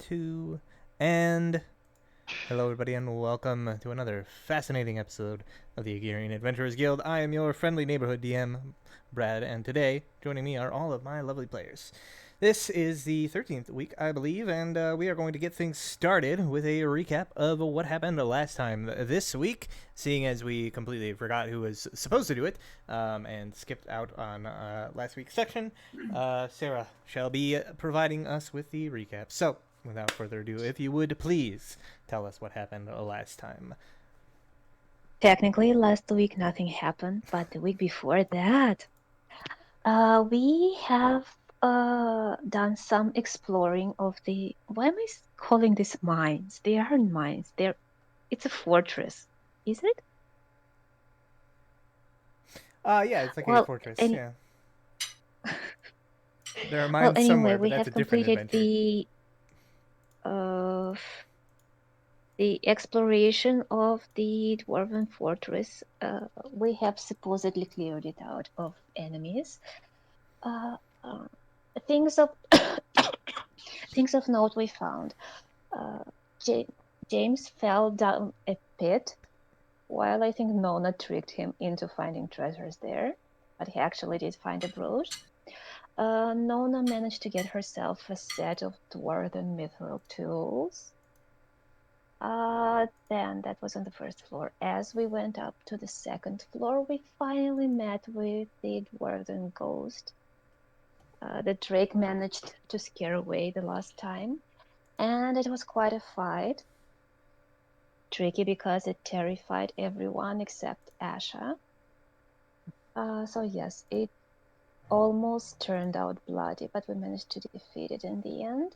2, and hello everybody and welcome to another fascinating episode of the Aegyrian Adventurers Guild. I am your friendly neighborhood DM, Brad, and today joining me are all of my lovely players. This is the 13th week, I believe, and we are going to get things started with a recap of what happened last time this week, seeing as we completely forgot who was supposed to do it and skipped out on last week's section. Sarah shall be providing us with the recap. So, without further ado, if you would please tell us what happened last time. Technically, last week nothing happened, but the week before that, we have done some exploring of the. Why am I calling this mines? They aren't mines. It's a fortress, is it? Yeah, it's like a Well, fortress, any, yeah. There are well, mines anyway, somewhere, but we that's a have different completed adventure. uh, the exploration of the dwarven fortress. We have supposedly cleared it out of enemies. Uh, uh, things of things of note we found. Uh, James fell down a pit, while I think Nona tricked him into finding treasures there, but he actually did find a brooch. Nona managed to get herself a set of dwarven mithril tools. Then that was on the first floor. As we went up to the second floor, we finally met with the dwarven ghost. The Drake managed to scare away the last time, and it was quite a fight. Tricky because it terrified everyone except Asha. So yes, it almost turned out bloody, but we managed to defeat it in the end.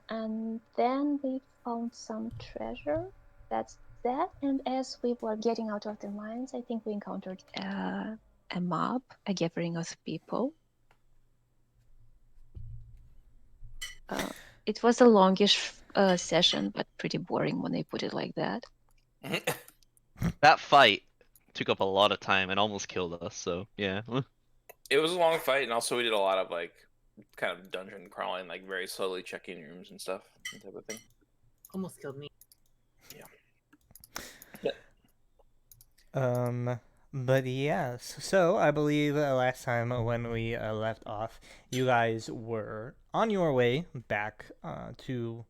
And then we found some treasure. That's that. And as we were getting out of the mines, I think we encountered a mob, a gathering of people. It was a longish session, but pretty boring when I put it like that. That fight took up a lot of time and almost killed us, so yeah. It was a long fight, and also we did a lot of kind of dungeon crawling, like very slowly checking rooms and stuff, that type of thing. Almost killed me. Yeah. But yes, so I believe last time when we left off, you guys were on your way back to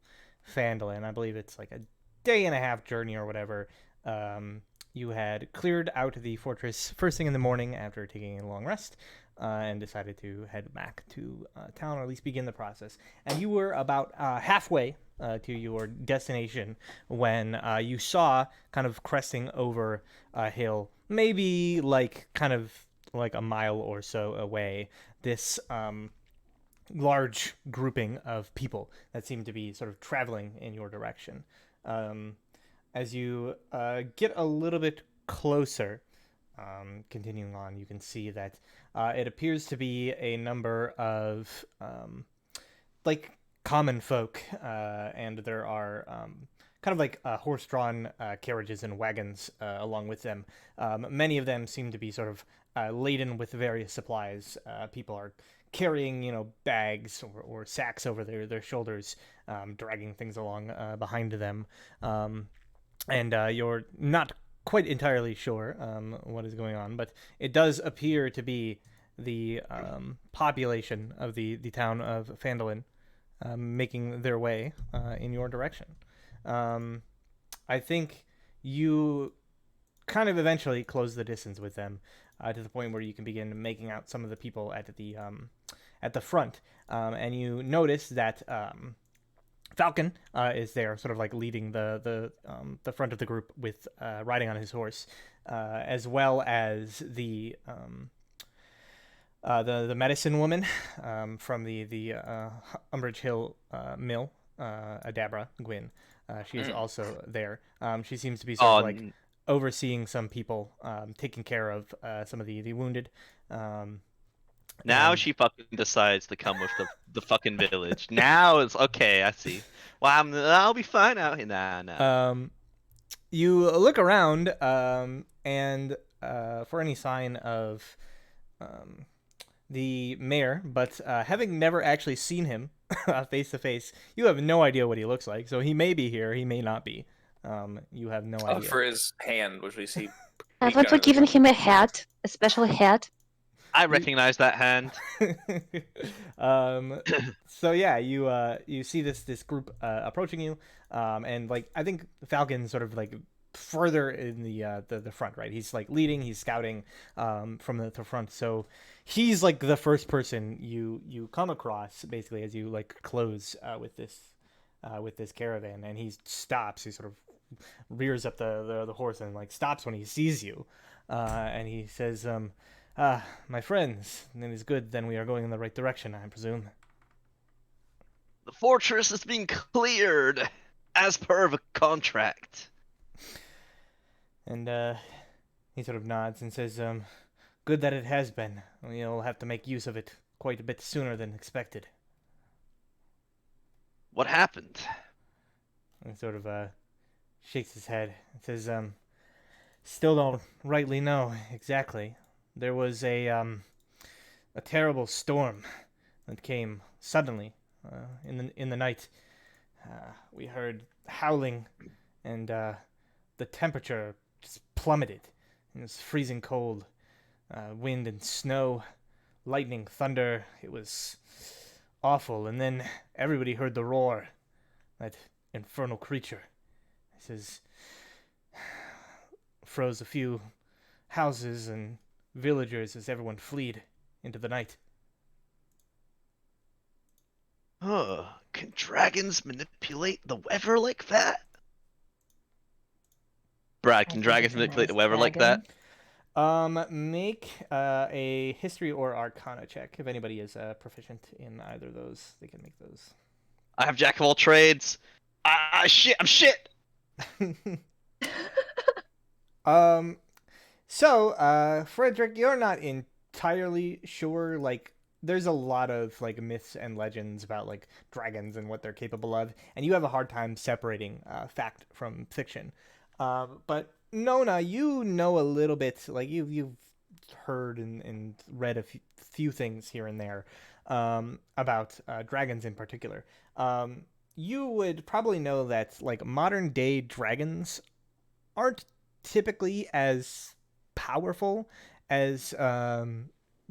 Fandolin. I believe it's like a day and a half journey or whatever. You had cleared out the fortress first thing in the morning after taking a long rest, and decided to head back to town, or at least begin the process. And you were about halfway to your destination when you saw, kind of cresting over a hill, maybe like kind of like a mile or so away, this large grouping of people that seem to be sort of traveling in your direction. As you get a little bit closer, continuing on, you can see that it appears to be a number of like common folk, and there are kind of like horse-drawn carriages and wagons along with them. Many of them seem to be sort of laden with various supplies. People are carrying, bags or sacks over their shoulders, dragging things along behind them. And you're not quite entirely sure what is going on, but it does appear to be the population of the town of Fandolin making their way in your direction. I think you kind of eventually close the distance with them to the point where you can begin making out some of the people at the front, and you notice that Falcon is there, sort of like leading the front of the group with riding on his horse, as well as the medicine woman from the Umbridge Hill mill, Adabra Gwyn. She is also there. She seems to be sort of like overseeing some people, taking care of some of the wounded. Now And she fucking decides to come with the fucking village. Now it's okay, I see. Well, I'll be fine out here. Nah. You look around, and for any sign of the mayor, but having never actually seen him face to face. You have no idea what he looks like, so he may be here, he may not be. You have no idea. For his hand, which we see. Haven't we given him a hat, a special hat? I recognize that hand. So yeah, you see this group approaching you, and like I think Falcon's sort of like further in the front, right? He's like leading, he's scouting from the front, so he's like the first person you come across basically as you like close with this caravan, and he stops. He sort of rears up the horse and like stops when he sees you, and he says, my friends, it is good. Then we are going in the right direction, I presume. The fortress is being cleared as per the contract. And he sort of nods and says, good that it has been. We'll have to make use of it quite a bit sooner than expected. What happened? And sort of shakes his head and says, still don't rightly know exactly. There was a terrible storm that came suddenly in the night. We heard howling, and the temperature just plummeted. It was freezing cold. Wind and snow, lightning, thunder. It was awful. And then everybody heard the roar. That infernal creature. It says, froze a few houses and villagers as everyone fled into the night. Can dragons manipulate the weather like that? Brad, can dragons manipulate the weather like that? Make a history or arcana check. If anybody is proficient in either of those, they can make those. I have jack of all trades. I'm shit. So, Frederick, you're not entirely sure. Like, there's a lot of like myths and legends about like dragons and what they're capable of, and you have a hard time separating fact from fiction. But Nona, you know a little bit. Like you've heard and read a few things here and there about dragons in particular. You would probably know that like modern day dragons aren't typically as powerful as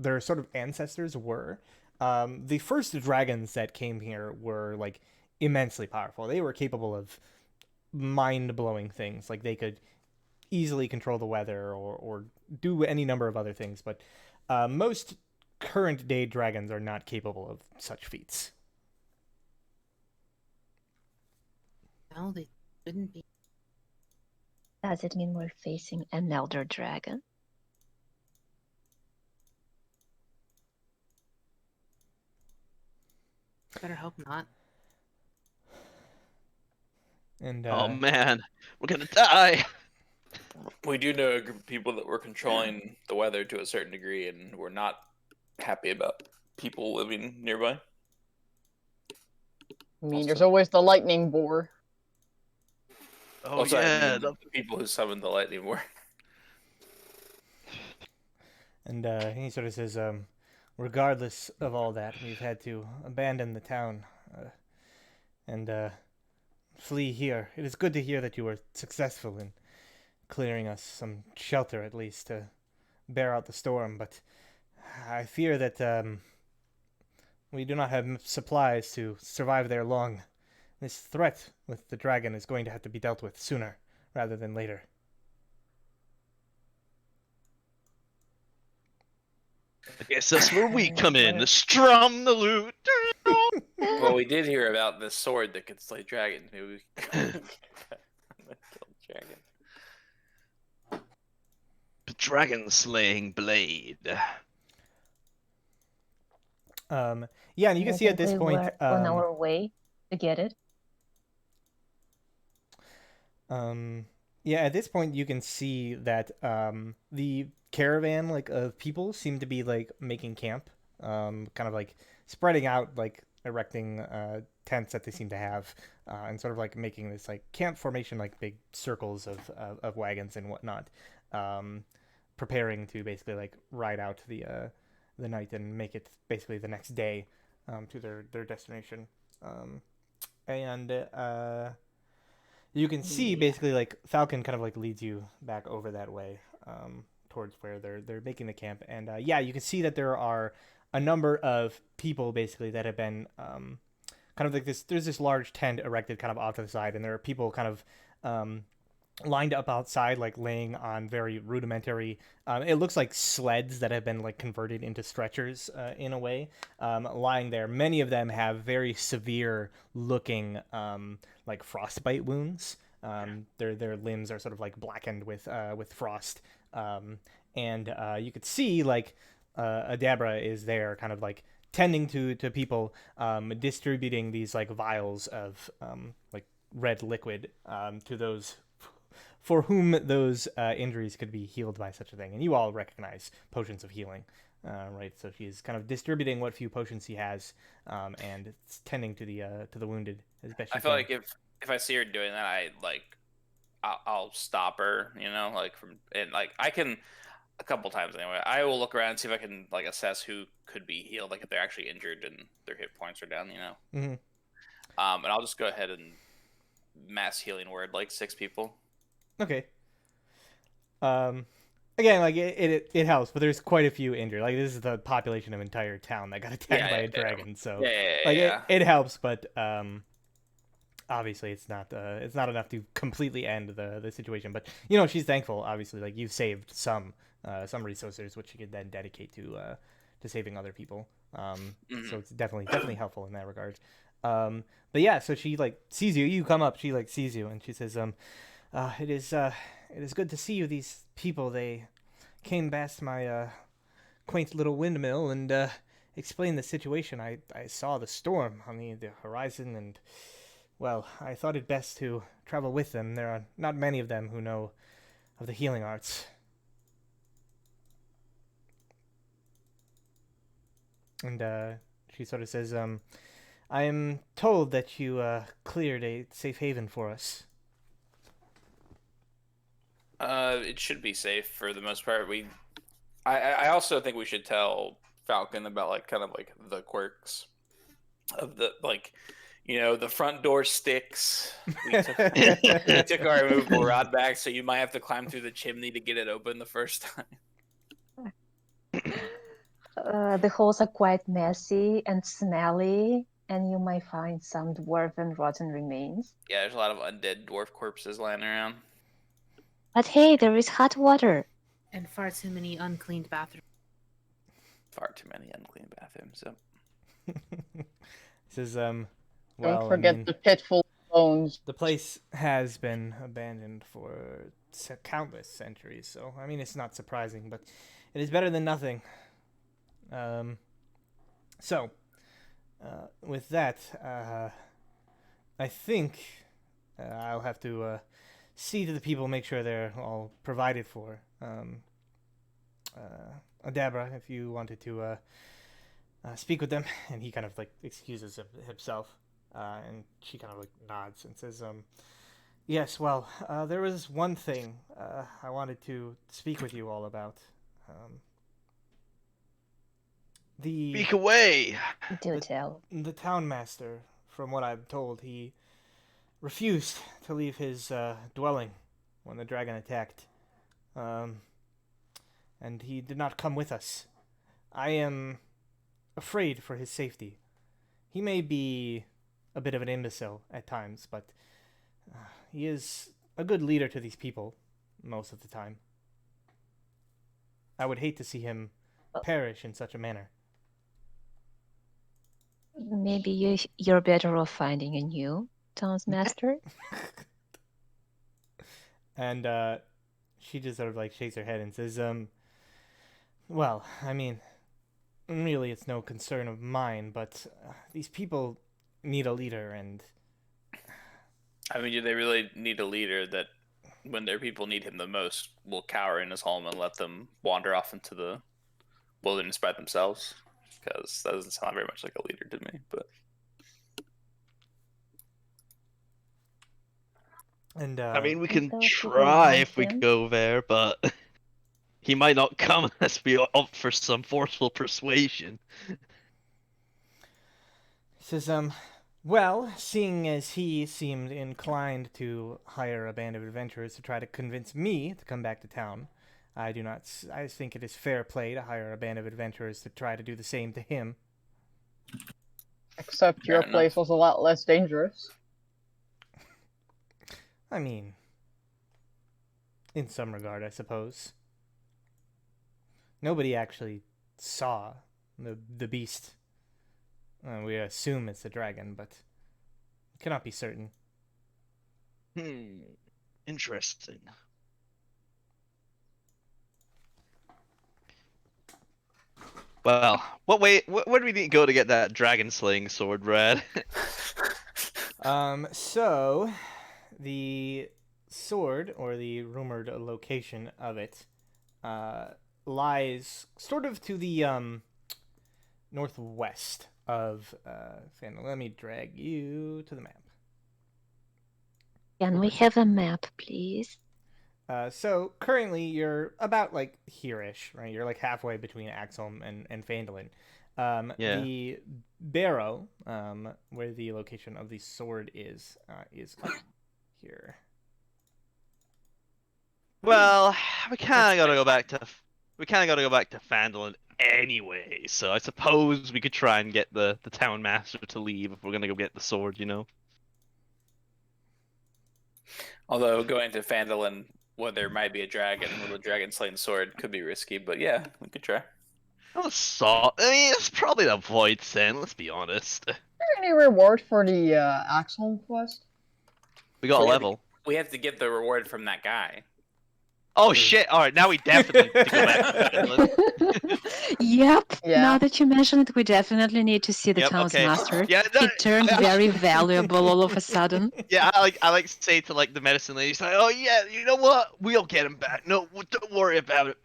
their sort of ancestors were. The first dragons that came here were like immensely powerful. They were capable of mind-blowing things. Like they could easily control the weather or do any number of other things. But most current day dragons are not capable of such feats. No, they shouldn't be. Does it mean we're facing an elder dragon? Better hope not. And Oh man, we're gonna die. We do know a group of people that were controlling the weather to a certain degree, and we're not happy about people living nearby. I mean, there's always the lightning boar. Oh Also, yeah, the people who summoned the lightning were. And he sort of says, regardless of all that, we've had to abandon the town and flee here. It is good to hear that you were successful in clearing us some shelter, at least, to bear out the storm, but I fear that we do not have supplies to survive there long. This threat with the dragon is going to have to be dealt with sooner rather than later. I guess that's where we come in. Strum the lute. Well, we did hear about this sword that could slay dragon. Who killed dragon? The dragon slaying blade. Yeah, and you can see at this point we're on our way to get it. Yeah, at this point you can see that the caravan like of people seem to be like making camp, kind of like spreading out, like erecting tents that they seem to have, and sort of like making this like camp formation, like big circles of wagons and whatnot, preparing to basically like ride out the night and make it basically the next day to their destination. And you can see basically like Falcon kind of like leads you back over that way towards where they're making the camp. And yeah, you can see that there are a number of people basically that have been kind of like this. There's this large tent erected kind of off to the side, and there are people kind of lined up outside, like laying on very rudimentary. It looks like sleds that have been like converted into stretchers in a way, lying there. Many of them have very severe looking like frostbite wounds. Their limbs are sort of like blackened with frost, and you could see like Adabra is there, kind of like tending to people, distributing these like vials of like red liquid to those for whom those injuries could be healed by such a thing. And you all recognize potions of healing, right? So she's kind of distributing what few potions she has, and it's tending to the wounded as best she I feel can. like if I see her doing that, I'll stop her, like and like I can a couple times anyway. I will look around and see if I can like assess who could be healed, like if they're actually injured and their hit points are down, Mm-hmm. And I'll just go ahead and mass healing word like 6 people. Okay. Again, like it helps, but there's quite a few injured. Like this is the population of an entire town that got attacked by a dragon, so it helps, but obviously it's not enough to completely end the situation. But she's thankful. Obviously, like you've saved some resources, which she could then dedicate to saving other people. So it's definitely helpful in that regard. But yeah, so she like sees you. You come up. She like sees you, and she says, it is good to see you. These people, they came past my quaint little windmill and explained the situation. I saw the storm on the horizon, and well, I thought it best to travel with them. There are not many of them who know of the healing arts. And she sort of says, I am told that you cleared a safe haven for us. It should be safe for the most part. I also think we should tell Falcon about like kind of like the quirks of the like, the front door sticks. We took our removable rod back, so you might have to climb through the chimney to get it open the first time. The holes are quite messy and smelly, and you might find some dwarven rotten remains. Yeah, there's a lot of undead dwarf corpses lying around. But hey, there is hot water. And far too many uncleaned bathrooms. Far too many unclean bathrooms. So. Says, Don't forget the pit full of bones. The place has been abandoned for countless centuries, so I mean it's not surprising, but it is better than nothing. So, with that, I think I'll have to see to the people, make sure they're all provided for. Adabra, if you wanted to speak with them, and he kind of like excuses himself, and she kind of like nods and says, yes, well, there was one thing I wanted to speak with you all about. Speak away! Do tell. The town master, from what I'm told, he refused to leave his dwelling when the dragon attacked. And he did not come with us. I am afraid for his safety. He may be a bit of an imbecile at times, but he is a good leader to these people most of the time. I would hate to see him perish in such a manner. Maybe you're better off finding a new townsmaster. And she just sort of like shakes her head and says, well, I mean, really it's no concern of mine, but these people need a leader, and I mean, do they really need a leader that, when their people need him the most, will cower in his home and let them wander off into the wilderness by themselves? Because that doesn't sound very much like a leader to me. But and I mean, we can those people try like if we him? go there, but he might not come unless we opt for some forceful persuasion. Says, well, seeing as he seemed inclined to hire a band of adventurers to try to convince me to come back to town, I think it is fair play to hire a band of adventurers to try to do the same to him. Except Fair your enough. place was a lot less dangerous. I mean, in some regard, I suppose. Nobody actually saw the beast. We assume it's a dragon, but cannot be certain. Interesting. Well, where do we need to go to get that dragon slaying sword, Brad? So the sword, or the rumored location of it, lies sort of to the northwest of Fandolin. Let me drag you to the map. Can we have a map, please? So currently you're about like here-ish, right? You're like halfway between Axholm and Fandolin. Yeah. The barrow, where the location of the sword is up here. Well, we kind of got to go back to Fandolin anyway. So I suppose we could try and get the town master to leave if we're gonna go get the sword, you know. Although going to Fandolin, where there might be a dragon with a dragon slaying sword, could be risky. But yeah, we could try. I mean, it's probably the void sent. Let's be honest. Is there any reward for the Axholm quest? We got So a we have to- level. We have to get the reward from that guy. Oh shit! All right, now we definitely need to go back to Fandolin. Yep. Yeah. Now that you mention it, we definitely need to see the Yep, town's okay. master. Yeah, He turned very valuable all of a sudden. Yeah, I like to say to like the medicine lady, it's like, oh yeah, you know what? We'll get him back. No, don't worry about it.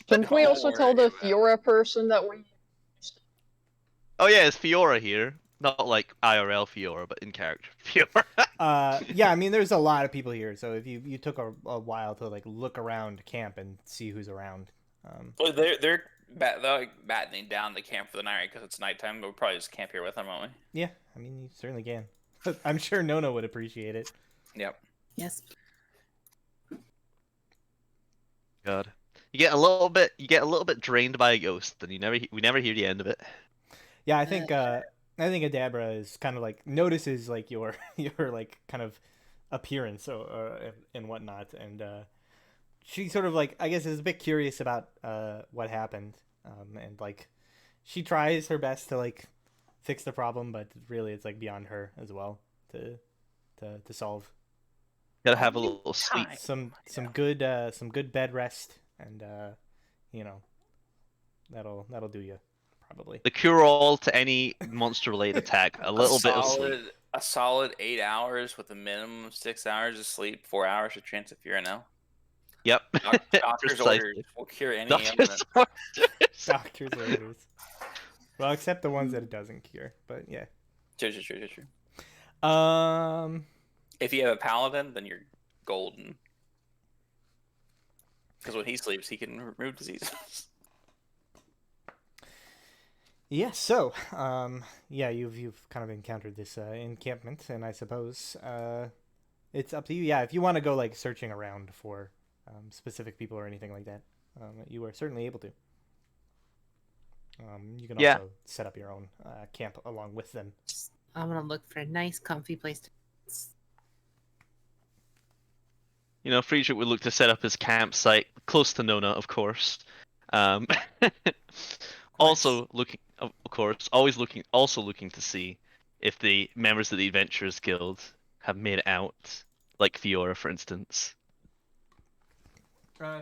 Shouldn't we Don't also tell worry the about it. Fiora person that we... Oh yeah, it's Fiora here. Not like IRL Fiora, but in character Fiora. Yeah, I mean, there's a lot of people here, so if you took a while to like look around camp and see who's around. Well, they're like battening down the camp for the night because it's nighttime. But we'll probably just camp here with them, won't Yeah, I mean, you certainly can. I'm sure Nono would appreciate it. we? Yep. Yes. God, you get a little bit drained by a ghost, and we never hear the end of it. Yeah, I think Adabra is kind of like notices like your like kind of appearance or and whatnot, and she sort of like, I guess, is a bit curious about what happened, and like she tries her best to like fix the problem, but really it's like beyond her as well to solve. Gotta have a little sleep. Time. Some good bed rest, and you know, that'll do you probably. The cure-all to any monster-related attack. A little bit of sleep. A solid 8 hours with a minimum of 6 hours of sleep, 4 hours of chance of Furinel. Yep. Doctor's Precisely. orders will cure any Doctor's ailment. orders. Doctor's orders. Well, except the ones that it doesn't cure, but yeah. True. If you have a paladin, then you're golden. Because when he sleeps, he can remove diseases. Yeah, so yeah, you've kind of encountered this encampment, and I suppose it's up to you. Yeah, if you want to go like searching around for specific people or anything like that, you are certainly able to. You can also set up your own camp along with them. I'm gonna look for a nice, comfy place to. You know, Friedrich would look to set up his campsite close to Nona, of course. Also looking, of course, also looking to see if the members of the Adventurers Guild have made it out, like Fiora, for instance.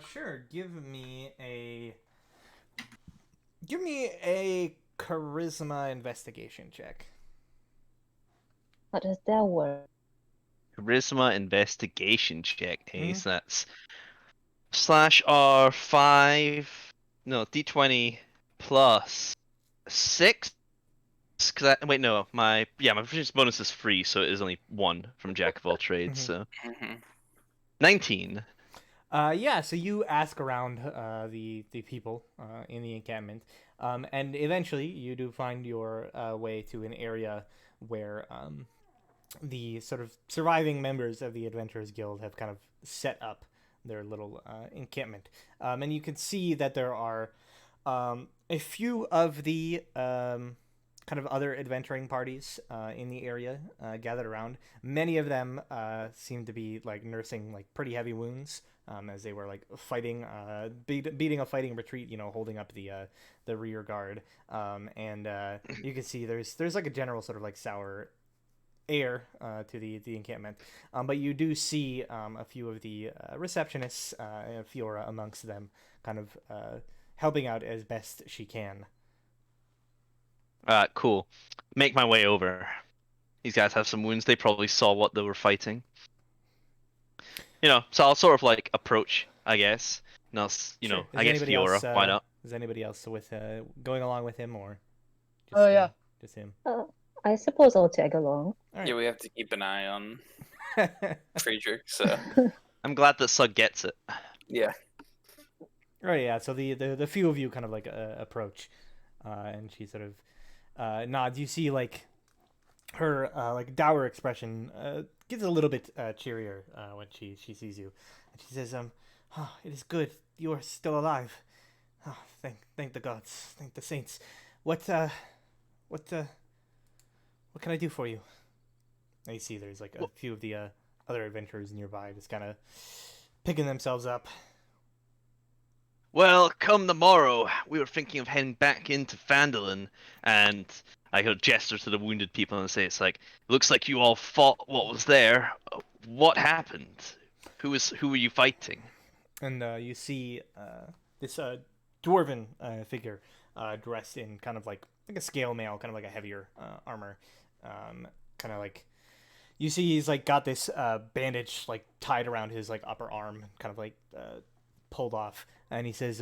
Sure. Give me a charisma investigation check. How does that work? Charisma investigation check. So that's /R5. No, D20 plus 6. Wait, no, my proficiency bonus is free, so it is only 1 from Jack of all trades. So 19. Yeah, so you ask around the people in the encampment. And eventually, you do find your way to an area where the sort of surviving members of the Adventurers Guild have kind of set up their little encampment. And you can see that there are a few of the kind of other adventuring parties in the area gathered around. Many of them seem to be like nursing like pretty heavy wounds as they were like fighting, beating a fighting retreat. Holding up the rear guard. And you can see there's like a general sort of like sour air to the encampment, but you do see a few of the receptionists, Fiora amongst them, kind of helping out as best she can. Cool. Make my way over. These guys have some wounds. They probably saw what they were fighting. So I'll sort of like approach, I guess. No, Sure. I guess Fiora. Why not? Is anybody else with going along with him, or just, Oh, yeah. just him? I suppose I'll tag along. All right. Yeah, we have to keep an eye on Friedrich. So I'm glad that Sug gets it. yeah, Right, yeah. So the few of you kind of like approach, and she sort of nods. You see like her like dour expression gets a little bit cheerier when she sees you, and she says, "Oh, it is good you are still alive. Oh, thank the gods, thank the saints. What can I do for you?" And you see there's like a few of the other adventurers nearby just kind of picking themselves up. Well, come the morrow, we were thinking of heading back into Fandolin, and I could gesture to the wounded people and say, it's like, looks like you all fought what was there. What happened? Who were you fighting? And you see this dwarven figure dressed in kind of like a scale mail, kind of like a heavier armor. Kind of like you see he's like got this bandage like tied around his like upper arm, kind of like pulled off, and he says,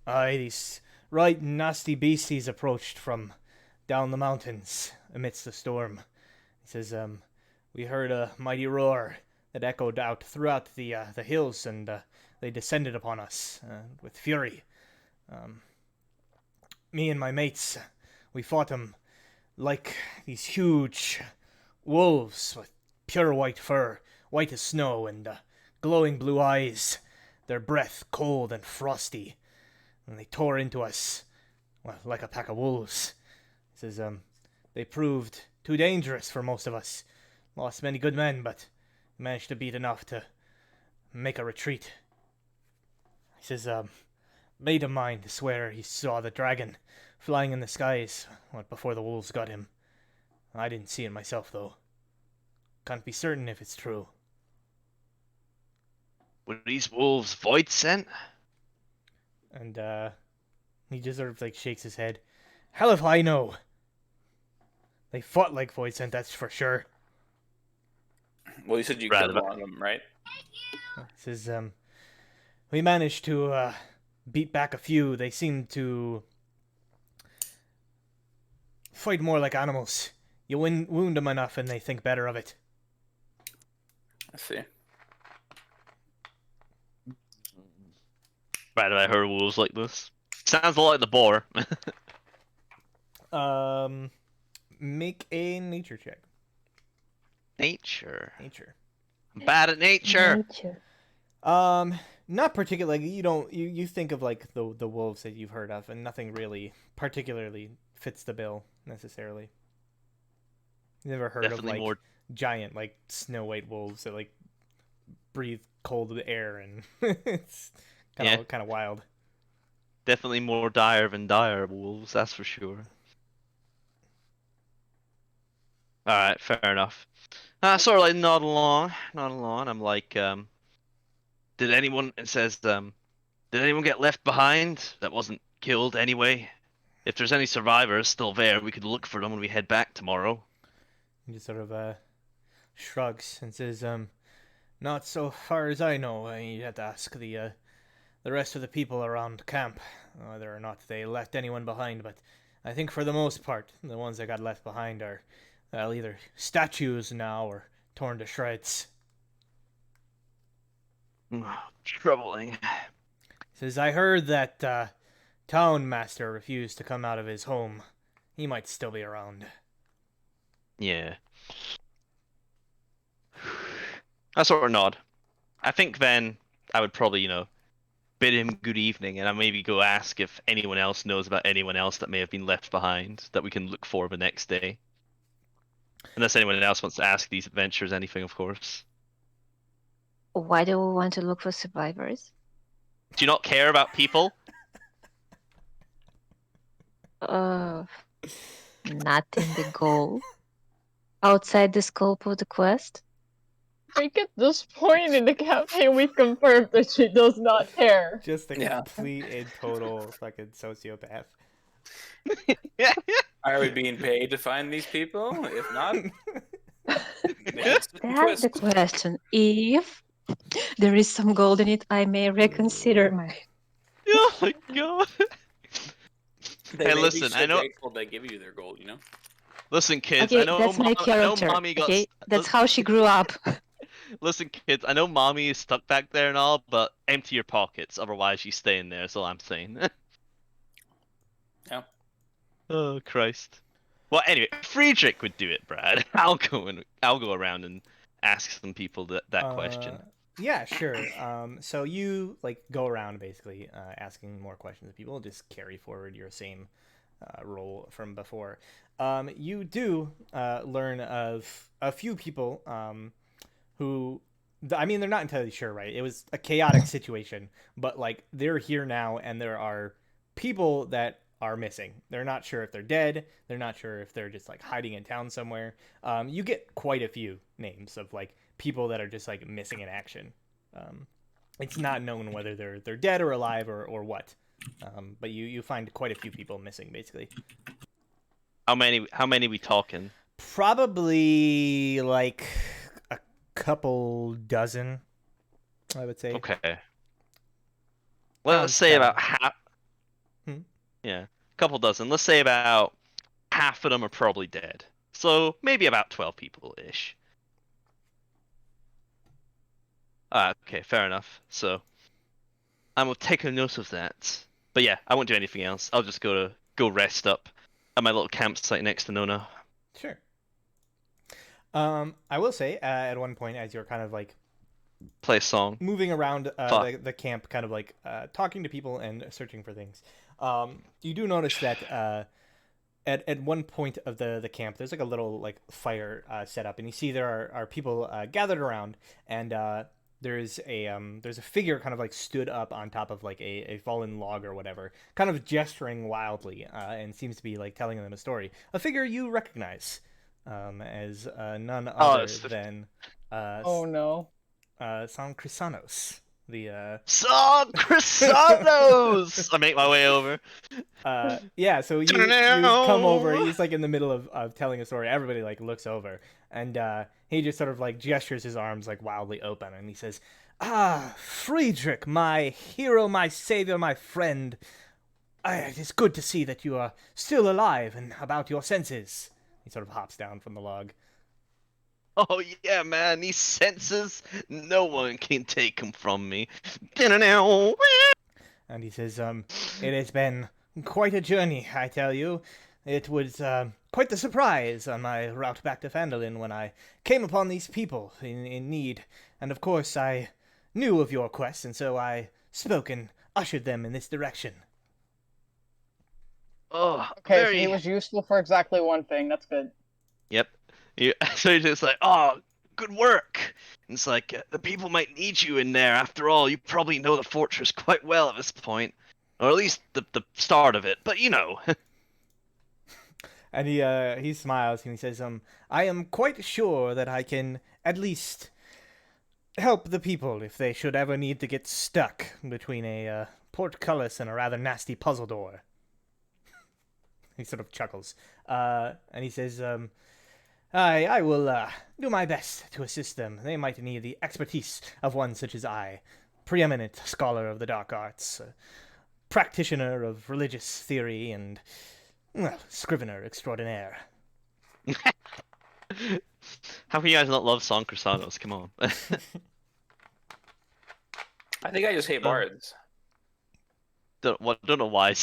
"Aye, these right nasty beasties approached from down the mountains amidst the storm." He says, "We heard a mighty roar that echoed out throughout the hills, and they descended upon us with fury. Me and my mates, we fought them like these huge wolves with pure white fur, white as snow, and glowing blue eyes, their breath cold and frosty, and they tore into us, well, like a pack of wolves." He says, "They proved too dangerous for most of us. Lost many good men, but managed to beat enough to make a retreat." He says, "Mate of mine to swear he saw the dragon flying in the skies before the wolves got him. I didn't see it myself, though. Can't be certain if it's true." Were these wolves void sent? And he just sort of like shakes his head. "Hell if I know. They fought like void sent, that's for sure." well, you said you Right, killed one of them, right? He says, "We managed to beat back a few. They seem to fight more like animals. You wound them enough and they think better of it." I see. Right, have I heard wolves like this? Sounds a lot like the boar. Make a nature check. Nature. Nature. I'm bad at nature. Nature. Not particularly. You think of like the wolves that you've heard of, and nothing really particularly fits the bill necessarily. You never heard Definitely of like more. giant like snow white wolves that like breathe cold air, and it's kind of wild. Definitely more dire than dire wolves, that's for sure. Alright, fair enough. Sort of like nod along. I'm like, did anyone, it says, did anyone get left behind that wasn't killed anyway? If there's any survivors still there, we could look for them when we head back tomorrow. He just sort of shrugs and says, "Not so far as I know. You'd have to ask the rest of the people around camp whether or not they left anyone behind, but I think for the most part, the ones that got left behind are either statues now or torn to shreds." Troubling. He says, "I heard that town master refused to come out of his home. He might still be around. Yeah. I sort of nod. I think then I would probably, bid him good evening, and I maybe go ask if anyone else knows about anyone else that may have been left behind that we can look for the next day. Unless anyone else wants to ask these adventurers anything, of course. Why do we want to look for survivors? Do you not care about people? Not in the goal. Outside the scope of the quest? I think at this point in the campaign, we've confirmed that she does not care. Just a Yeah. complete and total fucking sociopath. Are we being paid to find these people? If not, That's the question. If there is some gold in it, I may reconsider my... Oh my god. They Hey, may listen, be so I know- grateful they give you their gold, Listen, kids, Okay, I know that's my I know character. mommy got Okay, that's how she grew up. Listen, kids, I know mommy is stuck back there and all, but empty your pockets, otherwise she's staying there, that's all I'm saying. Yeah. Oh, Christ. Well, anyway, Friedrich would do it, Brad. I'll go around and ask some people that question. Yeah, sure. So you like go around basically asking more questions of people. Just carry forward your same role from before. You do learn of a few people who, I mean, they're not entirely sure, right? It was a chaotic situation, but like they're here now, and there are people that are missing. They're not sure if they're dead. They're not sure if they're just like hiding in town somewhere. You get quite a few names of like people that are just like missing in action. It's not known whether they're dead or alive or what. But you find quite a few people missing basically. How many we talking? Probably like a couple dozen, I would say. Okay. Sounds Let's say fair. about half. Yeah, a couple dozen. Let's say about half of them are probably dead. So maybe about 12 people-ish. Okay, fair enough. So I'm gonna take a note of that. But yeah, I won't do anything else. I'll just go rest up at my little campsite next to Nona. Sure. I will say at one point as you're kind of like Play a song. moving around the camp, kind of like talking to people and searching for things, you do notice that at one point of the camp, there's like a little like fire set up, and you see there are people gathered around, and there's a figure kind of like stood up on top of like a fallen log or whatever, kind of gesturing wildly, and seems to be like telling them a story. A figure you recognize as none other than Oh no. San Chrysanos. San Chrysanos! I make my way over. Yeah, so you come over. He's like in the middle of telling a story. Everybody like looks over, and he just sort of like gestures his arms like wildly open, and he says, "Ah, Friedrich, my hero, my savior, my friend. It is good to see that you are still alive and about your senses." He sort of hops down from the log. Oh yeah, man, these senses, no one can take them from me. And he says, "It has been quite a journey, I tell you. It was quite the surprise on my route back to Fandolin when I came upon these people in need. And of course, I knew of your quest, and so I spoke and ushered them in this direction." Oh, Okay, so he was useful for exactly one thing. That's good. Yep. So he's just like, oh, good work. And it's like, the people might need you in there. After all, you probably know the fortress quite well at this point. Or at least the start of it. But you know. And he smiles and he says, "I am quite sure that I can at least help the people if they should ever need to get stuck between a portcullis and a rather nasty puzzle door." He sort of chuckles. And he says, I will do my best to assist them. They might need the expertise of one such as I, preeminent scholar of the dark arts, practitioner of religious theory, and, well, scrivener extraordinaire. How can you guys not love San Chrysanos? Come on. I think I just hate bards. Don't know why.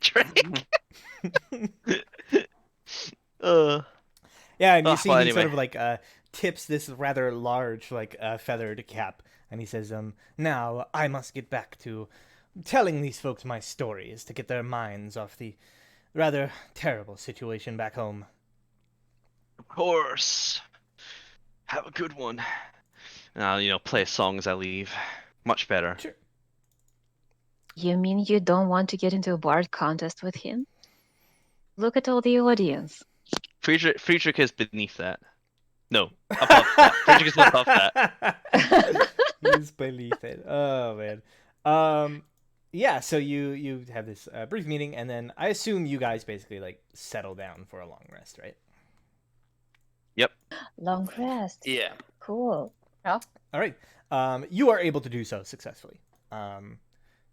Drake. Yeah, and you see Well, he sort anyway. of like tips this rather large like feathered cap, and he says, "Now I must get back to telling these folks my stories to get their minds off the rather terrible situation back home." Of course. Have a good one. And I'll, play a song as I leave. Much better. Sure. You mean you don't want to get into a bard contest with him? Look at all the audience. Friedrich is beneath that. No, above that. Friedrich is above that. He's beneath it. Oh man. Yeah. So you have this brief meeting, and then I assume you guys basically like settle down for a long rest, right? Yep. Long rest. Yeah. Cool. All right. You are able to do so successfully.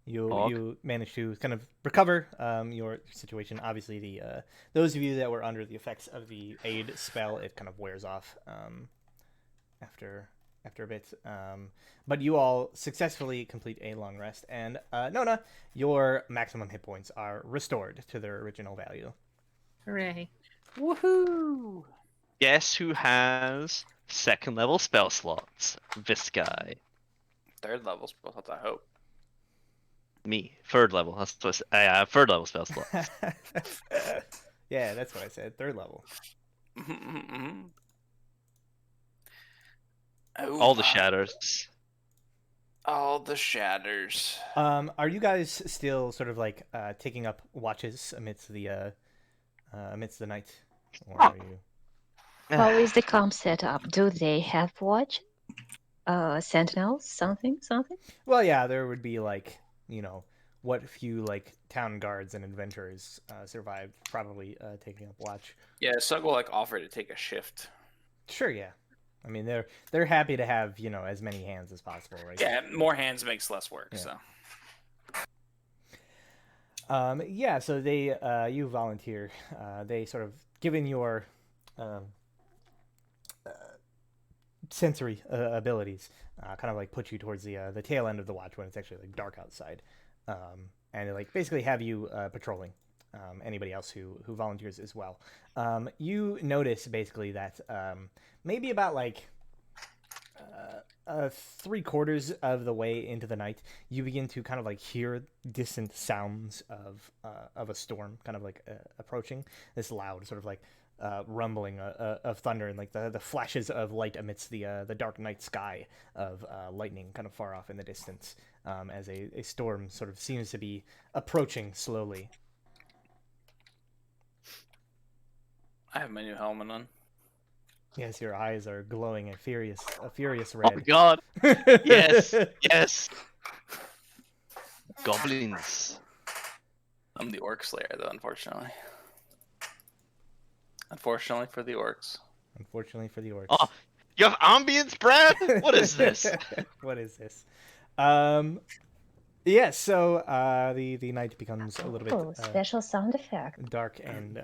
You Hog. you manage to kind of recover your situation. Obviously, the those of you that were under the effects of the aid spell, it kind of wears off after a bit. But you all successfully complete a long rest, and Nona, your maximum hit points are restored to their original value. Hooray. Woohoo! Guess who has second level spell slots? This guy. Third level spell slots, I hope. Me. Third level. That's what I have third level spell slots. Yeah, that's what I said. Third level. Oh, All the shatters. All the shatters. Are you guys still sort of like taking up watches amidst the night, or are you? How is the comp set up? Do they have watch? Sentinels? Something? Well, yeah, there would be like, what few like town guards and adventurers survived, probably taking up watch. Yeah, Sug will like offer to take a shift. Sure, yeah. I mean, they're happy to have as many hands as possible, right? Yeah, more hands makes less work. Yeah. So. Yeah. So they you volunteer. They sort of given your sensory abilities, kind of like put you towards the tail end of the watch when it's actually like dark outside, and they like basically have you patrolling. Anybody else who volunteers as well. You notice basically that maybe about like 3/4 of the way into the night, you begin to kind of like hear distant sounds of a storm, kind of like approaching. This loud sort of like rumbling of thunder and like the flashes of light amidst the dark night sky of lightning kind of far off in the distance, as a storm sort of seems to be approaching slowly. I have my new helmet on. Yes, your eyes are glowing a furious Oh red. my god. Yes. Yes. Goblins. I'm the Orc Slayer, though, unfortunately. Unfortunately for the orcs. Unfortunately for the orcs. Oh, you have ambience, Brad? What is this? What is this? Yeah, so the night becomes a little Oh, bit special sound effect. dark and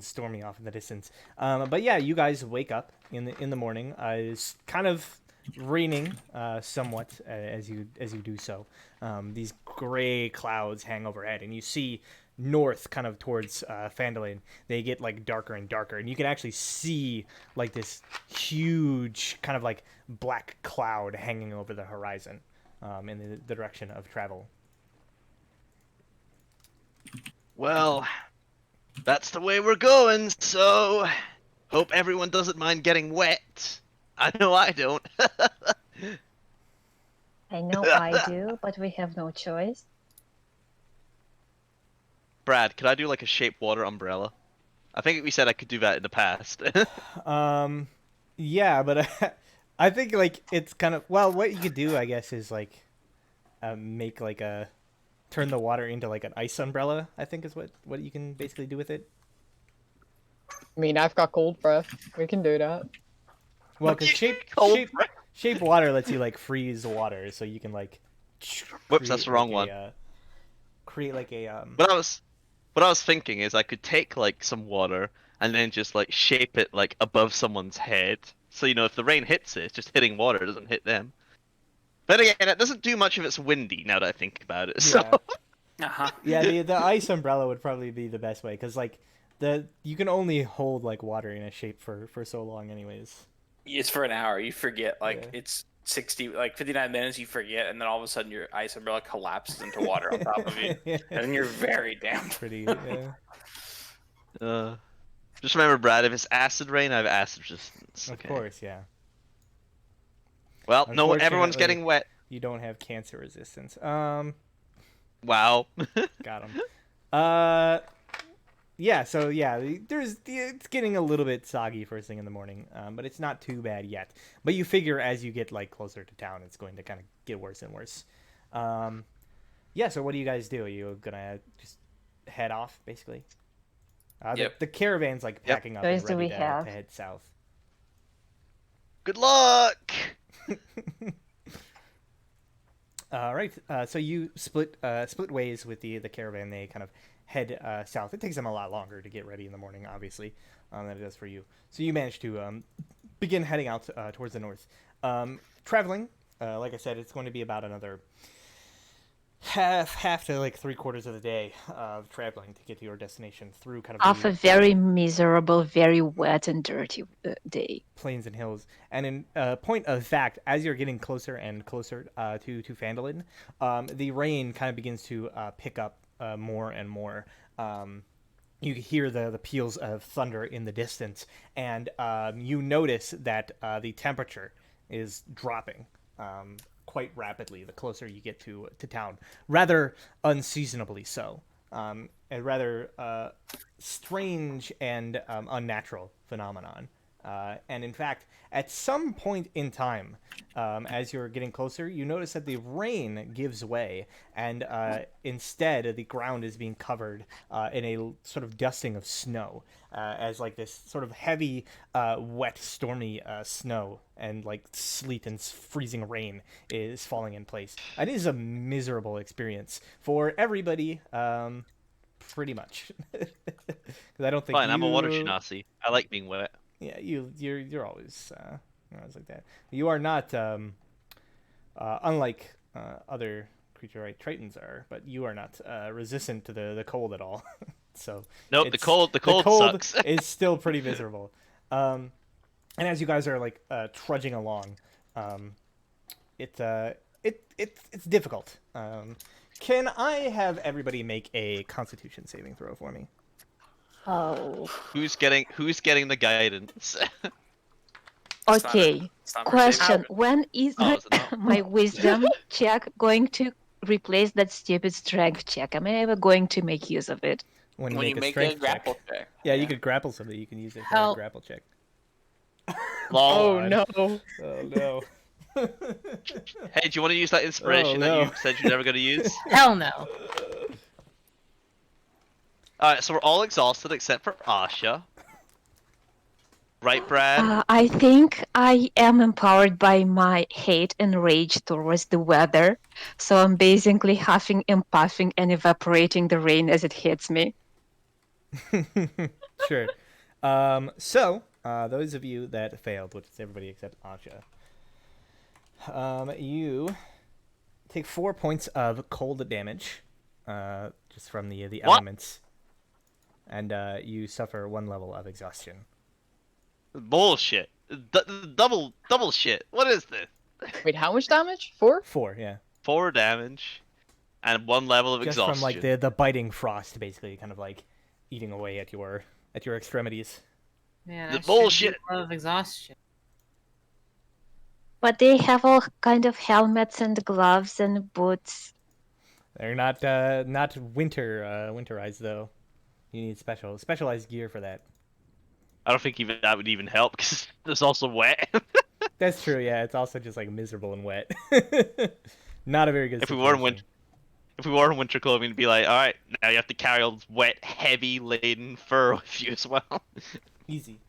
stormy off in the distance. But yeah, you guys wake up in the morning. It's kind of raining somewhat as you do so. These gray clouds hang overhead, and you see north, kind of towards Fandolin. They get like darker and darker, and you can actually see like this huge kind of like black cloud hanging over the horizon. In the direction of travel. Well, that's the way we're going, so hope everyone doesn't mind getting wet. I know I don't. I know I do, but we have no choice. Brad, could I do like a shape water umbrella? I think we said I could do that in the past. Yeah, but I think like it's kind of what you could do, I guess, is like make like turn the water into like an ice umbrella. I think is what you can basically do with it. I mean, I've got cold breath. We can do that. Well, because shape water lets you like freeze water, so you can like. Whoops, that's the wrong one. Create like a What I was thinking is I could take like some water and then just like shape it like above someone's head. So if the rain hits it, it's just hitting water, it doesn't hit them. But again, it doesn't do much if it's windy now that I think about it. So Yeah. Uh-huh. Yeah, the ice umbrella would probably be the best way because like you can only hold like water in a shape for so long, anyways. It's for an hour. You forget, like, Yeah. it's 59 minutes, you forget, and then all of a sudden your ice umbrella collapses into water on top of you. Yeah. And then you're very damp. Pretty. Yeah. Just remember, Brad, if it's acid rain, I have acid resistance. Of Okay. course, yeah. Well, no, everyone's Unfortunately, getting wet. You don't have cancer resistance. Wow. Got him. Yeah. So yeah, it's getting a little bit soggy first thing in the morning, but it's not too bad yet. But you figure as you get like closer to town, it's going to kind of get worse and worse. Yeah. So what do you guys do? Are you gonna just head off basically? Yep. The caravan's like packing up and Choice do ready we to have? head south. Good luck. All right. So you split ways with the caravan. They kind of head south. It takes them a lot longer to get ready in the morning, obviously, than it does for you. So you manage to begin heading out towards the north. Traveling, like I said, it's going to be about another half to like 3/4 of the day of traveling to get to your destination through kind of Of a very miserable, very wet and dirty day. plains and hills. And in point of fact, as you're getting closer and closer to Fandolin, the rain kind of begins to pick up more and more. You hear the peals of thunder in the distance, and you notice that the temperature is dropping quite rapidly the closer you get to town. Rather unseasonably so. A rather strange and unnatural phenomenon. And in fact, at some point in time, as you're getting closer, you notice that the rain gives way, and instead the ground is being covered in a sort of dusting of snow, as like this sort of heavy, wet, stormy snow and like sleet and freezing rain is falling in place. And it is a miserable experience for everybody. Pretty much, because I don't think Fine, I'm a water you- genasi. I like being wet. Yeah, you're always like that. You are not unlike other creature right Tritons are, but you are not resistant to the cold at all. So Nope, the it's- cold sucks. is still pretty miserable. And as you guys are like trudging along, it's difficult. Can I have everybody make a Constitution saving throw for me? Oh. Who's getting the guidance? Okay. It's not very Question: safe. when is Oh, is it not? my wisdom check going to replace that stupid strength check? Am I ever going to make use of it? When When you a make a strength grapple check. check. Yeah, you could grapple somebody. You can use it for a Help. grapple check. Oh God. no. Oh no. Hey, do you want to use that inspiration no. that you said you're never going to use? Hell no. Alright, so we're all exhausted except for Asha. Right, Brad? I think I am empowered by my hate and rage towards the weather, so I'm basically huffing and puffing and evaporating the rain as it hits me. Sure. So, those of you that failed, which is everybody except Asha, you take 4 points of cold damage, just from the What? elements, and you suffer 1 level of exhaustion. Bullshit. Double shit. What is this? Wait, how much damage? 4? 4, yeah. 4 damage and 1 level of Just exhaustion. from like the biting frost, basically, kind of like eating away at your extremities. Man, The I should bullshit. do a lot of exhaustion. But they have all kind of helmets and gloves and boots. They're not winterized though. You need specialized gear for that. I don't think even that would even help because it's also wet. That's true. Yeah, it's also just like miserable and wet. Not a very good. If we wore situation. winter clothing, it'd be like, all right, now you have to carry all this wet, heavy laden fur with you as well. Easy.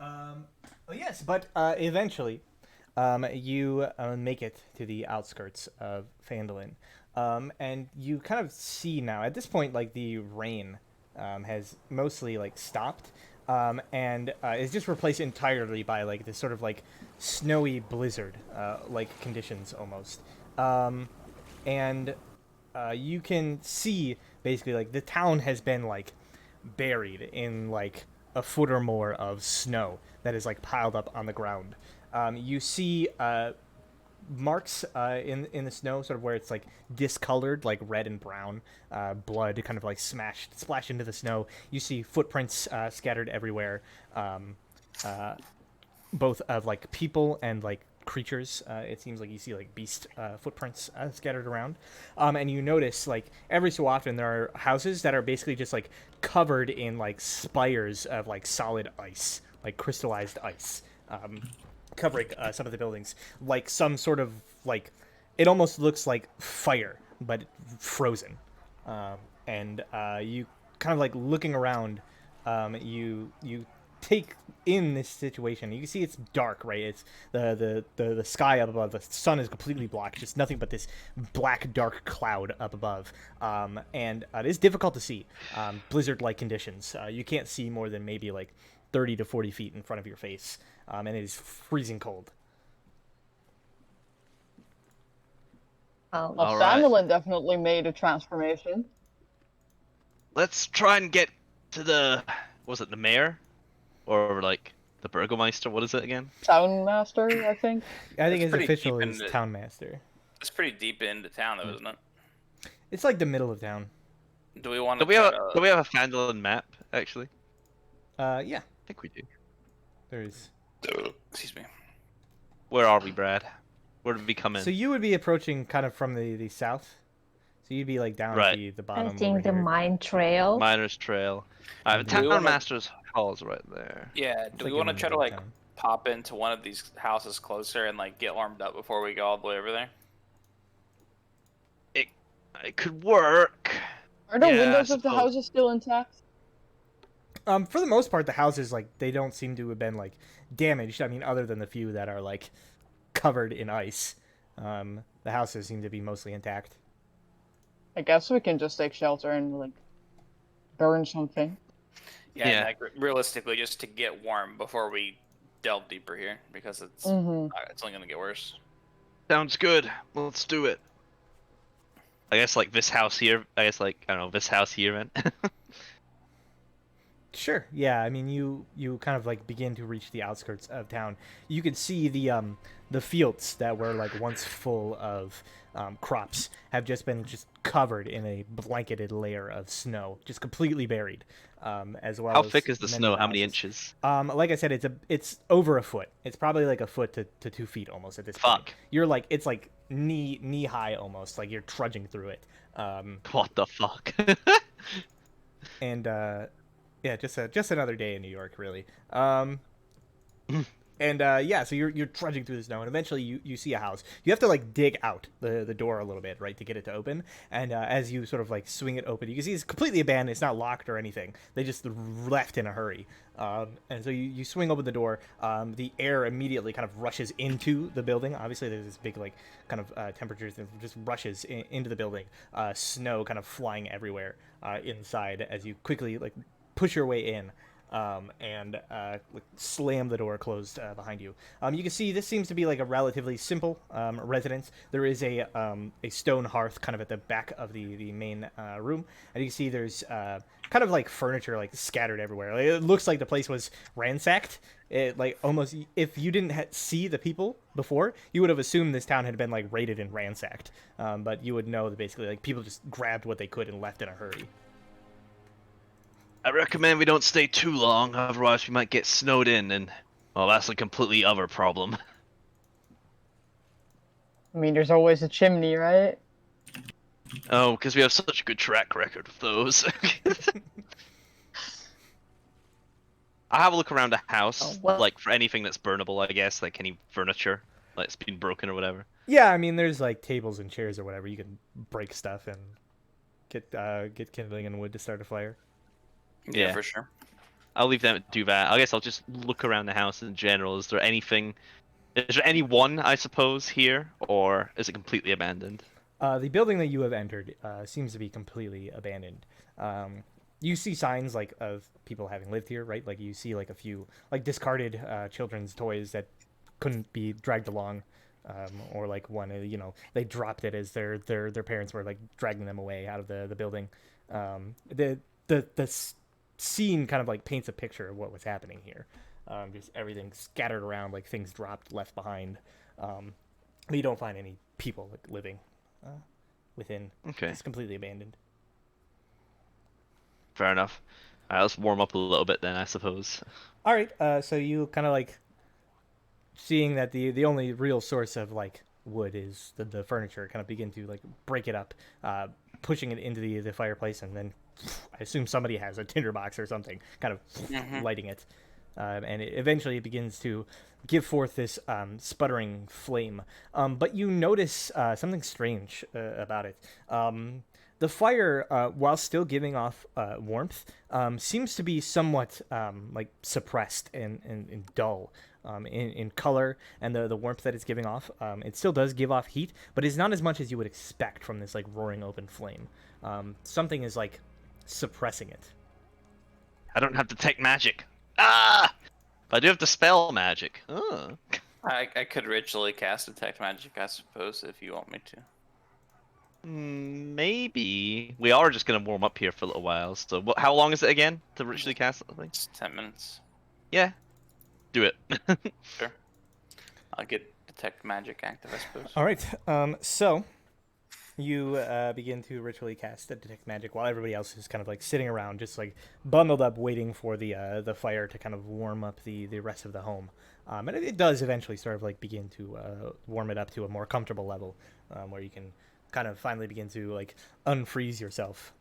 Oh yes, but eventually, you make it to the outskirts of Fandolin, and you kind of see now at this point like the rain has mostly like stopped, and is just replaced entirely by like this sort of like snowy blizzard like conditions almost, and you can see basically like the town has been like buried in like a foot or more of snow that is like piled up on the ground. You see marks in the snow, sort of where it's like discolored, like red and brown, blood kind of like splashed into the snow. You see footprints scattered everywhere, both of like people and like creatures. It seems like you see like beast footprints scattered around, and you notice like every so often there are houses that are basically just like covered in like spires of like solid ice, like crystallized ice. Covering some of the buildings, like some sort of like, it almost looks like fire, but frozen. And you kind of like looking around, you take in this situation. You can see it's dark, right? It's the sky up above. The sun is completely black, just nothing but this black dark cloud up above. And it is difficult to see. Blizzard-like conditions. You can't see more than maybe like 30 to 40 feet in front of your face, and it is freezing cold. Well, All right. Fandolin definitely made a transformation. Let's try and get to the, was it the mayor? Or like the burgomeister, what is it again? Town Master, I think. I think his It's pretty official deep is into- town master. It's pretty deep into town, though, isn't it? It's like the middle of town. Do we want Do to? we have a Fandolin map, actually? Yeah, I think we do. there's. Excuse me. Where are we, Brad? Where did we come in? So you would be approaching kind of from the south. So you'd be like down Right. at the I bottom. think over the here. mine trail. Miner's Trail. The Do we Town wanna- Master's Hall is right there. Yeah. It's Do like we in want to the try to middle of like town. pop into one of these houses closer and like get armed up before we go all the way over there? It could work. Are the Yeah, I windows of the suppose. houses still intact? For the most part, the houses like they don't seem to have been like damaged. I mean, other than the few that are like covered in ice, the houses seem to be mostly intact. I guess we can just take shelter and like burn something. Yeah. Yeah. And, like realistically, just to get warm before we delve deeper here, because it's it's only gonna get worse. Sounds good. Let's do it. I guess like this house here. I guess like I don't know this house here, man. Sure. Yeah. I mean, you kind of like begin to reach the outskirts of town. You can see the fields that were like once full of crops have just been covered in a blanketed layer of snow, just completely buried. As well. How as thick is the many snow? of the How many houses. inches? Like I said, it's over a foot. It's probably like a foot to 2 feet almost at this point. Fuck. You're like it's like knee high almost. Like you're trudging through it. What the fuck? And yeah, just another day in New York, really. And yeah, so you're trudging through the snow, and eventually you see a house. You have to like dig out the door a little bit, right, to get it to open. And as you sort of like swing it open, you can see it's completely abandoned. It's not locked or anything. They just left in a hurry. And so you swing open the door. The air immediately kind of rushes into the building. Obviously, there's this big like kind of temperatures that just rushes into the building. Snow kind of flying everywhere inside as you quickly like push your way in. And slam the door closed behind you. You can see this seems to be like a relatively simple residence. There is a stone hearth kind of at the back of the main room, and you can see there's kind of like furniture like scattered everywhere. Like, it looks like the place was ransacked. It like almost if you didn't see the people before, you would have assumed this town had been like raided and ransacked. But you would know that basically like people just grabbed what they could and left in a hurry. I recommend we don't stay too long, otherwise we might get snowed in, and well, that's a completely other problem. I mean, there's always a chimney, right? Oh, because we have such a good track record of those. I'll have a look around the house, Oh, well- like for anything that's burnable, I guess, like any furniture, like it's been broken or whatever. Yeah, I mean, there's like tables and chairs or whatever. You can break stuff and get kindling and wood to start a fire. Yeah, for sure. I'll leave them to do that. I guess I'll just look around the house in general. Is there anything? Is there anyone, I suppose, here, or is it completely abandoned? The building that you have entered seems to be completely abandoned. You see signs like of people having lived here, right? Like you see like a few like discarded children's toys that couldn't be dragged along or like one, they dropped it as their parents were like dragging them away out of the building. The scene kind of like paints a picture of what was happening here. Just everything scattered around, like things dropped, left behind. But you don't find any people like living within. Okay. It's completely abandoned. Fair enough. Alright, let's warm up a little bit then, I suppose. All right. So you kind of like seeing that the only real source of like wood is the furniture, kind of begin to like break it up, pushing it into the fireplace, and then I assume somebody has a tinderbox or something, kind of lighting it, and it eventually begins to give forth this sputtering flame. But you notice something strange about it. The fire, while still giving off warmth, seems to be somewhat like suppressed and dull in color and the warmth that it's giving off. It still does give off heat, but it's not as much as you would expect from this like roaring open flame. Something is like suppressing it. I don't have detect magic. Ah! But I do have dispel magic. Oh. I could ritually cast detect magic, I suppose, if you want me to. Maybe. We are just gonna warm up here for a little while. So, how long is it again to ritually cast something? It's 10 minutes. Yeah. Do it. Sure. I'll get detect magic active, I suppose. All right. So you begin to ritually cast the detect magic while everybody else is kind of like sitting around, just like bundled up, waiting for the fire to kind of warm up the rest of the home. And it does eventually sort of like begin to warm it up to a more comfortable level, where you can kind of finally begin to like unfreeze yourself.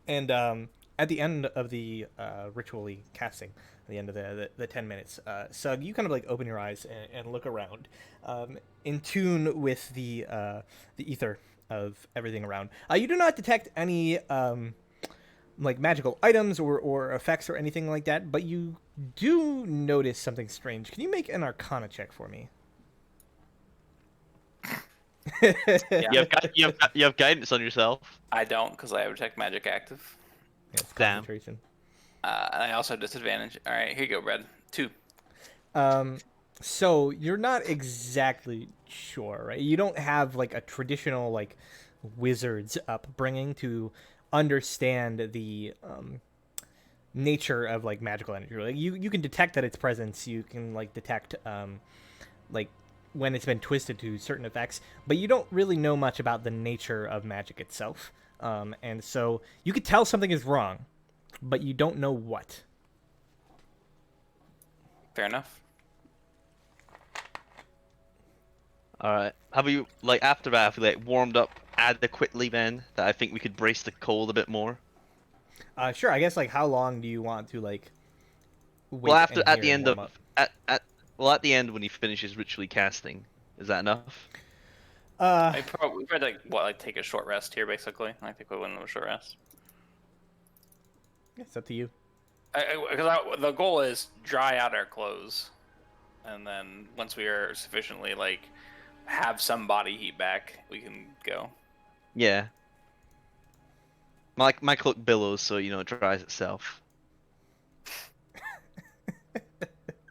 And at the end of the ritually casting, at the end of the 10 minutes, Sug, you kind of like open your eyes and look around, in tune with the ether of everything around. You do not detect any like magical items or effects or anything like that, but you do notice something strange. Can you make an Arcana check for me? You have guidance on yourself. I don't, because I have detect magic active. Yeah, it's Damn. concentration. And I also have disadvantage. All right, here you go, Brad. 2. So you're not exactly sure, right? You don't have like a traditional like wizard's upbringing to understand the nature of like magical energy. Like you can detect that its presence. You can like detect like when it's been twisted to certain effects, but you don't really know much about the nature of magic itself. And so you could tell something is wrong, but you don't know what. Fair enough. Alright. Have you, like, after that, have you, like, warmed up adequately then? That I think we could brace the cold a bit more? Sure, I guess, like, how long do you want to, like, wait Well, after, and at hear the and end warm of, up? at the end when he finishes ritually casting. Is that enough? We probably like take a short rest here, basically. I think we went on a short rest. It's up to you. Because the goal is dry out our clothes, and then once we are sufficiently like have some body heat back, we can go. Yeah. My cloak billows, so you know it dries itself.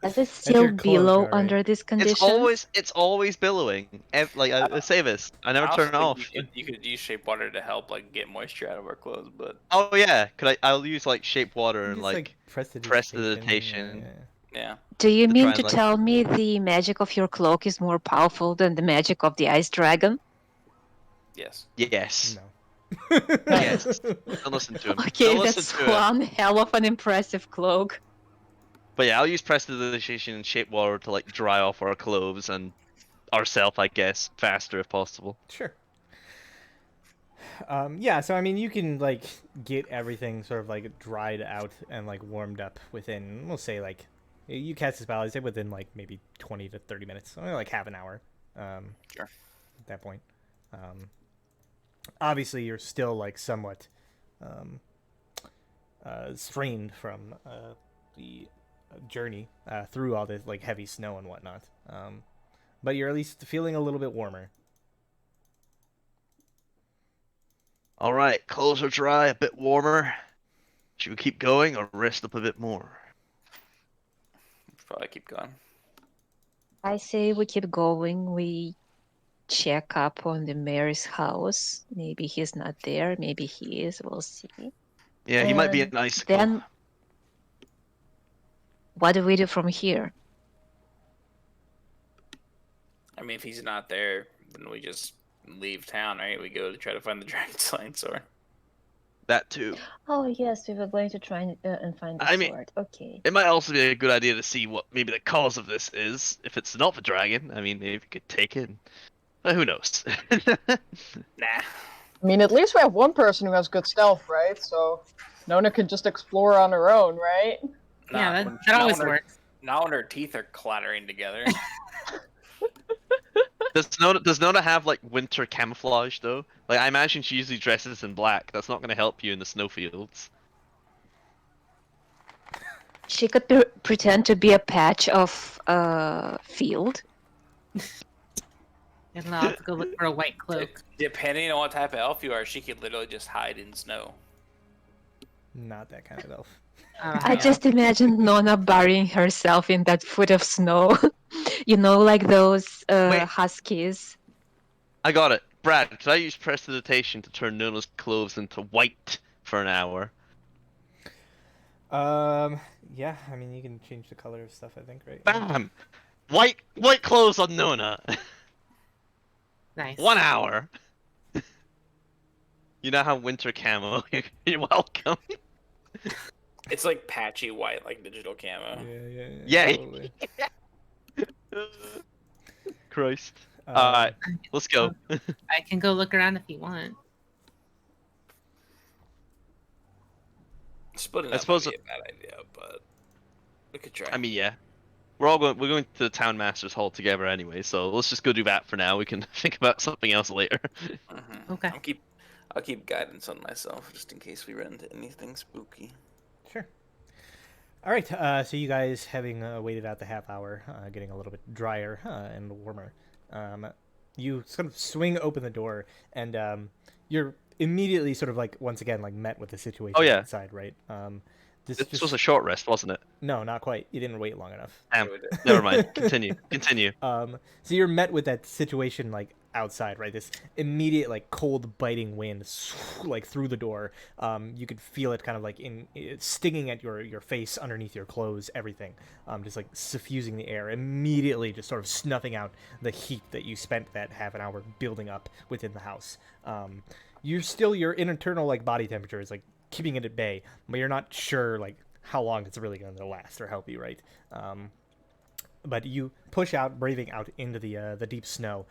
Does it your still clothes, below alright. under these conditions? It's always billowing. Like I say this, I never I turn it also off. think you could use shape water to help like get moisture out of our clothes, but Oh yeah, I'll use like shape water and Just, like prestidigitation. prestidigitation. yeah. Do you To mean try and, to like- tell me the magic of your cloak is more powerful than the magic of the ice dragon? Yes. Yes. No. Yes. Don't listen to him. Okay, Don't listen that's to him. one hell of an impressive cloak. But yeah, I'll use prestidigitation and shape water to like dry off our clothes and ourselves, I guess, faster if possible. Sure. Yeah, so I mean, you can like get everything sort of like dried out and like warmed up within, we'll say like, you cast a spell, I'd say within like maybe 20 to 30 minutes, only like half an hour. Sure. At that point. Obviously, you're still like somewhat strained from the journey through all this like heavy snow and whatnot. But you're at least feeling a little bit warmer. All right, clothes are dry, a bit warmer. Should we keep going or rest up a bit more? Probably keep going. I say we keep going. We check up on the mayor's house. Maybe he's not there. Maybe he is. We'll see. Yeah, he might be And an icicle. then what do we do from here? I mean, if he's not there, then we just leave town, right? We go to try to find the dragon slaying sword. That too. Oh yes, we were going to try and find the I mean- sword. Okay. It might also be a good idea to see what maybe the cause of this is. If it's not the dragon, I mean, maybe we could take it. But who knows? Nah. I mean, at least we have one person who has good stealth, right? So Nona can just explore on her own, right? Yeah, Not that always when her- works. Not when her teeth are clattering together. Does Nona have like winter camouflage though? Like I imagine she usually dresses in black. That's not going to help you in the snowfields. She could pretend to be a patch of field. And I'll have to go look for a white cloak. Depending on what type of elf you are, she could literally just hide in snow. Not that kind of elf. I just imagine Nona burying herself in that foot of snow. You know, like those Wait. huskies. I got it. Brad, could I use prestidigitation to turn Nona's clothes into white for an hour? Yeah, I mean, you can change the color of stuff, I think, right? Bam! White clothes on Nona. Nice. 1 hour. You now have winter camo. You're welcome. It's like patchy white, like digital camo. Yeah. Totally. Christ. Alright, let's go. I can go look around if you want. Splitting I up suppose- would be a bad idea, but we could try. I mean, yeah. We're going to the town master's hall together anyway, so let's just go do that for now. We can think about something else later. Okay. I'll keep guidance on myself just in case we run into anything spooky. Sure. All right. So you guys, having waited out the half hour, getting a little bit drier and warmer, you sort of swing open the door, and you're immediately sort of like once again like met with the situation Oh, yeah. outside, right? This was a short rest, wasn't it? No, not quite. You didn't wait long enough. Damn. Never mind. Continue. So you're met with that situation like outside, right? This immediate like cold biting wind like through the door. You could feel it kind of like stinging at your face, underneath your clothes, everything. Just like suffusing the air, immediately just sort of snuffing out the heat that you spent that half an hour building up within the house. Your internal like body temperature is like keeping it at bay, but you're not sure like how long it's really going to last or help you, right? But you push out, braving out into the deep snow.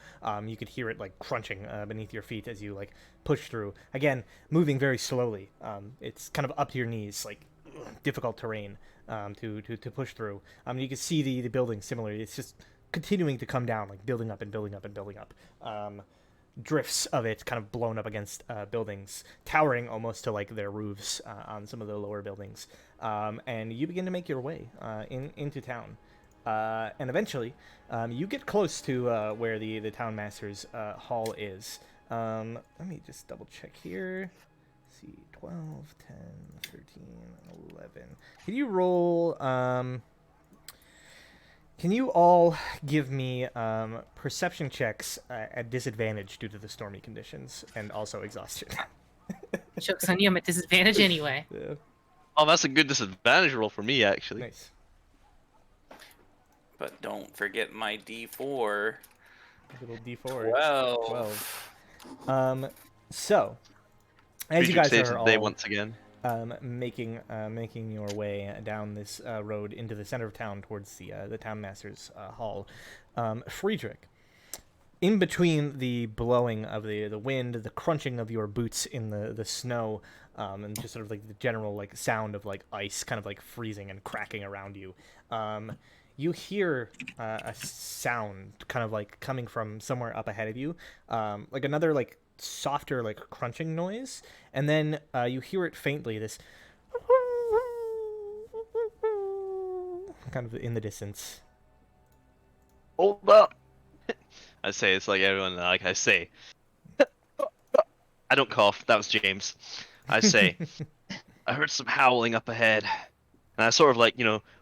You could hear it like crunching beneath your feet as you like push through. Again, moving very slowly. It's kind of up to your knees, like difficult terrain to push through. You can see the building similarly. It's just continuing to come down, like building up and building up and building up. Drifts of it kind of blown up against buildings, towering almost to like their roofs on some of the lower buildings. And you begin to make your way into town. And eventually, you get close to where the town master's hall is. Let me just double check here. Let's see, 12, 10, 13, 11. Can you roll... Can you all give me perception checks at disadvantage due to the stormy conditions and also exhaustion? Joke's on you, I'm at disadvantage anyway. Yeah. Oh, that's a good disadvantage roll for me, actually. Nice. But don't forget my D4. Little D4. 12. 12. So, as you Friedrich guys saves are the all day once again. making your way down this road into the center of town towards the town master's hall, Friedrich, in between the blowing of the wind, the crunching of your boots in the snow, and just sort of like the general like sound of like ice kind of like freezing and cracking around you, you hear a sound kind of like coming from somewhere up ahead of you, like another like softer like crunching noise, and then you hear it faintly, this kind of in the distance. Hold up! I say it's like everyone, like I say. I don't cough, that was James. I say, I heard some howling up ahead. And I sort of like,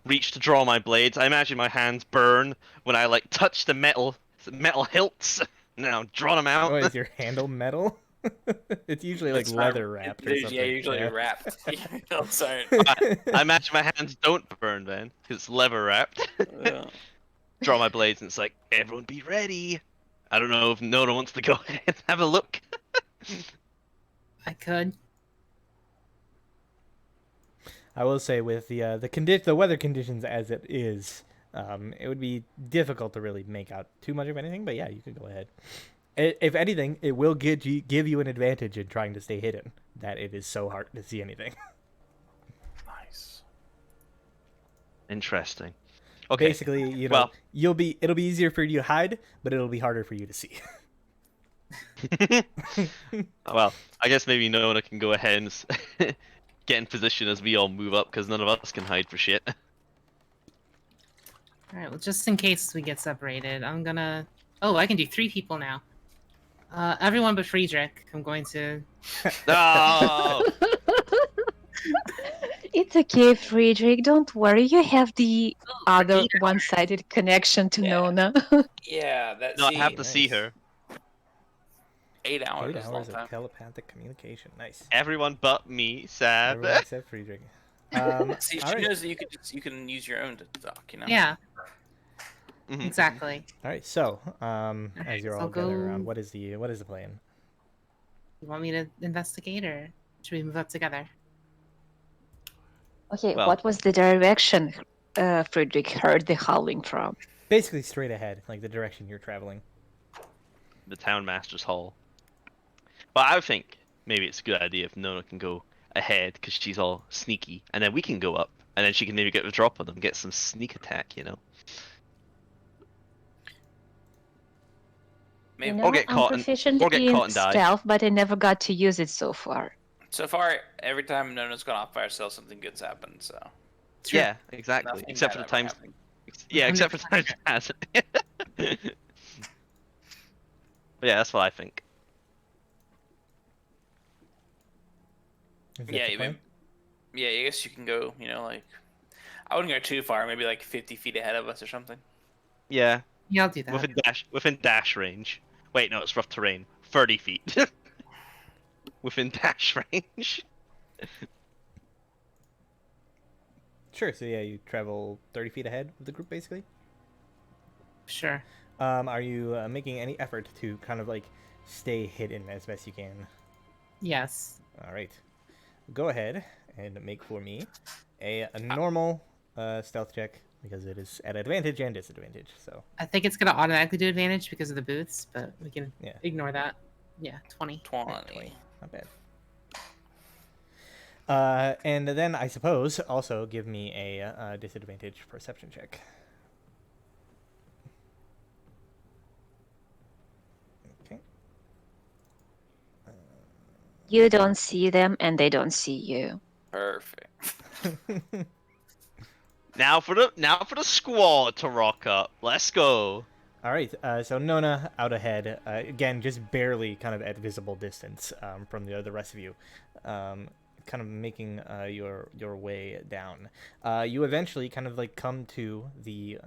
reach to draw my blades. I imagine my hands burn when I like touch the metal hilts. Now draw them out. Oh, is your handle metal? It's usually like It's leather wrapped or something. Yeah, usually wrapped. No, sorry. I imagine my hands don't burn then, because it's leather wrapped. Yeah. Draw my blades, and it's like, everyone be ready. I don't know if Nona wants to go ahead and have a look. I could. I will say with the weather conditions as it is, it would be difficult to really make out too much of anything. But yeah, you could go ahead. If anything, it will give you an advantage in trying to stay hidden. That it is so hard to see anything. Nice. Interesting. Okay. Basically, well, it'll be easier for you to hide, but it'll be harder for you to see. well, I guess maybe Nona can go ahead and get in position as we all move up, because none of us can hide for shit. All right. Well, just in case we get separated, I'm gonna. Oh, I can do 3 people now. Everyone but Friedrich. I'm going to. No. It's okay, Friedrich. Don't worry. You have the other one-sided connection to Yeah. Nona. Yeah, that. No, I see, have to see Nice. her. 8 hours. 8 is a long hours time. of telepathic communication. Nice. Everyone but me, sad. Everyone except Friedrich. See, all she right. knows that you can use your own to talk. Yeah. Mhm. Exactly. All right. So, as Alright, you're so all gathered around, go- what is the plan? You want me to investigate, or should we move up together? Okay, Well- what was the direction Friedrich heard the howling from? Basically, straight ahead, like the direction you're traveling. The town master's hall. But I think maybe it's a good idea if Nona can go ahead, because she's all sneaky, and then we can go up, and then she can maybe get a drop on them, get some sneak attack, Maybe. You Or know, get I'm caught and- proficient or get in caught and die. stealth, but I never got to use it so far. So far, every time Nona's gone off by herself, something good's happened. So True. Yeah, exactly. nothing Except bad for the ever times. happened. Yeah, I'm except for the the times it hasn't. But yeah, that's what I think. Is that Yeah, the plan? yeah. I guess you can go. Like I wouldn't go too far. Maybe like 50 feet ahead of us or something. Yeah, Yeah, I'll do that. within dash range. Wait, no, it's rough terrain. 30 feet. Within dash range. Sure. So yeah, you travel 30 feet ahead of the group, basically. Sure. Are you making any effort to kind of like stay hidden as best you can? Yes. All right. Go ahead and make for me a normal stealth check, because it is at advantage and disadvantage. So I think it's gonna automatically do advantage because of the booths, but we can Yeah. ignore that. Yeah, 20. 20. not bad. And then I suppose also give me a disadvantage perception check. Okay. You don't see them, and they don't see you. Perfect. Now for the squad to rock up. Let's go. All right. So Nona out ahead, again, just barely kind of at visible distance from the rest of you, kind of making your way down. You eventually kind of like come to the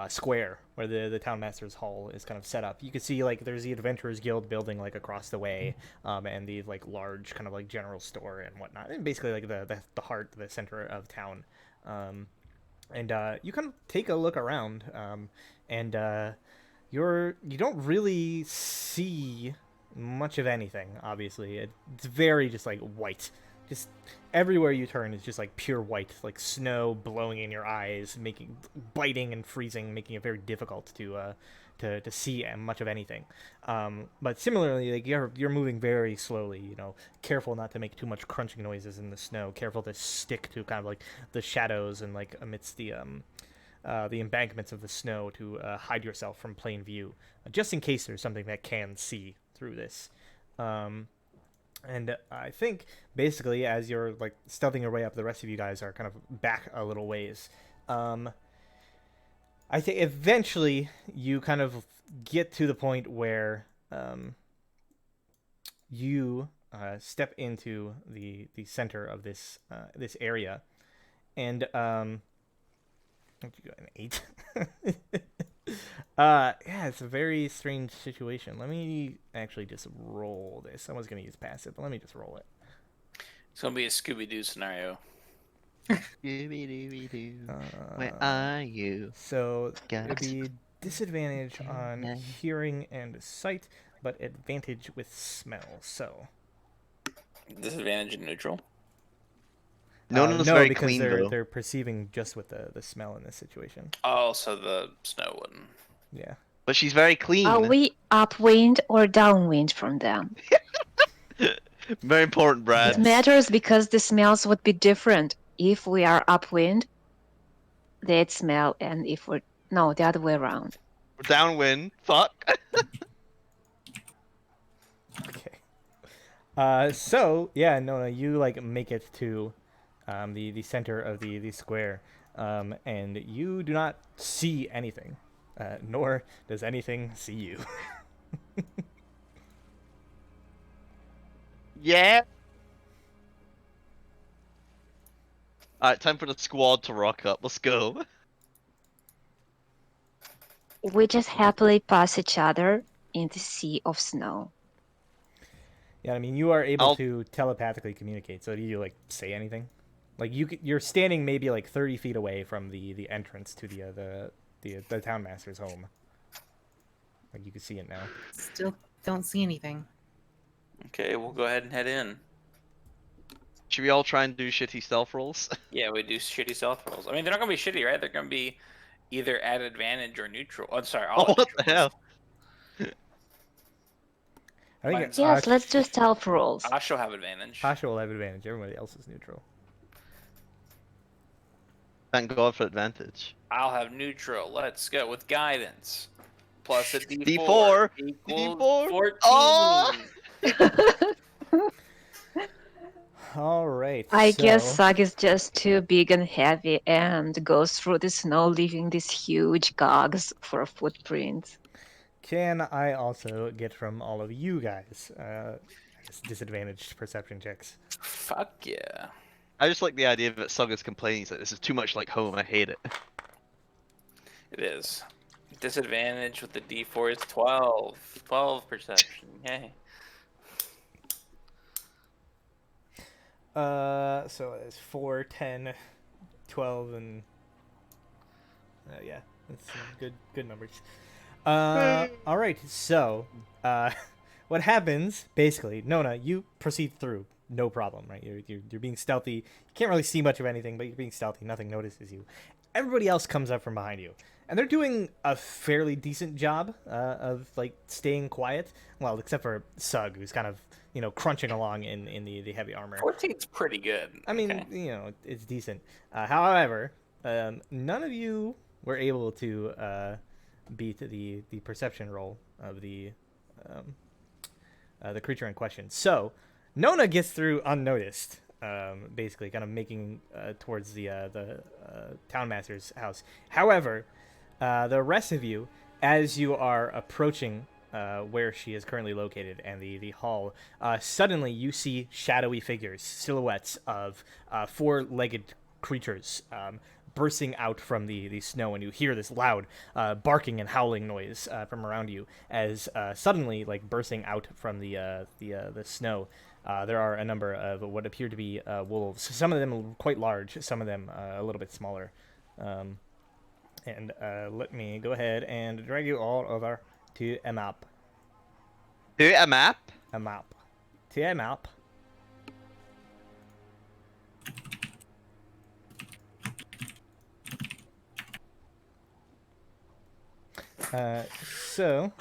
square where the town master's hall is kind of set up. You can see like there's the Adventurers Guild building like across the way, and the like large kind of like general store and whatnot, and basically like the heart, the center of town. And you kind of take a look around, and you don't really see much of anything. Obviously, it's very just like white. Just everywhere you turn is just like pure white, like snow blowing in your eyes, biting and freezing, making it very difficult to see much of anything. But similarly, like you're moving very slowly. Careful not to make too much crunching noises in the snow. Careful to stick to kind of like the shadows and like amidst the embankments of the snow to hide yourself from plain view, just in case there's something that can see through this. And I think basically as you're like stealthing your way up, the rest of you guys are kind of back a little ways. I think eventually you kind of get to the point where you step into the center of this this area, and you got an 8. Yeah, it's a very strange situation. Let me actually just roll this. I was gonna use passive, but let me just roll it. It's gonna be a Scooby-Doo scenario. Scooby-Dooby-Doo, where are you? So Got it'd be disadvantage on Yeah. hearing and sight, but advantage with smell. So Disadvantage in neutral. No one's no, very because clean though. they're perceiving just with the smell in this situation. Oh, so the snow wouldn't. Yeah. But she's very clean. Are we upwind or downwind from them? Very important, Brad. It matters because the smells would be different. If we are upwind, they'd smell, and if we're no, the other way around. Downwind. Fuck. Okay. So yeah, no, you like make it to the center of the square, and you do not see anything, nor does anything see you. Yeah. Alright, time for the squad to rock up. Let's go. We just happily pass each other in the sea of snow. Yeah, I mean, you are able I'll- to telepathically communicate. So do you like say anything? Like you're standing maybe like 30 feet away from the entrance to the town master's home. Like you can see it now. Still don't see anything. Okay, we'll go ahead and head in. Should we all try and do shitty stealth rolls? Yeah, we do shitty stealth rolls. I mean, they're not gonna be shitty, right? They're gonna be either at advantage or neutral. Oh, sorry. All Oh, at what the neutral. hell? I think Mine's- Yes, let's do stealth rolls. Ash will have advantage. Pasha will have advantage. Everybody else is neutral. Thank God for advantage. I'll have neutral. Let's go with guidance. Plus a D4. D4. Equals D4. 14. Oh! All right. I guess so- Sag is just too big and heavy and goes through the snow, leaving these huge cogs for a footprint. Can I also get from all of you guys I guess disadvantaged perception checks? Fuck yeah. I just like the idea that Sug is complaining. He's like, this is too much like home. I hate it. It is. Disadvantage with the D4 is 12. 12 perception. Yay. So it's 4, 10, 12, and yeah, that's some good numbers. All right. So, what happens basically? Nona, you proceed through, no problem, right? You're being stealthy. You can't really see much of anything, but you're being stealthy. Nothing notices you. Everybody else comes up from behind you, and they're doing a fairly decent job of like staying quiet. Well, except for Sug, who's kind of crunching along in the heavy armor. 14's pretty good. I mean, Okay. it's decent. However, none of you were able to beat the perception roll of the creature in question. So, Nona gets through unnoticed, basically, kind of making towards the townmaster's house. However, the rest of you, as you are approaching where she is currently located and the hall, suddenly you see shadowy figures, silhouettes of four-legged creatures bursting out from the snow, and you hear this loud barking and howling noise from around you as suddenly, like bursting out from the snow, there are a number of what appear to be wolves. Some of them quite large, some of them a little bit smaller. And let me go ahead and drag you all over to a map. Do a map. A map. To a map. So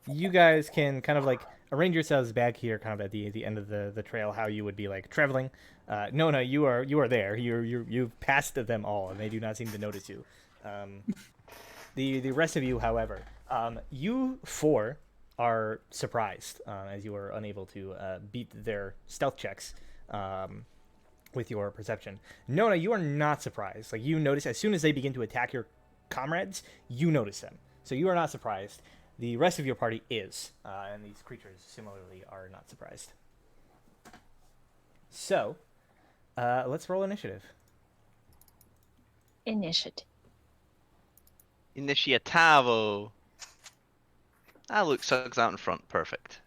you guys can kind of like arrange yourselves back here, kind of at the end of the trail, how you would be like traveling. No, you are there. You've passed them all, and they do not seem to notice you. The rest of you, however, you four are surprised as you are unable to beat their stealth checks with your perception. Nona, you are not surprised. Like, you notice as soon as they begin to attack your comrades, you notice them. So you are not surprised. The rest of your party is, and these creatures similarly are not surprised. So, let's roll initiative. Initiative. Initiatavo. Ah, look, Sug's out in front. Perfect.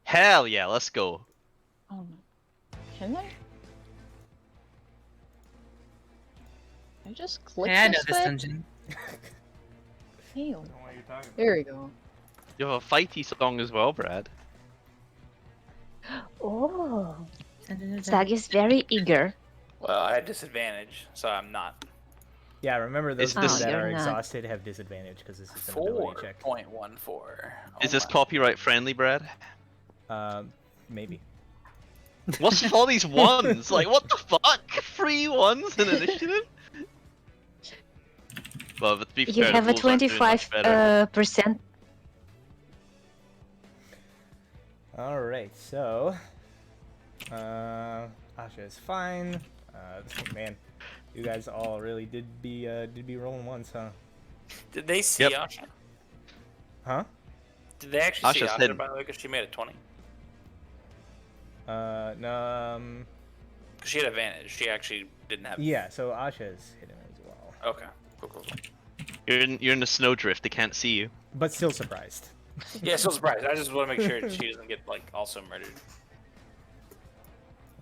Hell yeah, let's go. Can I? I just click Hey, I know this this way? dungeon. Ew. What are you talking There you go. You have a fighty song as well, Brad. Oh, Zag is very eager. Well, I had disadvantage, so I'm not. Yeah, remember those Is this- that Oh, are you're not. exhausted have disadvantage because this is an ability check. 4.14. Is this copyright friendly, Brad? Maybe. What's with all these ones? Like, what the fuck? 3 ones in initiative? Well, but to be You fair, have the a rules aren't doing much better. 25% All right, so Asha is fine. Man, you guys all really did be rolling ones, huh? Did they see Yep. Asha? Huh? Did they actually see Asha's Asha, hidden. by the way? Because she made a 20. No. Because she had advantage. She actually didn't have. Yeah, so Asha is hidden as well, Okay. Cool. You're in the snowdrift. They can't see you. but still surprised. Yeah, so surprised. I just want to make sure that she doesn't get like also murdered.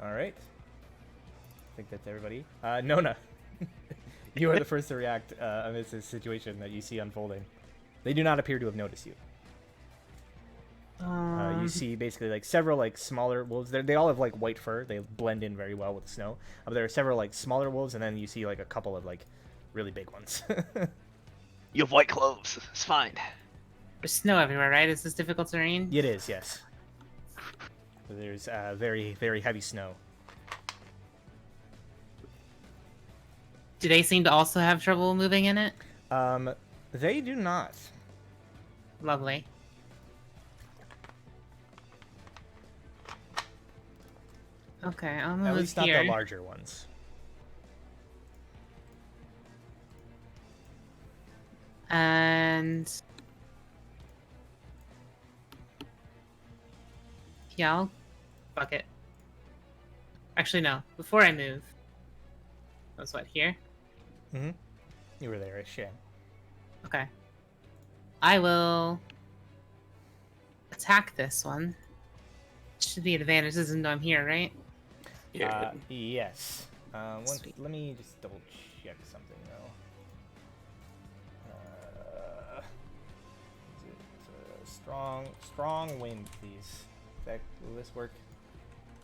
All right. I think that's everybody. Nona, you are the first to react amidst this situation that you see unfolding. They do not appear to have noticed you. You see basically like several like smaller wolves. They all have like white fur. They blend in very well with the snow. But there are several like smaller wolves, and then you see like a couple of like really big ones. You have white clothes. It's fine. There's snow everywhere, right? Is this difficult terrain? It is, yes. There's very, very heavy snow. Do they seem to also have trouble moving in it? They do not. Lovely. Okay, I'll move At least here. not the larger ones. And yeah, I'll fuck it. Actually, no. Before I move, that's what here. Mm-hmm. You were there, Shan. Okay. I will attack this one. Should be an advantage, isn't I'm here, right? Yeah. Yes. Sweet. Let me just double check something though. Is it strong wind, please? Will this work?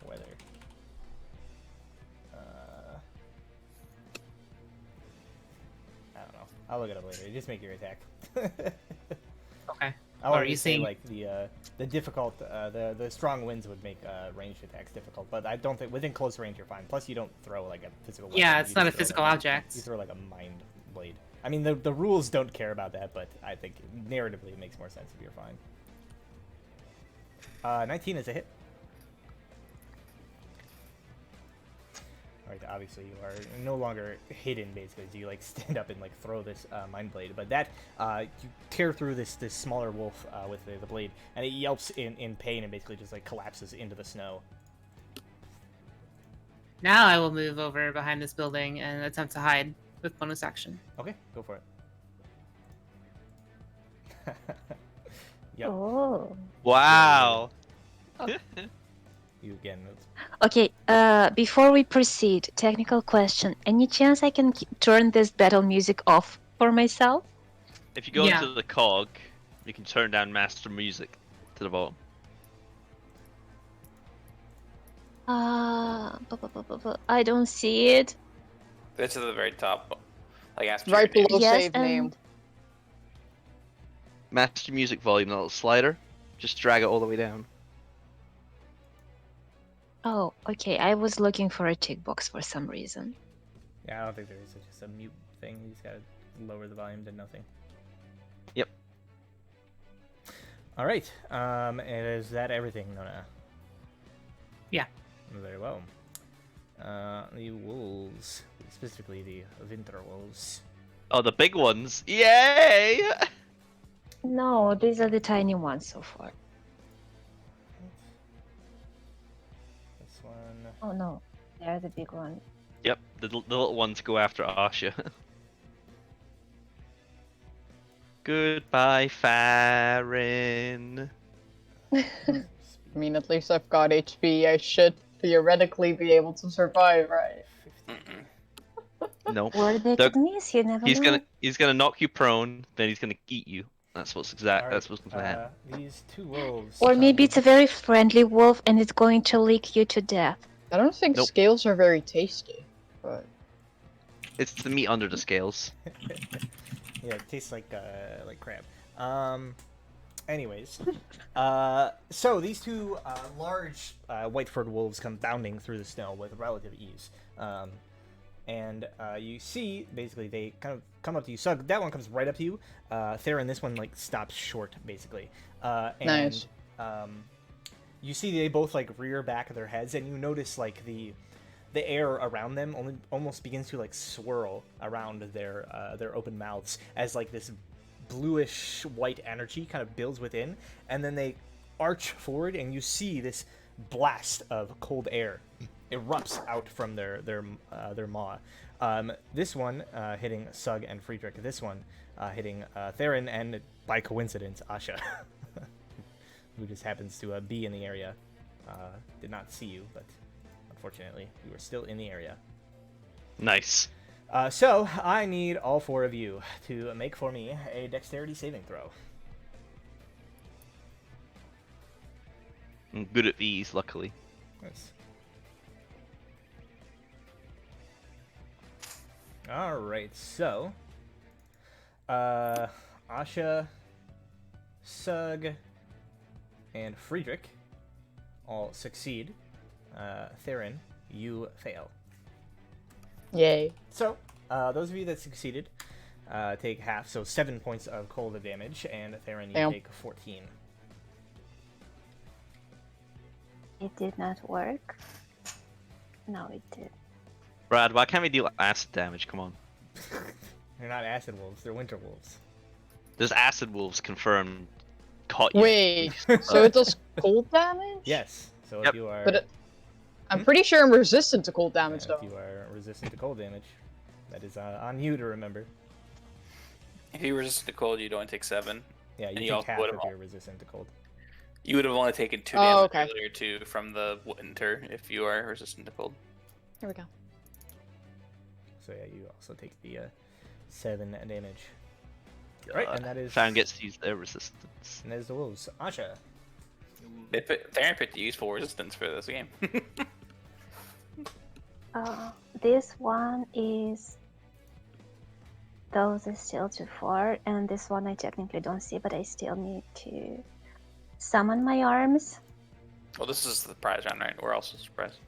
Weather. I don't know. I'll look it up later. Just make your attack. Okay. I Or wanted you to say saying- like the difficult the strong winds would make ranged attacks difficult, but I don't think within close range you're fine. Plus you don't throw like a physical weapon. Yeah, you it's not a just throw, physical like, object. You throw like a mind blade. I mean the rules don't care about that, but I think narratively it makes more sense if you're fine. 19 is a hit. Alright, obviously you are no longer hidden basically, so you like stand up and like throw this mind blade. But that you tear through this smaller wolf with the blade, and it yelps in pain and basically just like collapses into the snow. Now I will move over behind this building and attempt to hide with bonus action. Okay, go for it. Yep, Oh. Wow. you again. Okay, before we proceed, technical question. Any chance I can turn this battle music off for myself? If you go Yeah. into the cog, you can turn down master music to the bottom. I don't see it. It's at the very top. Like after Right your name. below Yes, save and- named. Master music volume, that little slider. Just drag it all the way down. Oh, okay. I was looking for a tick box for some reason. Yeah, I don't think there is. It's just a mute thing. You just gotta lower the volume to nothing. Yep. All right. And is that everything, Nona? Yeah. Very well. The wolves, specifically the winter wolves. Oh, the big ones. Yay! No, these are the tiny ones so far. This one. Oh no, they're the big one. Yep, the little ones go after Asha. Goodbye, Farron. I mean, at least I've got HP. I should theoretically be able to survive, right? No. Or they They're- could miss, you never He's know. gonna knock you prone, then he's gonna eat you. That's what's that's what's gonna happen. These two wolves. Or maybe come- it's a very friendly wolf and it's going to lick you to death. I don't think Nope. scales are very tasty, but It's the meat under the scales. Yeah, it tastes like crab. Anyways, so these two large white furred wolves come bounding through the snow with relative ease. And you see, basically, they kind of come up to you. Sug, that one comes right up to you. Theron, this one like stops short, basically. And, Nice. You see they both like rear back their heads, and you notice like the air around them almost begins to like swirl around their open mouths as like this bluish white energy kind of builds within, and then they arch forward, and you see this blast of cold air erupts out from their maw. This one hitting Sug and Friedrich. This one hitting Theron and, by coincidence, Asha, who just happens to be in the area. Did not see you, but unfortunately, you were still in the area. Nice. So I need all four of you to make for me a dexterity saving throw. I'm good at these, luckily. Nice. All right, so Asha, Sug, and Friedrich all succeed. Theron, you fail. yay. So those of you that succeeded take half, so 7 points of cold damage, and Theron, you Damn. take 14. It did not work. No, it did. Brad, why can't we deal acid damage? Come on. They're not acid wolves; they're winter wolves. There's acid wolves confirmed. Caught you. Wait, so it does cold damage? Yes. So Yep. if you are, But I'm pretty sure I'm resistant to cold damage, if though. you are resistant to cold damage, that is on you to remember. If you resist the cold, you'd only take 7. Yeah, you And you take also half would've if you're resistant to cold. You would have only taken 2 Oh, damage okay. earlier too from the winter if you are resistant to cold. Here we go. So yeah, you also take the 7 damage. Right, and that is Fan gets to use their resistance. and that is the wolves. Asha. Theron picked useful resistance for this game. This one is. Those are still too far, and this one I technically don't see, but I still need to summon my arms. Well, this is the prize round, right? We're also surprised.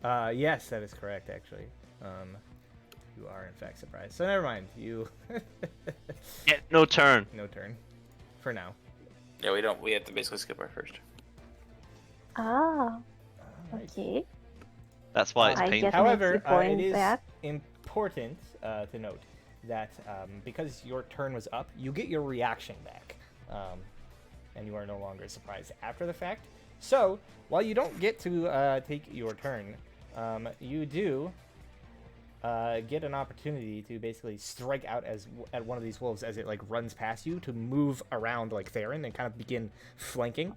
Yes, that is correct, actually. You are in fact surprised. So never mind. You Get no turn. no turn for now. Yeah, we don't. We have to basically skip our first. Ah, Alright. okay. That's why it's I painful. get However, my key it point is back. important to note that because your turn was up, you get your reaction back, and you are no longer surprised after the fact. So while you don't get to take your turn, you do get an opportunity to basically strike out at one of these wolves as it like runs past you to move around like Theron and kind of begin flanking.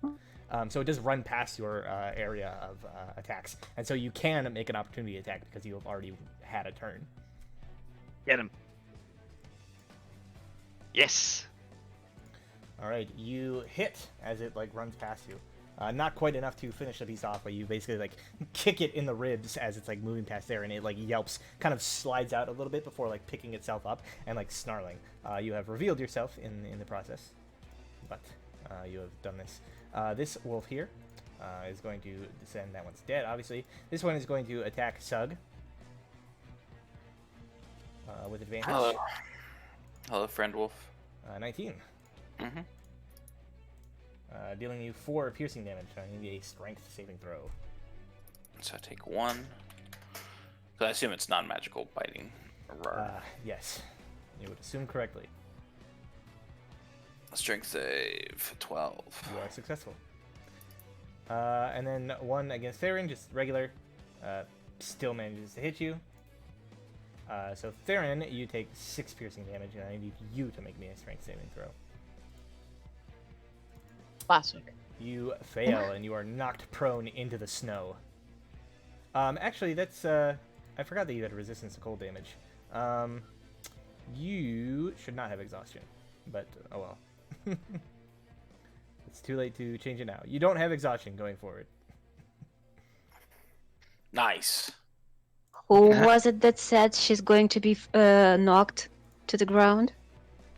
So it does run past your area of attacks, and so you can make an opportunity attack because you have already had a turn. Get him. Yes. All right, you hit as it like runs past you. Not quite enough to finish the beast off, but you basically like kick it in the ribs as it's like moving past there, and it like yelps, kind of slides out a little bit before like picking itself up and like snarling. You have revealed yourself in the process, but you have done this. This wolf here is going to descend. That one's dead, obviously. This one is going to attack Sug with advantage. Hello. Hello, friend wolf. 19. Mm-hmm. Dealing you 4 piercing damage. I need a strength saving throw. So I take 1. So I assume it's non-magical biting. Yes, you would assume correctly. Strength save 12. You are successful. And then 1 against Theron, just regular. still manages to hit you. So Theron, you take 6 piercing damage, and I need you to make me a strength saving throw. Classic. You fail, and you are knocked prone into the snow. Actually, that's I forgot that you had resistance to cold damage. You should not have exhaustion, but oh well. It's too late to change it now. You don't have exhaustion going forward. Nice. Who was it that said she's going to be knocked to the ground?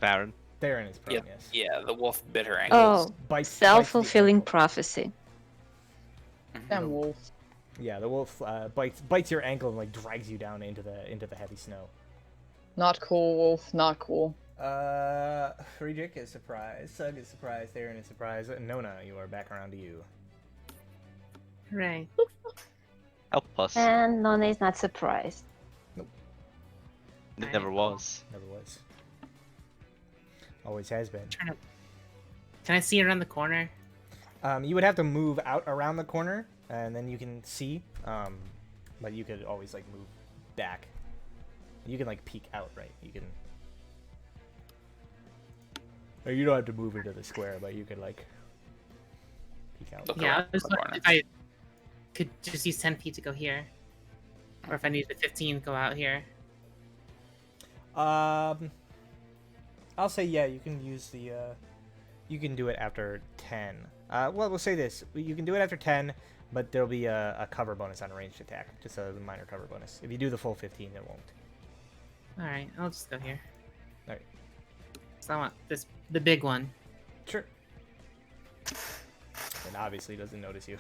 Baron. Theron is prone, yes. Yeah, the wolf bit her ankles. Oh, Bites self-fulfilling the ankle. prophecy. Damn wolf. Yeah, the wolf bites your ankle and like drags you down into the heavy snow. Not cool, wolf. Not cool. Friedrich is surprised. Sug is surprised. Theron is surprised. Nona, you are back around to you. Hooray. Help us. And Nona is not surprised. Never was. Never was. Always has been. Can I see around the corner? You would have to move out around the corner, and then you can see. But you could always like move back. You can like peek out, right? You can. Or you don't have to move into the square, but you could like peek out. Look Yeah, I around was the wondering corner. if I could just use 10 feet to go here. Or if I needed 15 to go out here. I'll say yeah. You can use the. You can do it after 10. Well, we'll say this: you can do it after 10, but there'll be a cover bonus on a ranged attack, just a minor cover bonus. If you do the full 15, it won't. Alright, I'll just go here. Alright. So I want the big one. Sure. It obviously doesn't notice you.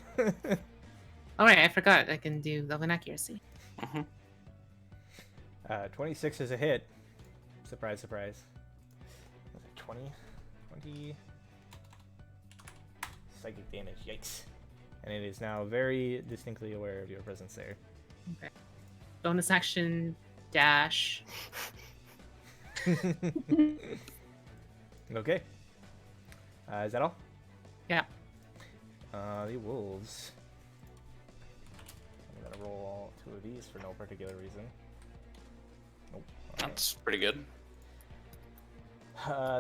Alright, I forgot I can do Elven Accuracy. 26 is a hit. Surprise, surprise. 20? Psychic damage, yikes. And it is now very distinctly aware of your presence there. Okay. Bonus action dash. Okay. Is that all? Yeah. The wolves. I'm gonna roll 2 of these for no particular reason. Nope. That's pretty good.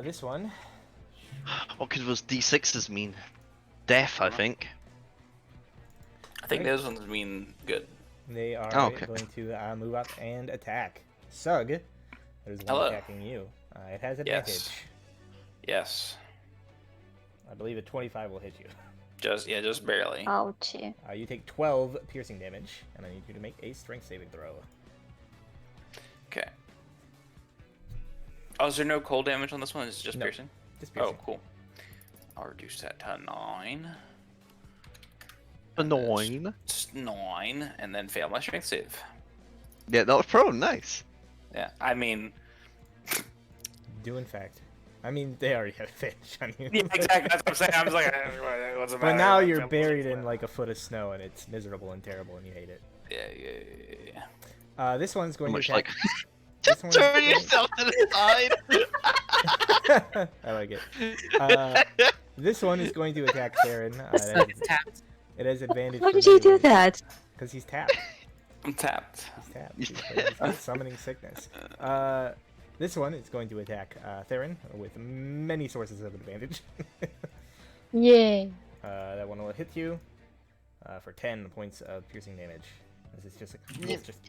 This one. What could those D6s mean? Death, I think. I think those ones mean good. They are Oh, okay. going to move up and attack. Sug, that is the one Hello. attacking you. It has advantage. Yes. Yes. I believe a 25 will hit you. Just barely. Ouchie. You take 12 piercing damage, and I need you to make a strength saving throw. Okay. Oh, is there no cold damage on this one? Is it just No. piercing? Just piercing. Oh, cool. I'll reduce that to 9. Annoying. It's 9, and then fail my strength save. Yeah, that was prone. Nice. Yeah, I mean, Do in fact. I mean, they already had advantage on you. yeah, exactly. That's what I'm saying. I was like, what's the But matter? now Like, you're I'm- buried in like a foot of snow, and it's miserable and terrible, and you hate it. Yeah. This one's going Much to like, attack. just This one's turn yourself to the side. I like it. This one is going to attack Theron. It's tapped. It has advantage. Why did you do that? Because he's tapped. I'm tapped. He's tapped. He's He's got summoning sickness. This one is going to attack Theron with many sources of advantage. Yay. That one will hit you for 10 points of piercing damage. This is just like,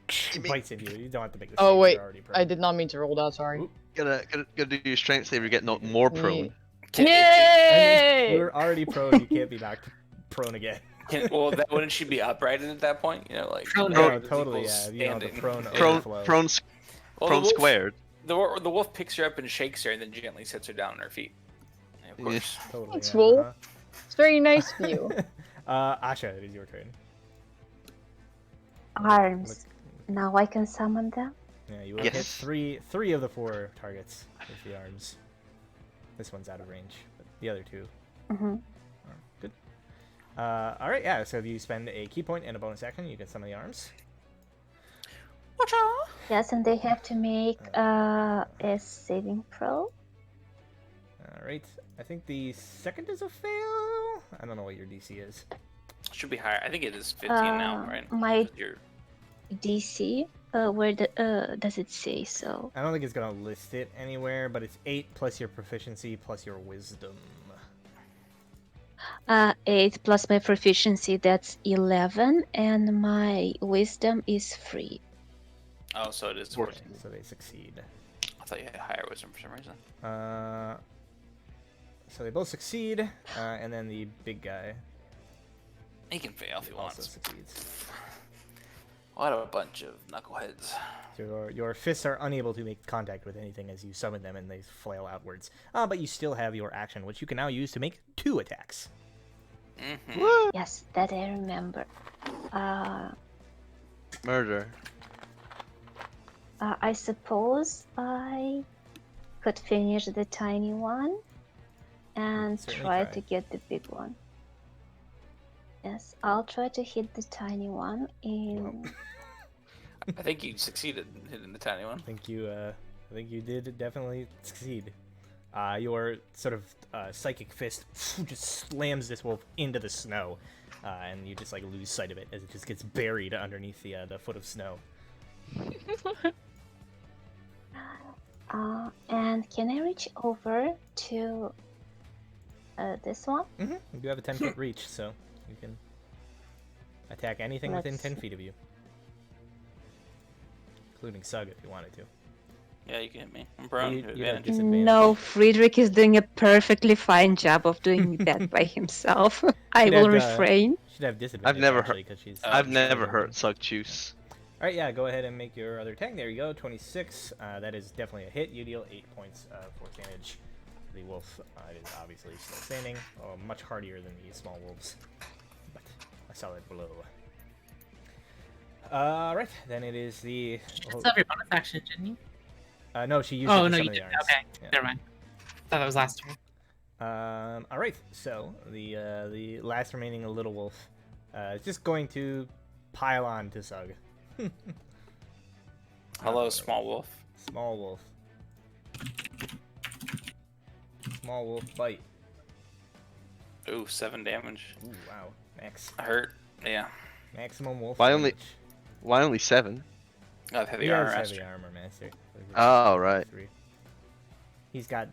just bites into you. You don't have to make this. Oh save, wait, you're already prone. I did not mean to roll that. Sorry. Oop. Gotta do your strength save. You get knocked more prone. I mean, Yay! you're already prone. You can't be knocked prone again. Well, wouldn't she be uprighted at that point? You know, like Prone. No, this totally. equals Yeah, you know the standing. prone Prone, overflow. prone, Well, prone the wolf, squared. The wolf picks her up and shakes her, and then gently sets her down on her feet. And of Yeah. course. Totally. Thanks, yeah, Wolf. It's very nice of you. Asha, it is your turn. Arms. Now I can summon them. Yeah, you will Yes. hit three of the 4 targets with the arms. This one's out of range, but the other 2 Hmm. are good. All right, yeah. So if you spend a key point and a bonus action, you can summon the arms. Yes, and they have to make a saving throw. All right. I think the second is a fail. I don't know what your DC is. Should be higher. I think it is 15 now, right? My 'Cause you're- DC. Where does it say so? I don't think it's gonna list it anywhere, but it's 8 plus your proficiency plus your wisdom. 8 plus my proficiency, that's 11, and my wisdom is 3. Oh, so it is 14. 14. So they succeed. I thought you had higher wisdom for some reason. So they both succeed, and then the big guy He can fail if he also wants. succeeds. What a bunch of knuckleheads. So your fists are unable to make contact with anything as you summon them, and they flail outwards. But you still have your action, which you can now use to make 2 attacks. Mm-hmm. Yes, that I remember. Murder. I suppose I could finish the tiny one and Certainly try try. to get the big one. Yes, I'll try to hit the tiny one in. I think you succeeded in hitting the tiny one. I think you did definitely succeed. Your sort of psychic fist just slams this wolf into the snow, and you just like lose sight of it as it just gets buried underneath the foot of snow. And can I reach over to this one? You do have a 10-foot reach, so you can attack anything within Let's 10 feet of you, including Sug if you wanted to. Yeah, you can hit me. I'm prone. You- to you have advantage. disadvantage. No, Friedrich is doing a perfectly fine job of doing that by himself. I Should will have, refrain. Should have disadvantage. never actually, 'cause she's. I've she's never fighting. hurt Sug Juice. All right, yeah, go ahead and make your other attack. There you go, 26. That is definitely a hit. You deal 8 points of force damage. The wolf is obviously still standing, much hardier than the small wolves, but a solid blow. Right, then it is the. Still have your bonus action, didn't you? No, she used. Oh it to no, summon you the didn't. irons. Okay, Yeah. never mind. Thought that was last turn. All right, so the last remaining little wolf is just going to pile on to Sug. Hello, small wolf. Small wolf. Small wolf bite. Ooh, 7 damage. Ooh, wow. Max. I hurt. Yeah. Maximum wolf Why damage. Why only 7? I have heavy He armor. has Master. heavy armor master. Oh, right. 3. He's got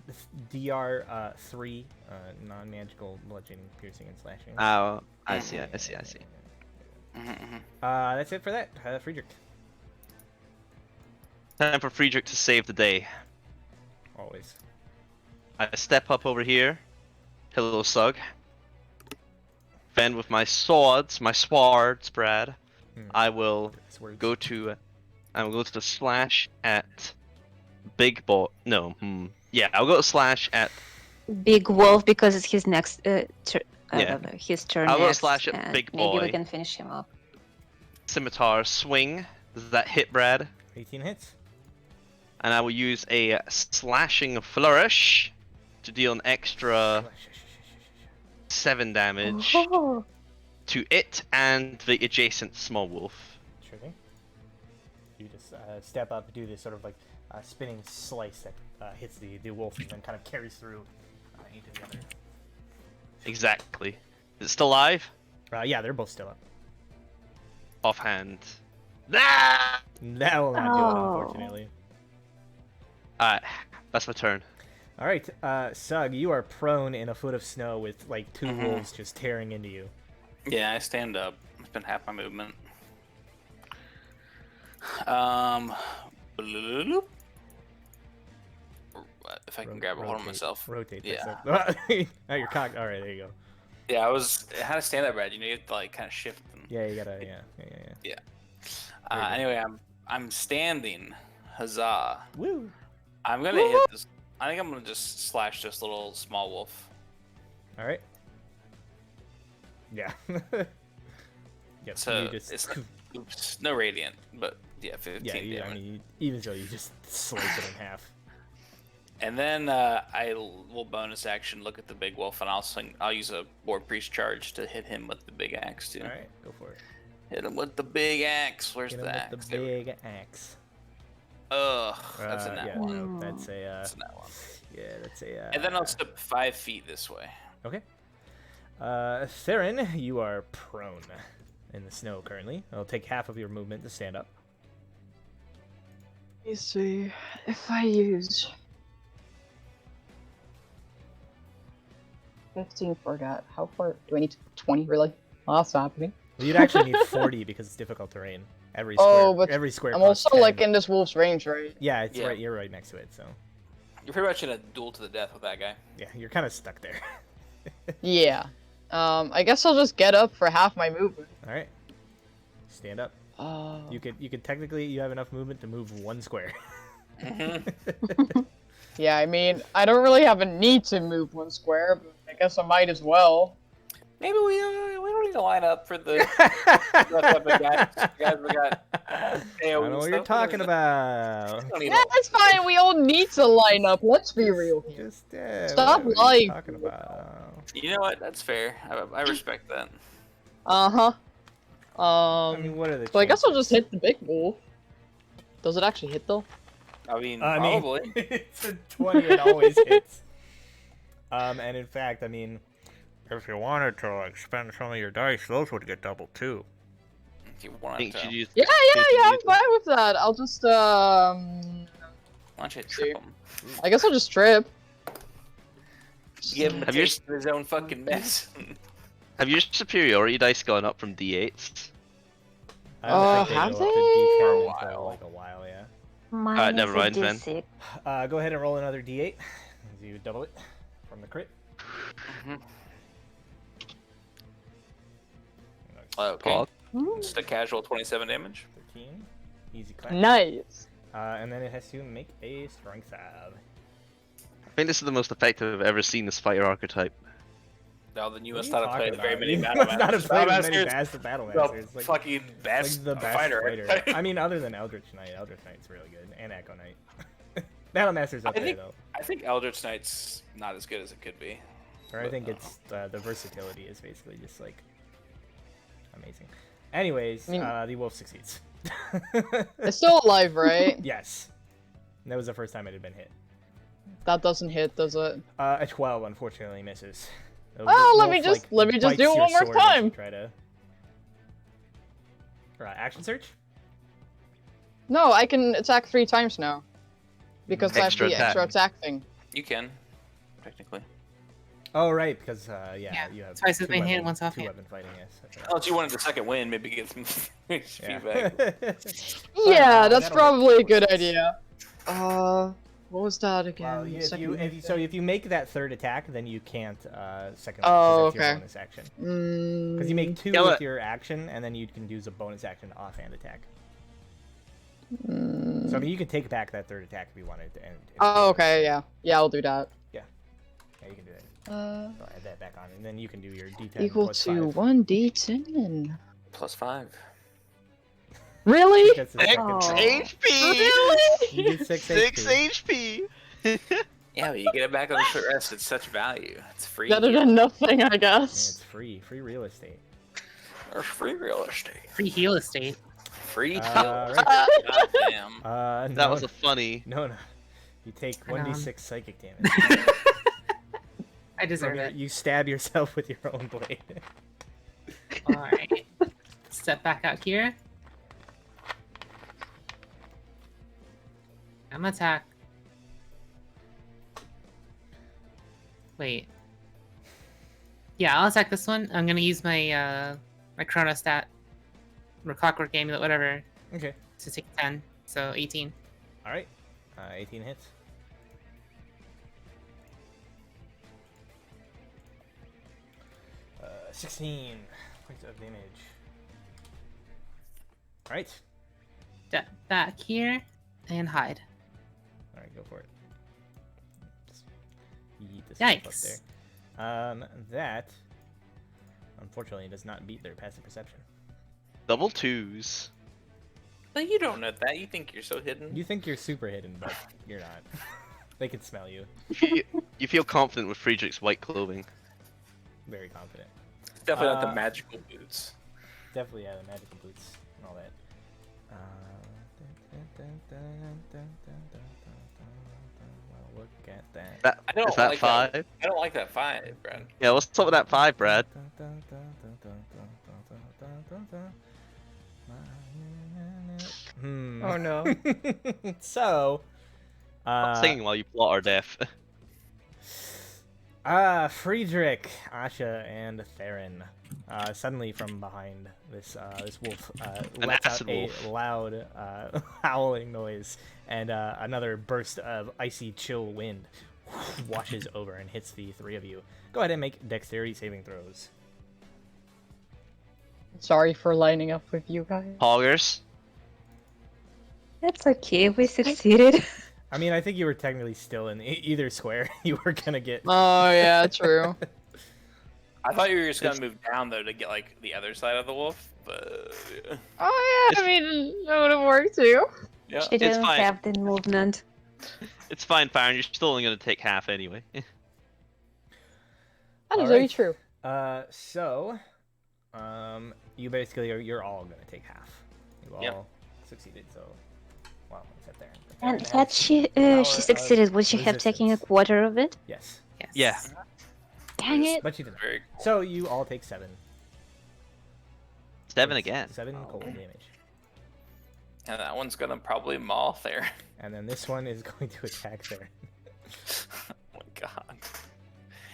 DR 3, non-magical bludgeoning, piercing, and slashing. Oh, I see. Mm-hmm. That's it for that. Friedrich. Time for Friedrich to save the day. Always. I step up over here. Hello, Sug. Then with my swords, Brad, I will go to the slash at big boy. No, yeah, I'll go to slash at Big wolf because it's his next Yeah. his turn. I'll go next, slash at and big Maybe we boy. can finish him up. scimitar swing. Does that hit, Brad? 18 hits. And I will use a slashing flourish to deal an extra 7 damage Oh, to it and the adjacent small wolf. Sure thing. You just step up, do this sort of like spinning slice that hits the wolf and then kind of carries through into the other. Exactly. Is it still alive? Yeah, they're both still up. Offhand. Ah! That will not do it, Oh. unfortunately. Alright, that's my turn. All right, Sug, you are prone in a foot of snow with like 2 wolves just tearing into you. Yeah, I stand up. It's been half my movement. Bloop. If I can grab a hold of myself. Rotate. Yeah. Oh, you're cocked. All right, there you go. Yeah, I had to stand up, Brad. You know, you have to like kind of shift. And... Yeah, you gotta. Yeah. Anyway, I'm standing. Huzzah! Woo! I'm gonna hit this. I think I'm gonna just slash this little small wolf. All right. Yeah. Yep. So you just. it's oops, no radiant, but yeah, 15 Yeah. I damage. mean, even so, you just slice it in half. And then I will bonus action look at the big wolf, and I'll use a war priest charge to hit him with the big axe too. All right, go for it. Hit him with the big axe. Where's Hit the him axe? with the There we big axe. go. Ugh, that's a nat yeah, one. no, that's a. That's a nat one. Yeah, that's a. And then I'll step 5 feet this way. Okay. Theron, you are prone in the snow currently. It'll take half of your movement to stand up. Let me see. If I use 15 for that, how far do I need? 20 really? Oh, that's happening. Well, you'd actually need 40 because it's difficult terrain. Every square, Oh, but every square. I'm costs also 10. like in this wolf's range, right? Yeah, it's Yeah. right. You're right next to it, so You're pretty much in a duel to the death with that guy. yeah, you're kind of stuck there. Yeah. I guess I'll just get up for half my movement. All right, stand up. You could technically you have enough movement to move 1 square. Yeah, I mean, I don't really have a need to move 1 square, but I guess I might as well. Maybe we don't need to line up for the rest of the guys. We got. I don't know what you're talking about. Yeah, that's fine. We all need to line up. Let's be real here. Just Stop what are you lying. talking about? You know what? That's fair. I respect that. Uh-huh. I mean, what are the? So I guess I'll just chances? hit the big wolf. Does it actually hit though? I mean, I mean, probably. it's a 20. It always hits. And in fact, I mean, if you wanted to like spend some of your dice, those would get doubled too. If you I wanted think to. should use. Yeah, I'm use- fine with that. I'll just Why don't you trip him? I guess I'll just trip. Give him a Have you taste of his own fucking mess. Have your superiority dice gone up from d8s? I don't think have go up to they? D10 For a until, while. like a while, yeah. Mine never is mind, a Ben. D6. Go ahead and roll another D8. You double it from the crit. Okay. Pog. Just a casual 27 damage. 13. Easy clap. Nice. And then it has to make a strength save. I think this is the most effective I've ever seen this fighter archetype. No, then you What must are not have played talking very about? many You battle must not have played masters. many battle The masters. Like, fucking best, like the best fighter. I mean, other than Eldritch Knight. Eldritch Knight's really good, and Echo Knight. Battle Master's up I there think- though. I think Eldritch Knight's not as good as it could be. Or I think it's the versatility is basically just like amazing. Anyways, I mean- the wolf succeeds. It's still alive, right? Yes. That was the first time it had been hit. That doesn't hit, does it? A 12 unfortunately misses. The Oh, let me wolf, just bites do it your one more sword as you time. Try to... Action search? No, I can attack 3 times now. Because I have Extra the attack. extra attack thing. You can, technically. Oh right, because you have twice as two many hit, weapon- once off two hit. weapon fighting. Yes. that's right. Unless you wanted the second win, maybe get some feedback. Yeah, that's that'll probably a work. good idea. What was that again? Well, Second if you make that third attack, then you can't second. Oh, that's your okay. bonus action. Mm, Because you make 2 Yeah, with but- your action, and then you can use a bonus action offhand attack. mm. So I mean, you can take back that third attack if you wanted to. Oh, okay, yeah. Yeah, I'll do that. Yeah, you can do that. Uh, I'll add that back on, and then you can do your D10 equal plus to 5. 1d10. +5. Really? Because it's Six second- Oh. HP! You get 6 6 HP. HP! Yeah, but you get it back on the short rest. It's such value. It's free. Better than nothing, I Yeah, guess. it's free real estate. Or free real estate. Free heal estate. Free heal. Right. Goddamn. That No, was a funny. no. You take I know. 1d6 psychic damage. I deserve From it. you stab yourself with your own blade. Alright. Step back out here. I'm gonna attack. Wait. Yeah, I'll attack this one. I'm gonna use my my chronostat or clockwork amulet, whatever, Okay. to take 10. So 18. All right. 18 hits. Uh, 16 points of damage. All right. Step back here and hide. All right, go for it. Just yeet this stuff up Yikes. there. That unfortunately does not beat their passive perception. Double 2s. But you don't know that. You think you're so hidden. You think you're super hidden, but you're not. They can smell you. You feel confident with Friedrich's white clothing. Very confident. It's definitely not the Uh, magical boots. Definitely, yeah, the magical boots and all that. Well, look at that. That, I don't is that like 5? that. I don't like that 5, Brad. Yeah, what's up with that 5, Brad? Oh no. So, Stop singing while you plot our death. Friedrich, Asha, and Theron. Suddenly from behind, this wolf An lets out acid a wolf. loud howling noise, and another burst of icy chill wind washes over and hits the 3 of you. Go ahead and make dexterity saving throws. Sorry for lining up with you guys. Hoggers. That's okay. We succeeded. I mean, I think you were technically still in either square. You were gonna get. Oh yeah, true. I thought you were just gonna move down though to get like the other side of the wolf, but yeah. Oh yeah, I mean that would have worked too. Yeah. She didn't fine. have the movement. It's fine, Farron. You're still only going to take half anyway. That is Alright. very true. So, you basically you're all gonna take half. You all Yep. succeeded. So, well, except there. And Theron had has she power succeeded, of would she have taken a resistance. quarter of it? Yes, Yes. Yeah. Dang it! but you didn't. Very cool. So you all take 7. 7 That's again. 7 cold damage. And that one's gonna probably maul there. And then this one is going to attack Theron. Oh my god.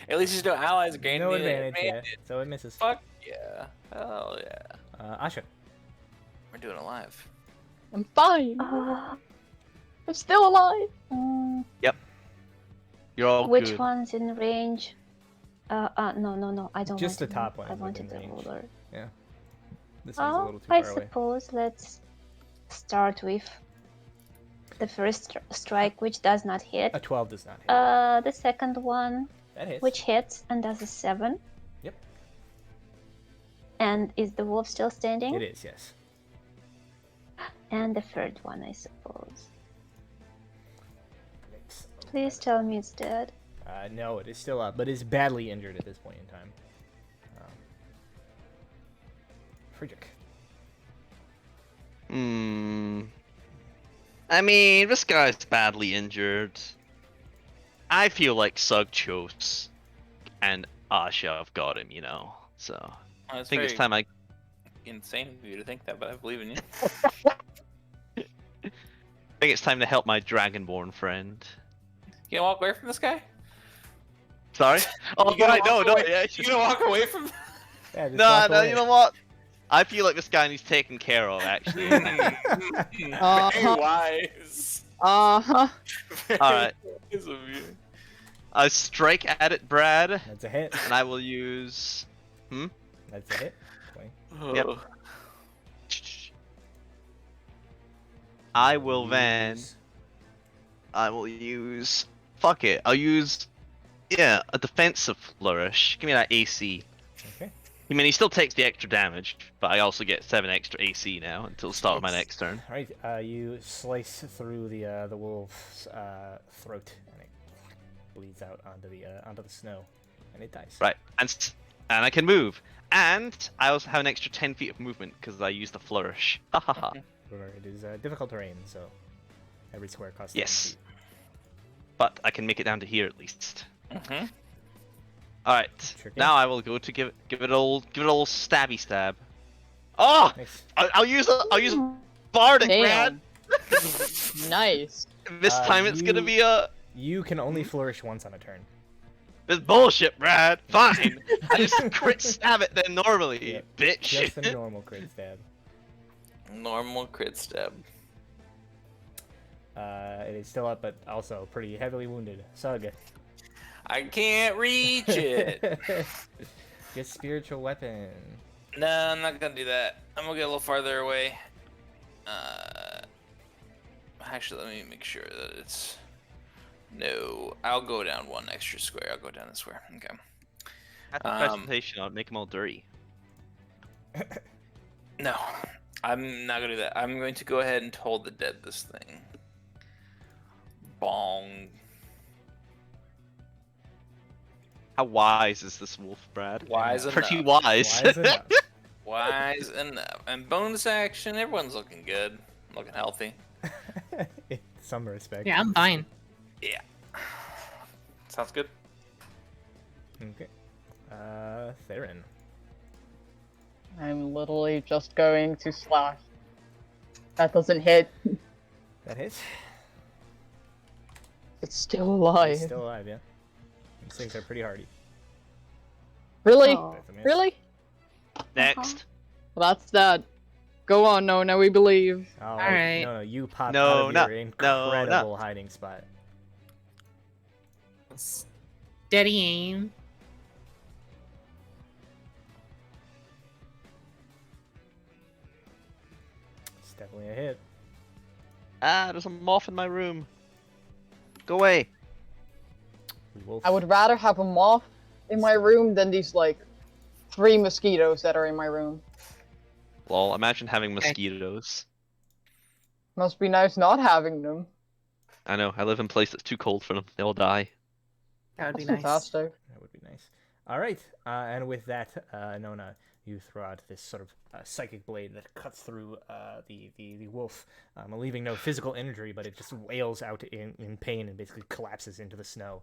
At least there's no allies gaining No the advantage, yeah. So it misses. Fuck yeah. Hell yeah. Asha. We're doing it live. I'm fine. Uh, I'm still alive. You're all which good. one's in range? No. I don't. Just want the to know. top one I is wanted within the range. ruler. This one's a Oh, little too I far away. suppose let's start with the first strike, which does not hit. A 12 does not hit. The second one, That hits. which hits and does a 7. Yep. And is the wolf still standing? It is, yes. And the third one, I suppose. Yikes. Please tell me it's dead. No, it is still up, but is badly injured at this point in time. Friedrich. I mean, this guy's badly injured. I feel like Sugchos and Asha have got him, you know. So I It's think it's very time I. insane of you to think that, but I believe in you. I think it's time to help my dragonborn friend. You gonna walk away from this guy? Sorry. Oh, You gonna right. No, walk no. away- Yeah. You gonna walk away from? Yeah, just No, walk no. away. You know what? I feel like this guy needs taken care of, actually. Very Uh-huh. wise. Uh-huh. Very Alright. wise of you. I strike at it, Brad, That's a hit. and I will use. That's a hit. 20. Yep. Oh. I will then. Use- I will use. Fuck it. I'll use. Yeah, a defensive flourish. Give me that AC. Okay. I mean, he still takes the extra damage, but I also get 7 extra AC now until the start of my Yes. next turn. All right. You slice through the wolf's throat, and it bleeds out onto the snow, and it dies. Right, and I can move, and I also have an extra 10 feet of movement because I used the flourish. Ha ha ha. Remember, it is difficult terrain, so every square costs 10 Yes. feet. But I can make it down to here at least. Mhm. All right, Tricky. now I will go to give it old stabby stab. Oh, Nice. I'll use bardic, Brad. Damn. Nice. This time it's gonna you- be a. You can only flourish once on a turn. This bullshit, Brad. Fine. I just crit stab it then normally, Yep. bitch. Just a normal crit stab. Normal crit stab. It is still up, but also pretty heavily wounded. Sug. I can't reach it. Get spiritual weapon. No, I'm not gonna do that. I'm gonna get a little farther away. Actually, let me make sure that it's. No, I'll go down one extra square. I'll go down this square. Okay. At the presentation, I'll make them all dirty. No, I'm not gonna do that. I'm going to go ahead and toll the dead this thing. Bong. How wise is this wolf, Brad? Wise Pretty enough. wise. Wise enough. Wise enough. And bonus action, everyone's looking good. Looking healthy. In some respect. Yeah, I'm fine. Sounds good. Okay. Theron. I'm literally just going to slash. That doesn't hit. That hits. It's still alive. He's still alive, yeah. These things are pretty hardy. Really? Oh. That's a miss. Really? Next. Well, that's that. Go on, Nona, we believe. All right. No, you pop No, out of no, your no, no. incredible hiding spot. Steady aim. It's definitely a hit. Ah, there's a moth in my room. Go away. Wolf. I would rather have a moth in my room than these, like, 3 mosquitoes that are in my room. Lol, imagine having mosquitoes. Must be nice not having them. I know, I live in a place that's too cold for them. They'll die. That would be That's nice. fantastic. That would be nice. All right, and with that, Nona, you throw out this sort of psychic blade that cuts through the wolf, leaving no physical injury, but it just wails out in pain and basically collapses into the snow.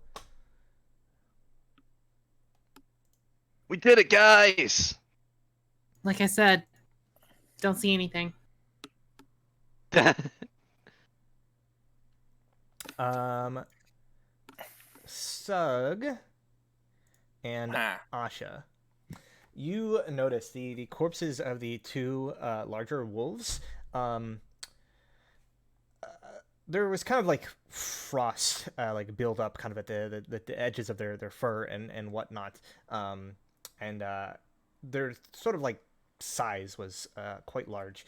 We did it, guys! Like I said, don't see anything. Sug and Asha, you notice the corpses of the two larger wolves. There was kind of like frost like build up kind of at the edges of their fur and whatnot. And their sort of like size was quite large.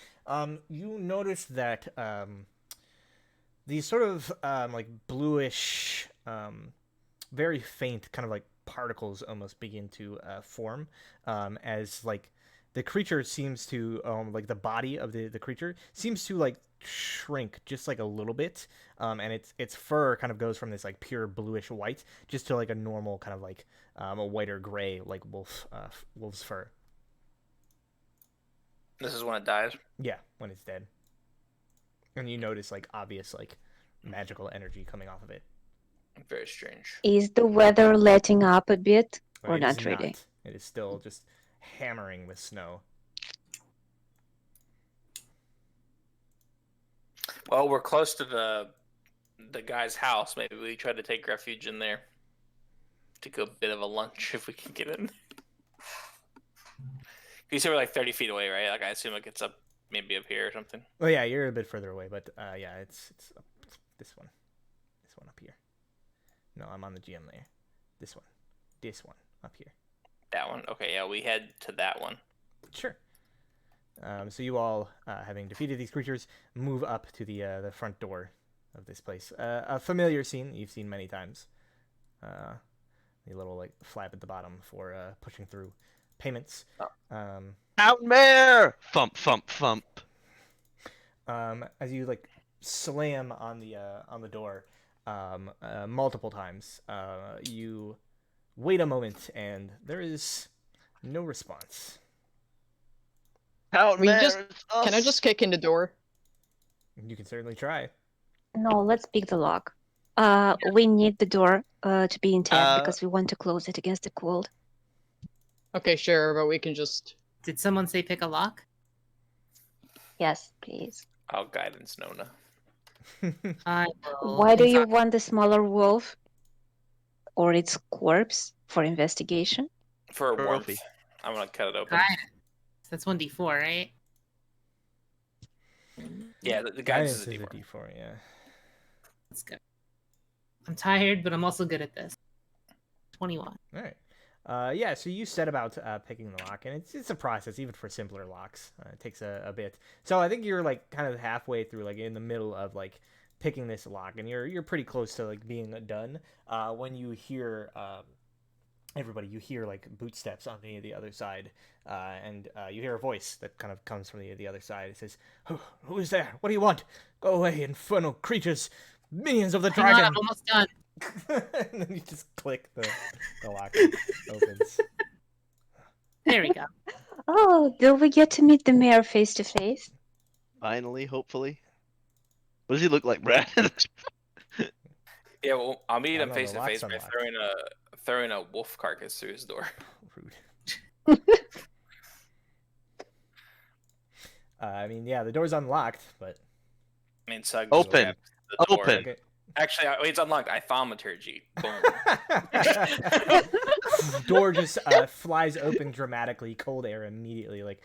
You notice that these sort of like bluish, very faint kind of like particles almost begin to form as like the creature seems to like the body of the creature seems to like shrink just like a little bit, and its fur kind of goes from this like pure bluish white just to like a normal kind of like a whiter gray like wolf's fur. This is when it dies. Yeah, when it's dead. And you notice like obvious like magical energy coming off of it. Very strange. Is the weather letting up a bit or It is not really? It is still just hammering with snow. Well, we're close to the guy's house. Maybe we try to take refuge in there. Take a bit of a lunch if we can get in. You said we're like 30 feet away, right? Like I assume like it's up, maybe up here or something. Well, yeah, you're a bit further away, but yeah, it's up, this one up here. No, I'm on the GM layer. This one up here. That one. Okay, yeah, we head to that one. Sure. So you all, having defeated these creatures, move up to the front door of this place. A familiar scene you've seen many times. The little like flap at the bottom for pushing through payments. Outmare! Thump, thump, thump. As you like slam on the door multiple times, you wait a moment and there is no response. Outmare! Can I just kick in the door? You can certainly try. No, let's pick the lock. We need the door to be intact because we want to close it against the cold. Okay, sure, but we can just... Did someone say pick a lock? Yes, please. I'll guidance Nona. I will Why do you inside- want the smaller wolf or its corpse for investigation? For warmth. Trophy. I'm gonna cut it open. Guidance. That's 1d4, right? Yeah, the guidance is a is a D4. D4, yeah. Let's go. I'm tired, but I'm also good at this. 21. All right. Yeah, so you set about picking the lock, and it's a process, even for simpler locks. It takes a bit. So I think you're like kind of halfway through, like in the middle of like picking this lock, and you're pretty close to like being done. When you hear everybody, you hear like bootsteps on the other side, and you hear a voice that kind of comes from the other side. It says, "Who is there? What do you want? Go away, infernal creatures, minions of the Hang on, dragon!" I'm almost done. And then you just click the lock opens. There we go. Oh, do we get to meet the mayor face to face? Finally, hopefully. What does he look like, Brad? Yeah, well, I'll meet I him don't know, face the to face lock's by unlocked. throwing a wolf carcass through his door. Rude. I mean, yeah, the door's unlocked, but I mean, Sug just Open. grabs the door. Open. okay. Actually, it's unlocked. I thaumaturgy. Boom. Door just flies open dramatically, cold air immediately like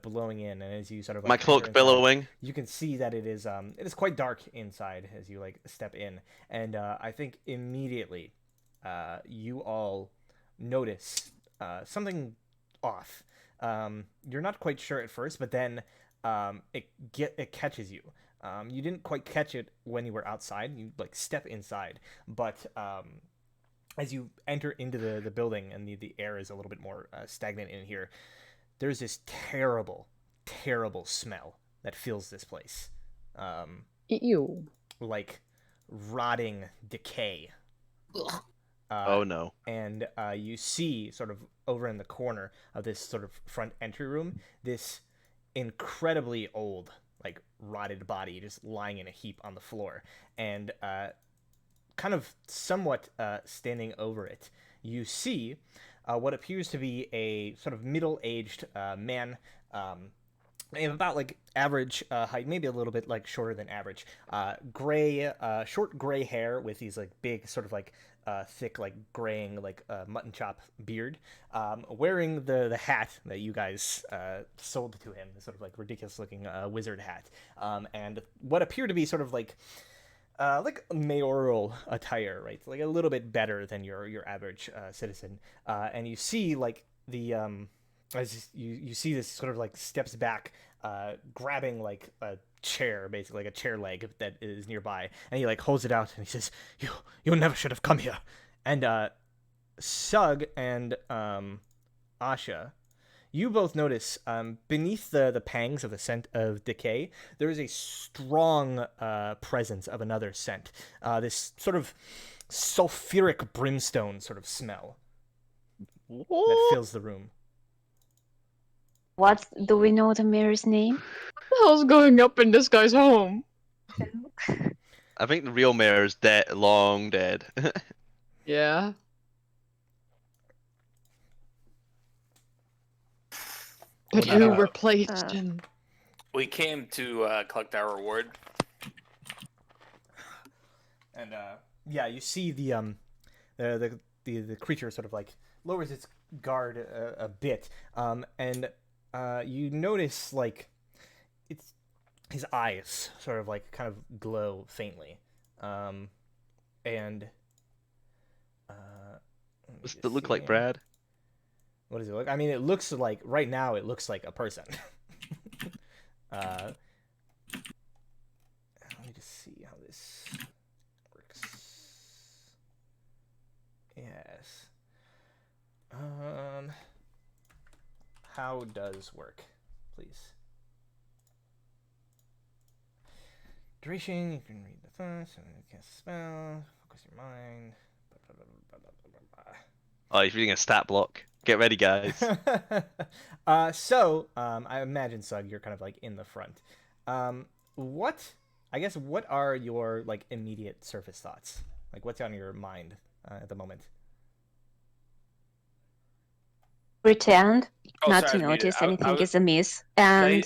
blowing in, and as you sort of like My enter cloak inside, billowing. you can see that it is quite dark inside as you like step in, and I think immediately you all notice something off. You're not quite sure at first, but then it catches you. You didn't quite catch it when you were outside. You like step inside, but as you enter into the building and the air is a little bit more stagnant in here, there's this terrible, terrible smell that fills this place. Ew. Like rotting decay. Oh no. And you see sort of over in the corner of this sort of front entry room, this incredibly old, like rotted body just lying in a heap on the floor. And kind of somewhat standing over it, you see what appears to be a sort of middle-aged man, about like average height, maybe a little bit like shorter than average, short gray hair with these like big sort of like thick like graying like mutton chop beard, wearing the hat that you guys sold to him, this sort of like ridiculous looking wizard hat, and what appear to be sort of like mayoral attire, right? Like a little bit better than your average citizen. And you see like the as you see this sort of like steps back, grabbing like a chair, basically like a chair leg that is nearby, and he like holds it out and he says, "You never should have come here." And Sug and Asha, you both notice beneath the pangs of the scent of decay, there is a strong presence of another scent. This sort of sulfuric brimstone sort of smell that fills the room. Do we know the mayor's name? What the hell's going up in this guy's home? I think the real mayor is dead, long dead. Yeah. But who replaced him? We came to collect our reward. And yeah, you see the creature sort of like lowers its guard a bit, and you notice like it's his eyes sort of like kind of glow faintly, and Does it look like Brad? What does it look? I mean, it looks like right now it looks like a person. Let me just see how this works. Yes. How does work, please? Duration, you can read the thoughts, and cast a spell, focus your mind. Oh, he's reading a stat block. Get ready, guys. So, I imagine, Sug, you're kind of like in the front. What are your like immediate surface thoughts? Like, what's on your mind at the moment? Pretend not sorry, to I was muted. notice anything I is amiss, and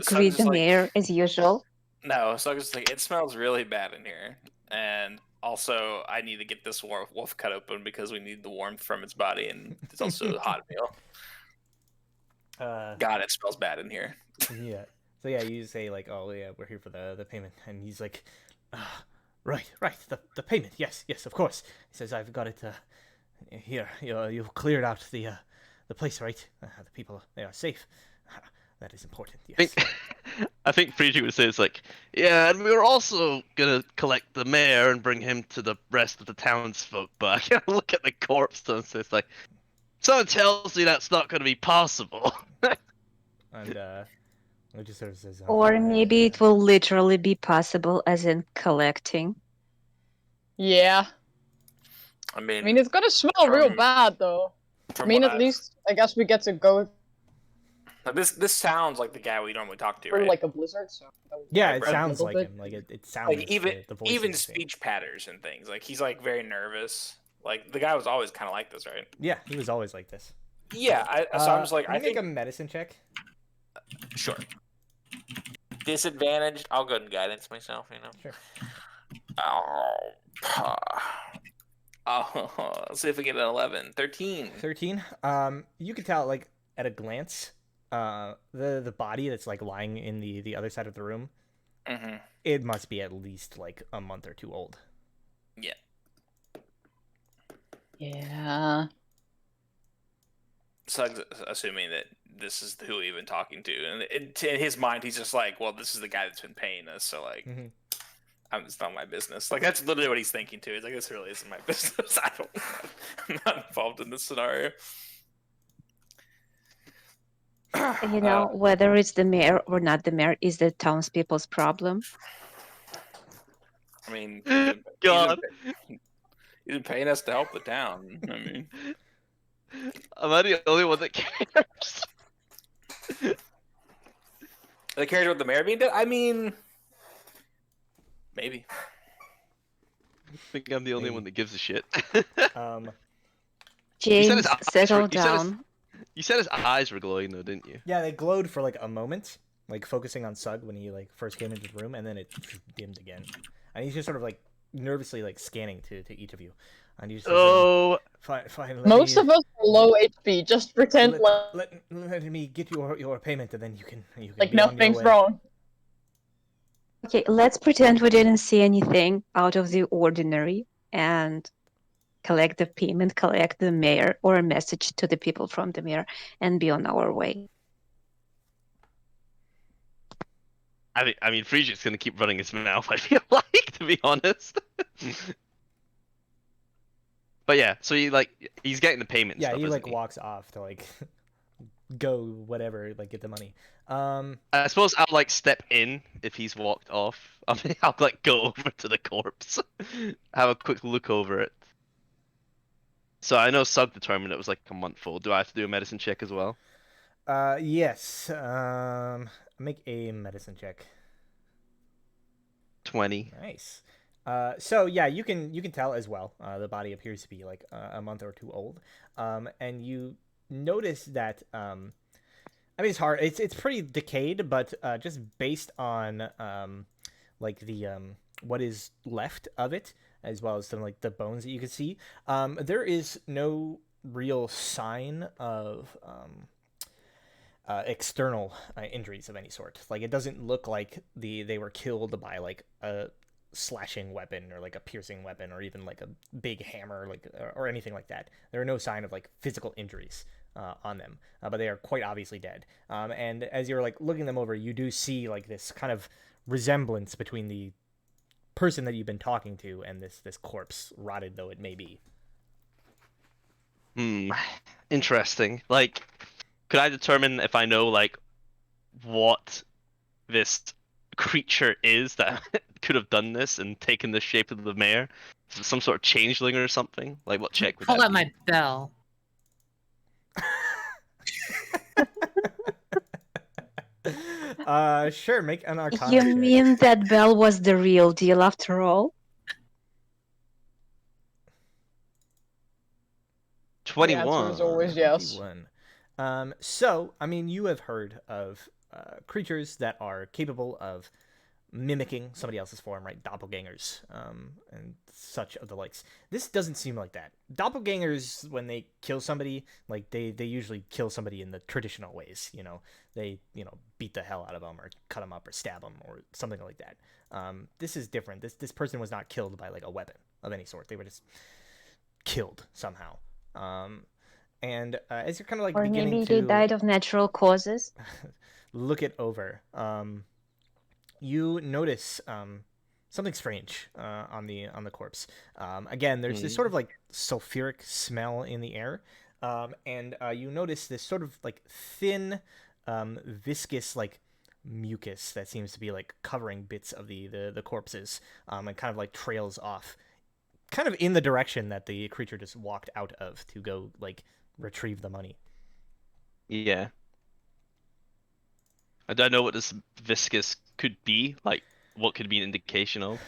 greet the mayor as usual. No, so I was like, it smells really bad in here, and also I need to get this wolf cut open because we need the warmth from its body, and it's also a hot meal. God, it smells bad in here. Yeah. So yeah, you say like, "Oh yeah, we're here for the payment," and he's like, "Right, the payment. Yes, of course." He says, "I've got it here. You've cleared out the place, right? The people, they are safe. That is important." Yes. I think Friedrich would say it's like, yeah, and we were also gonna collect the mayor and bring him to the rest of the townsfolk, but I can't look at the corpse and say it's like, someone tells me that's not gonna be possible. And it just sort of says, Or maybe it will literally be possible, as in collecting. Yeah. I I mean, mean, it's gonna smell real bad, though. I mean, at least I guess we get to go. This sounds like the guy we normally talk to, Or right? like a blizzard, so that would Yeah, make it sense a sounds little like bit. him. Like it sounds Like even the voice even is the same. speech patterns and things. Like he's like very nervous. Like the guy was always kind of like this, right? Yeah, he was always like this. Yeah. So I'm just like, Can I you make think a medicine check? sure. Disadvantaged. I'll go ahead and guidance myself. Sure. Oh, let's see if we get an 11. 13. 13. You could tell like at a glance, the body that's like lying in the other side of the room, Mm-hmm. it must be at least like a month or two old. Yeah. Yeah. Sug's assuming that this is who we've been talking to, and in his mind, he's just like, "Well, this is the guy that's been paying us, so like, Mhm. it's not my business." Like that's literally what he's thinking too. He's like, "This really isn't my business. I'm not involved in this scenario." You know, whether it's the mayor or not the mayor is the townspeople's problem. I mean, God. he's been paying us to help the town. I mean, Am I the only one that cares? the cares what the mayor being did. I mean, maybe. I think I'm the only Maybe. one that gives a shit. Um, James, his eyes settle were- you said his- down. You said his eyes were glowing though, didn't you? yeah, they glowed for like a moment, like focusing on Sug when he like first came into the room, and then it dimmed again. And he's just sort of like nervously like scanning to each of you. And he's just Oh, fine. Most of us are low HP. Just pretend let me get your payment, and then you can like be on your nothing's way. wrong. Okay, let's pretend we didn't see anything out of the ordinary and collect the payment, collect the mayor, or a message to the people from the mayor, and be on our way. I mean, Friedrich's gonna keep running his mouth. I feel like, to be honest. But yeah, so he's getting the payment. Yeah, stuff, he isn't like walks off to like go whatever, like get the money. I suppose I'll like step in if he's walked off. I mean, I'll like go over to the corpse, have a quick look over it. So I know Sug determined it was like a month old. Do I have to do a medicine check as well? Yes. Make a medicine check. 20. Nice. So yeah, you can tell as well. The body appears to be like a month or two old. And you notice that I mean it's hard. It's pretty decayed, but just based on like the what is left of it, as well as some like the bones that you can see, there is no real sign of external injuries of any sort. Like it doesn't look like they were killed by like a slashing weapon or like a piercing weapon or even like a big hammer like or anything like that. There are no sign of like physical injuries on them, but they are quite obviously dead. And as you're like looking them over, you do see like this kind of resemblance between the person that you've been talking to and this corpse, rotted though it may be. Interesting. Like, could I determine if I know like what this creature is that could have done this and taken the shape of the mayor? Is it some sort of changeling or something? Like, what check would Pull that out be? my bell. Sure, make an arcana You check. mean that Belle was the real deal after all? 21. The answer is always yes. 21. So, I mean, you have heard of creatures that are capable of mimicking somebody else's form, right? Doppelgangers, and such of the likes. This doesn't seem like that. Doppelgangers, when they kill somebody, like they usually kill somebody in the traditional ways. They beat the hell out of them or cut them up or stab them or something like that. This is different. This person was not killed by like a weapon of any sort. They were just killed somehow. And as you're kind of like Or beginning maybe to they died of natural causes? look it over, you notice something strange on the corpse. Again, there's this sort of like sulfuric smell in the air, and you notice this sort of like thin, viscous like mucus that seems to be like covering bits of the corpses, and kind of like trails off, kind of in the direction that the creature just walked out of to go like retrieve the money. Yeah. I don't know what this viscous could be. Like, what could be an indication of?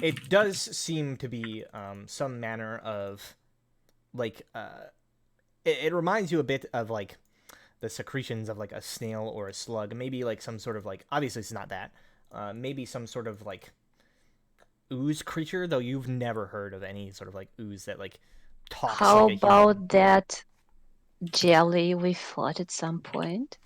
It does seem to be some manner of like it reminds you a bit of like the secretions of like a snail or a slug, maybe like some sort of like, obviously it's not that, maybe some sort of like ooze creature, though you've never heard of any sort of like ooze that like talks How like a about human. that jelly we fought at some point?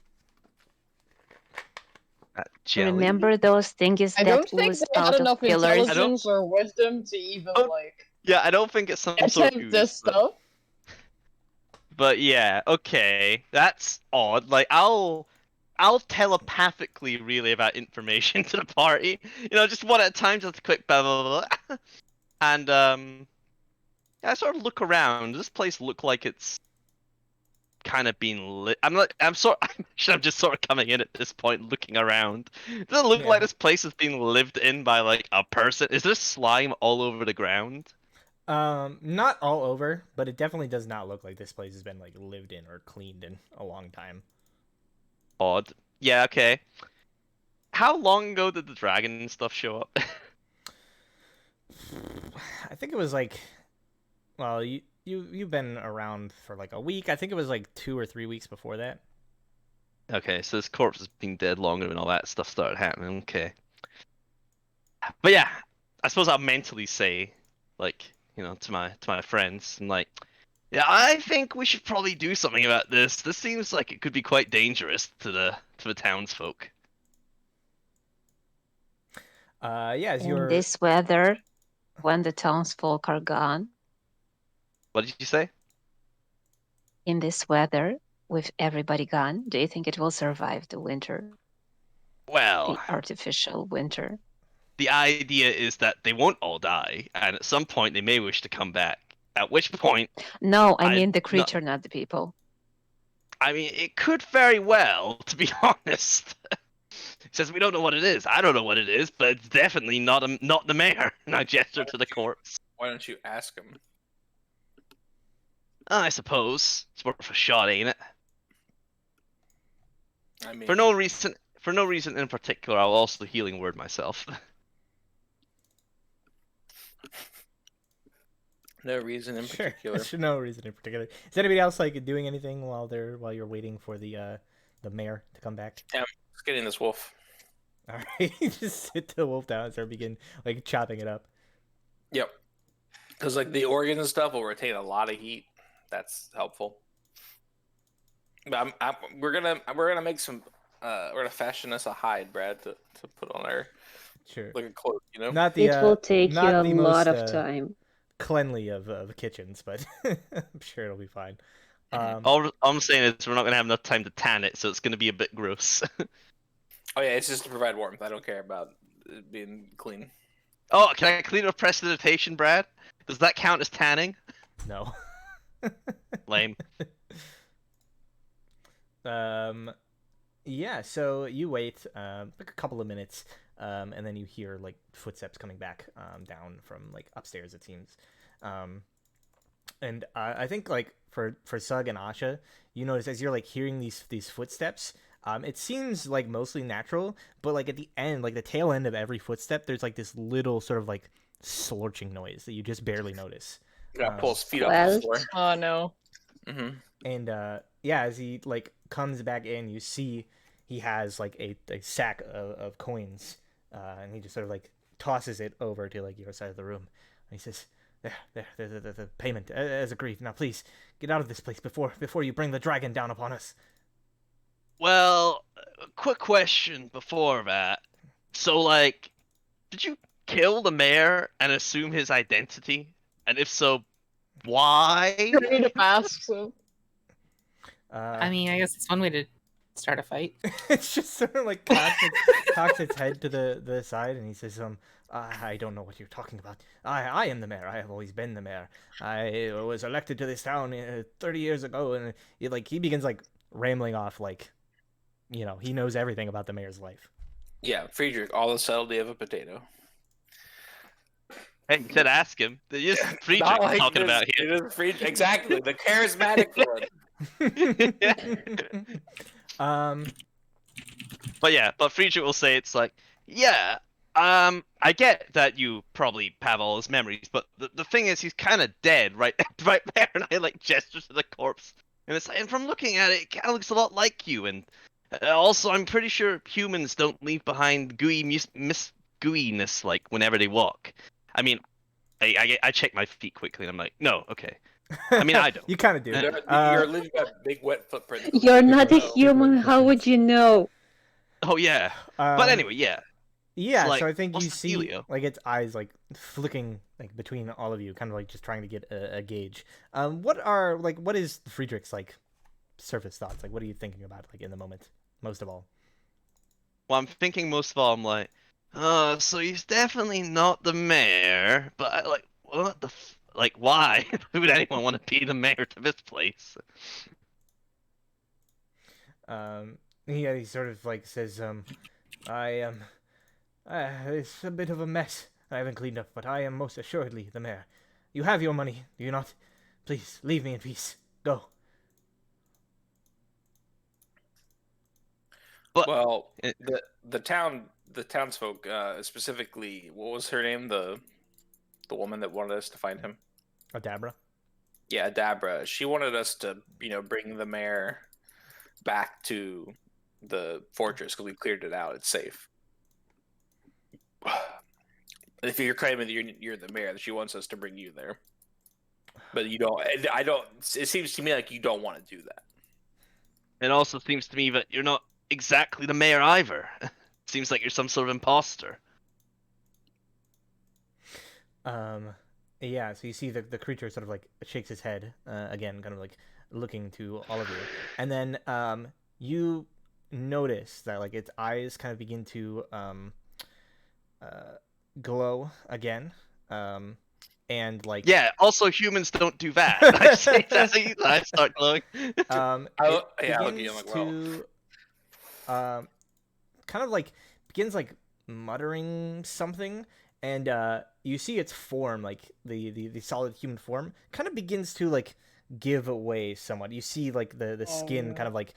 Jelly? Remember those things I that don't think oozed they had out of enough pillars? intelligence or wisdom to even Oh, like Yeah, I don't think it's some sort of attempt this ooze, but, stuff. but yeah, okay, that's odd. Like, I'll telepathically relay that information to the party. Just one at a time, just a quick blah blah blah. And I sort of look around. Does this place look like it's kind of been lit? I'm just sort of coming in at this point, looking around. Does it look Yeah. like this place is being lived in by like a person? Is there slime all over the ground? Not all over, but it definitely does not look like this place has been like lived in or cleaned in a long time. Odd. Yeah, okay. How long ago did the dragon stuff show up? I think it was like, well, you've been around for like a week. I think it was like 2 or 3 weeks before that. Okay, so this corpse has been dead longer when all that stuff started happening. Okay. But yeah, I suppose I'll mentally say, like, to my friends, and like, yeah, I think we should probably do something about this. This seems like it could be quite dangerous to the townsfolk. Yeah, as In you're this weather, when the townsfolk are gone, What did you say? in this weather, with everybody gone, do you think it will survive the winter, the Well, artificial winter? the idea is that they won't all die, and at some point they may wish to come back. At which point, No, I I- mean the no- creature, not the people. I mean, it could very well, to be honest. He says we don't know what it is. I don't know what it is, but it's definitely not the mayor. And I gesture to the corpse. Why don't you ask him? I suppose it's worth a shot, ain't it? I mean, For no reason in particular, I'll also healing word myself. no reason in sure, particular. sure, no reason in particular. Is anybody else like doing anything while you're waiting for the mayor to come back? Yeah, just getting this wolf. All right, just sit the wolf down and start begin like chopping it up. Yep. Because like the organs and stuff will retain a lot of heat. That's helpful. But we're gonna make some. We're gonna fashion us a hide, Brad, to put on our Sure. like a cloak. Not the It will take you not a the lot most, of time. cleanly of kitchens, but I'm sure it'll be fine. All I'm saying is we're not gonna have enough time to tan it, so it's gonna be a bit gross. Oh yeah, it's just to provide warmth. I don't care about it being clean. Oh, can I clean with prestidigitation, Brad? Does that count as tanning? No. Lame. Yeah, so you wait like a couple of minutes, and then you hear like footsteps coming back down from like upstairs, it seems. And I think like for Sug and Asha, you notice as you're like hearing these footsteps, it seems like mostly natural, but like at the end, like the tail end of every footstep, there's like this little sort of like slurching noise that you just barely notice. Gotta pull his feet off Well- the floor. Oh no. Mm-hmm. And yeah, as he like comes back in, you see he has like a sack of coins, and he just sort of like tosses it over to like your side of the room. And he says, "There, the payment as agreed. Now please get out of this place before you bring the dragon down upon us." Well, quick question before that. So, like, did you kill the mayor and assume his identity? And if so, why? Ready to ask, so I mean, I guess it's one way to start a fight. it's just sort of like cocks its head to the side, and he says, I don't know what you're talking about. I am the mayor. I have always been the mayor. I was elected to this town 30 years ago," and he begins like rambling off like, he knows everything about the mayor's life. Yeah, Friedrich, all the subtlety of a potato. Hey, you said ask him. This is Friedrich Not like talking this- about here. It is Friedrich, exactly the charismatic one. Um, But Friedrich will say it's like, yeah, I get that you probably have all his memories, but the thing is, he's kind of dead right right there, and I like gesture to the corpse, and it's like, and from looking at it, it kind of looks a lot like you, and also I'm pretty sure humans don't leave behind gooiness like whenever they walk. I mean, I check my feet quickly, and I'm like, no, okay. I mean, I don't. You kind of do. You're leaving a big wet footprint. You're not a Oh. human. How would you know? Oh yeah. But anyway, yeah. Yeah, like, so I think what's you the see dealio? like its eyes like flicking like between all of you, kind of like just trying to get a gauge. What is Friedrich's like surface thoughts? Like, what are you thinking about like in the moment, most of all? Well, I'm thinking most of all, I'm like, so he's definitely not the mayor, but I like, what the like, why would anyone want to be the mayor to this place? He sort of like says, I it's a bit of a mess. I haven't cleaned up, but I am most assuredly the mayor. You have your money, do you not? Please leave me in peace. Go. But Well, it- the townsfolk, specifically, what was her name? The woman that wanted us to find him. Adabra. Yeah, Dabra. She wanted us to, bring the mayor back to the fortress because we cleared it out. It's safe. If you're claiming that you're the mayor, she wants us to bring you there. But you don't. I don't. It seems to me like you don't want to do that. it also seems to me that you're not exactly the mayor either. Seems like you're some sort of imposter. Yeah, so you see the creature sort of like shakes his head again, kind of like looking to all of you, and then you notice that like its eyes kind of begin to glow again, and like Yeah. Also, humans don't do that. I say that. I start glowing. it Yeah, I look at you, I'm begins like, well. to kind of like begins like muttering something, and you see its form, like the solid human form, kind of begins to like give away somewhat. You see like the skin kind of like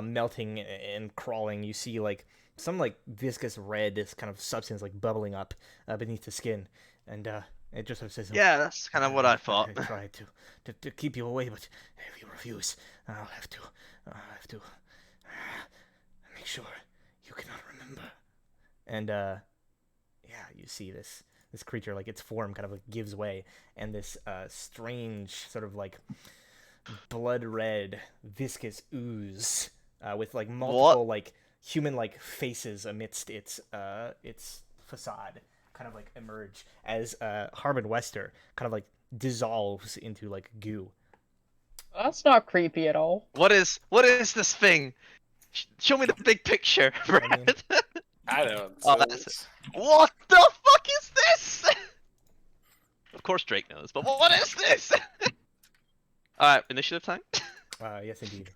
melting and crawling. You see like some like viscous red, this kind of substance like bubbling up beneath the skin, and it just sort of says, Yeah, that's kind of what I thought. I tried to keep you away, but if you refuse, I'll have to make sure you cannot remember. And yeah, you see this creature, like its form kind of like gives way, and this strange sort of like blood red viscous ooze with like multiple like human like faces amidst its facade kind of like emerge as Harbin Wester kind of like dissolves into like goo. That's not creepy at all. What is this thing? Show me the big picture, Brad. I mean, I don't. Oh, that's it. What the fuck is this? Of course Drake knows, but what is this? Alright, initiative time? yes, indeed.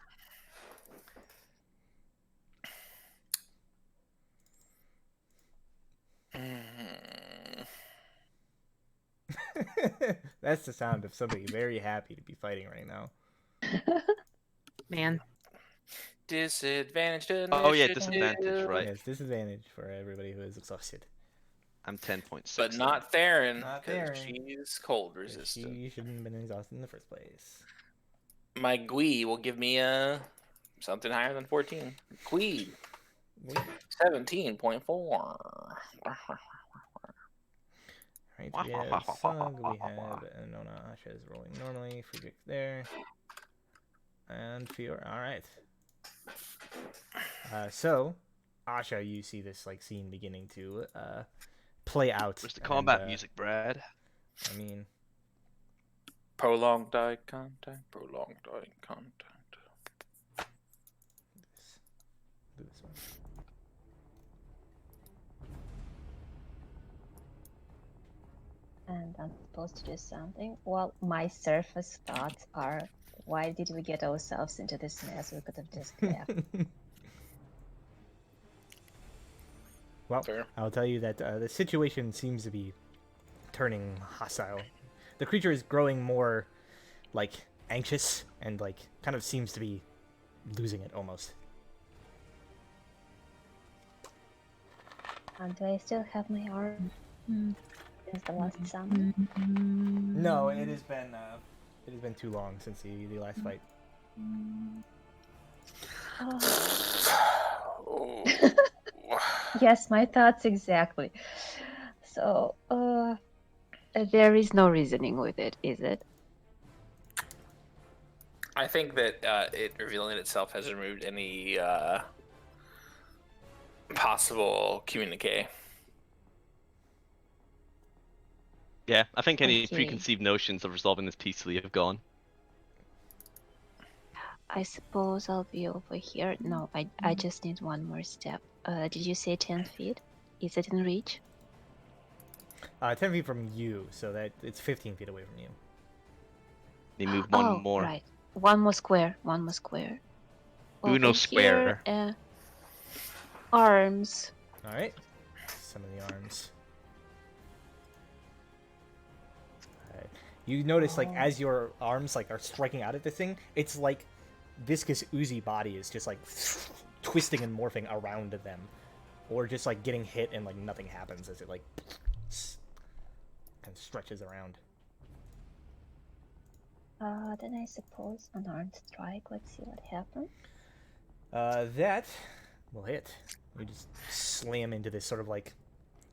That's the sound of somebody very happy to be fighting right now. Man. Disadvantage. Oh yeah, initiative. disadvantage, right. Yes, disadvantage for everybody who is exhausted. I'm 10.6. But not Theron. Not 'cause Theron. She's cold resistant. She shouldn't have been exhausted in the first place. My Gui will give me something higher than 14. Gui. 17.4. Right, we have Sug, we have Nona, Asha is rolling normally, Friedrich there, and Fiora. Alright. So, Asha, you see this like scene beginning to play out. Where's the combat and, music, Brad? I mean, Prolonged eye contact. Prolonged eye contact. do this one. And I'm supposed to do something. Well, my surface thoughts are, why did we get ourselves into this mess? We could have just left. Well, Fair. I'll tell you that the situation seems to be turning hostile. The creature is growing more, like, anxious and, like, kind of seems to be losing it almost. Do I still have my arm? Since the last summon? No, it has been too long since the last fight. Oh. Yes, my thoughts exactly. So, there is no reasoning with it, is it? I think that it revealing itself has removed any possible communique. Yeah, I think any Okay. preconceived notions of resolving this peacefully have gone. I suppose I'll be over here. No, I just need one more step. Did you say 10 feet? Is it in reach? 10 feet from you, so that it's 15 feet away from you. They move one Oh, more. right. One more square. One more square. Uno Over square. Here, arms. All right. Some of the arms. All right. You notice, like, as your arms like are striking out at this thing, it's like viscous, oozy body is just like twisting and morphing around them, or just like getting hit and like nothing happens as it like kind of stretches around. Then I suppose unarmed strike. Let's see what happens. That will hit. You just slam into this sort of like,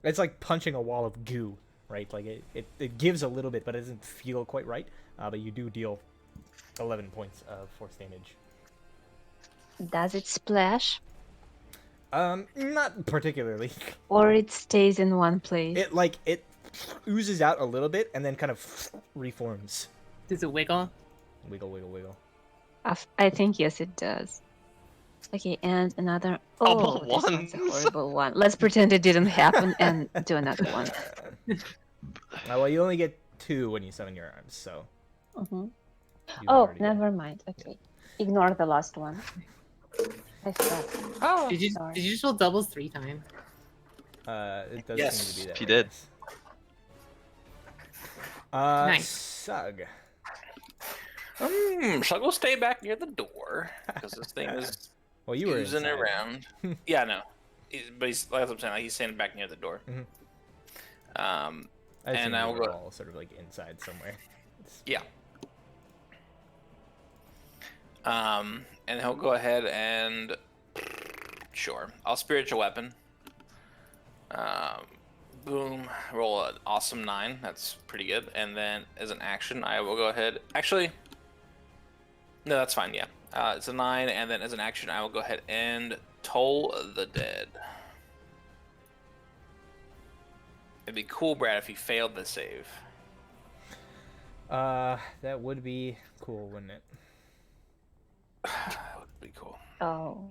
it's like punching a wall of goo, right? Like it gives a little bit, but it doesn't feel quite right. But you do deal 11 points of force damage. Does it splash? Not particularly. Or it stays in one place? It oozes out a little bit and then kind of reforms. Does it wiggle? Wiggle, wiggle, wiggle. I think yes, it does. Okay, and another. Horrible Oh, this one's a ones. horrible one. Let's pretend it didn't happen and do another one. Well, you only get 2 when you summon your arms, so. Mhm. you've Oh, already got- never mind. Okay, ignore the last one. I forgot. Oh, Did you sorry. just roll doubles 3 times? It does Yes, seem to be that she way, did. yes. Nice. Sug. Shall we'll stay back near the door because this thing is Well, you were oozing inside. around. Yeah, no, but he's like I'm saying, like, he's standing back near the door. Mhm. Um, I And assume I you will were go- all sort of like inside somewhere. yeah. And he'll go ahead and sure, I'll spiritual weapon. Boom, roll an awesome 9. That's pretty good. And then as an action, I will go ahead. Actually, no, that's fine. Yeah, it's a 9, and then as an action, I will go ahead and toll the dead. It'd be cool, Brad, if he failed the save. That would be cool, wouldn't it? That would be cool. Oh,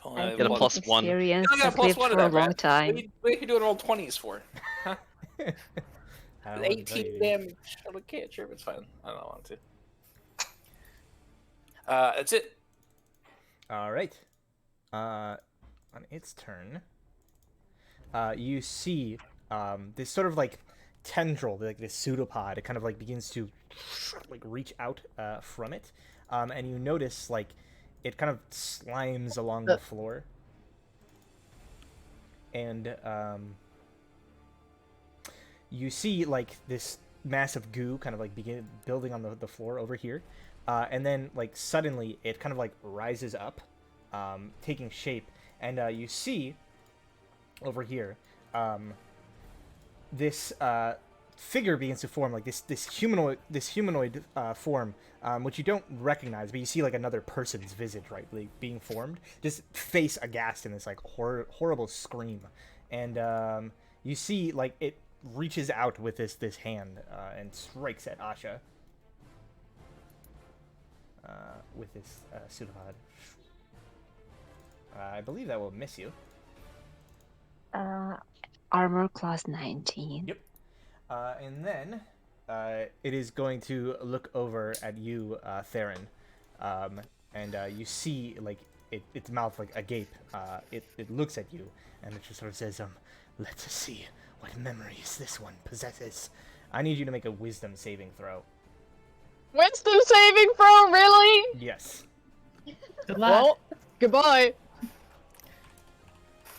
Only I Get a think plus one. experience You only got has plus lived 1 to for a that, long Brad. time. What are you doing roll 20s for? I don't know what to tell 18 you. damage on a cantrip. It's fine. I don't want to. That's it. All right. On its turn, you see this sort of like tendril, like this pseudopod. It kind of like begins to like reach out from it, and you notice like it kind of slimes along the floor, and you see like this massive goo kind of like begin building on the floor over here, and then like suddenly it kind of like rises up, taking shape, and you see over here this figure begins to form, like this humanoid form, which you don't recognize, but you see like another person's visage, right, like being formed, just face aghast in this like horrible scream, and you see like it reaches out with this hand and strikes at Asha with this pseudopod. I believe that will miss you. Armor class 19. Yep. And then it is going to look over at you, Theron, and you see like its mouth like agape. It looks at you and it just sort of says, "Let us see what memories this one possesses." I need you to make a wisdom saving throw. Wisdom saving throw, really? Yes. Good luck. Well, goodbye.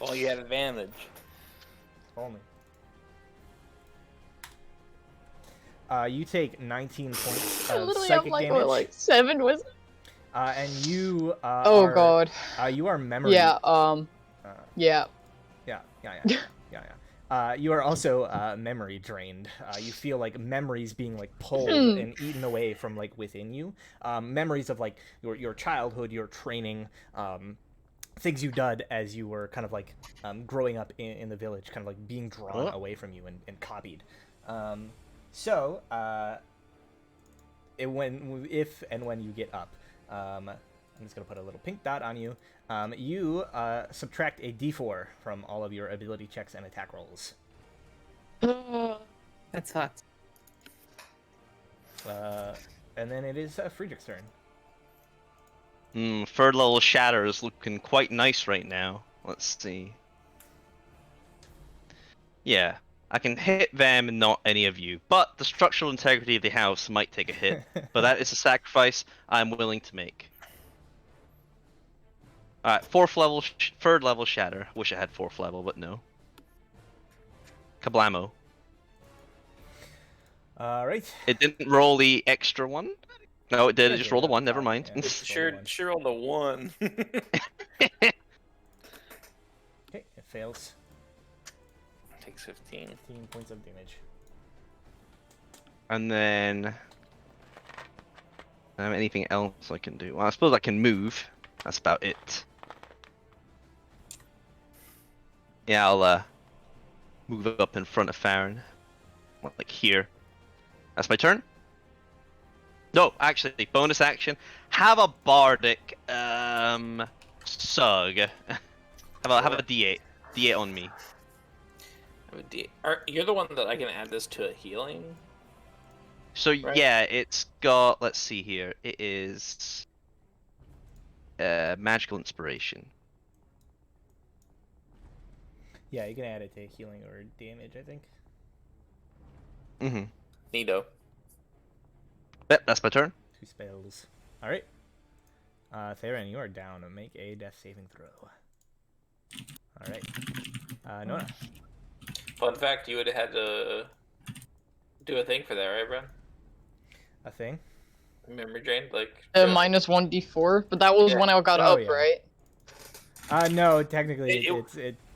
Well, you had advantage. only. You take 19 points of Literally, I'm psychic like, damage. what, like 7 was. And you Oh are, god. you are memory. Yeah. Yeah. Yeah. You are also memory drained. You feel like memories being like pulled and eaten away from like within you. Memories of like your childhood, your training, things you did as you were kind of like growing up in the village, kind of like being drawn away from you and copied. So if and when you get up, I'm just gonna put a little pink dot on you. You subtract a d4 from all of your ability checks and attack rolls. That's fucked. And then it is Friedrich's turn. Third level shatter is looking quite nice right now. Let's see. Yeah, I can hit them and not any of you, but the structural integrity of the house might take a hit. But that is a sacrifice I'm willing to make. Alright, third level shatter. Wish I had 4th level, but no. Kablamo. Alright. It didn't roll the extra one? No, it did. Yeah, It just rolled a 1. Never fine, mind. yeah. Sure on the 1. Okay, it fails. Takes 15. 15 points of damage. And then... anything else I can do? Well, I suppose I can move. That's about it. Yeah, I'll move up in front of Farron. Like here. That's my turn? No, actually, bonus action. Have a bardic sug. have a D8. D8 on me. You're the one that I can add this to a healing? So Right. yeah, it's got, let's see here. It is magical inspiration. Yeah, you can add it to healing or damage, I think. Mm-hmm. Neato. Yep, that's my turn. 2 spells. Alright. Theron, you are down. Make a death saving throw. Alright. Nona. Fun fact, you would have had to do a thing for that, right, Bren? A thing? Memory drain? Like... Minus 1d4, but that was Yeah. when I got Oh, up, yeah. right? No, technically,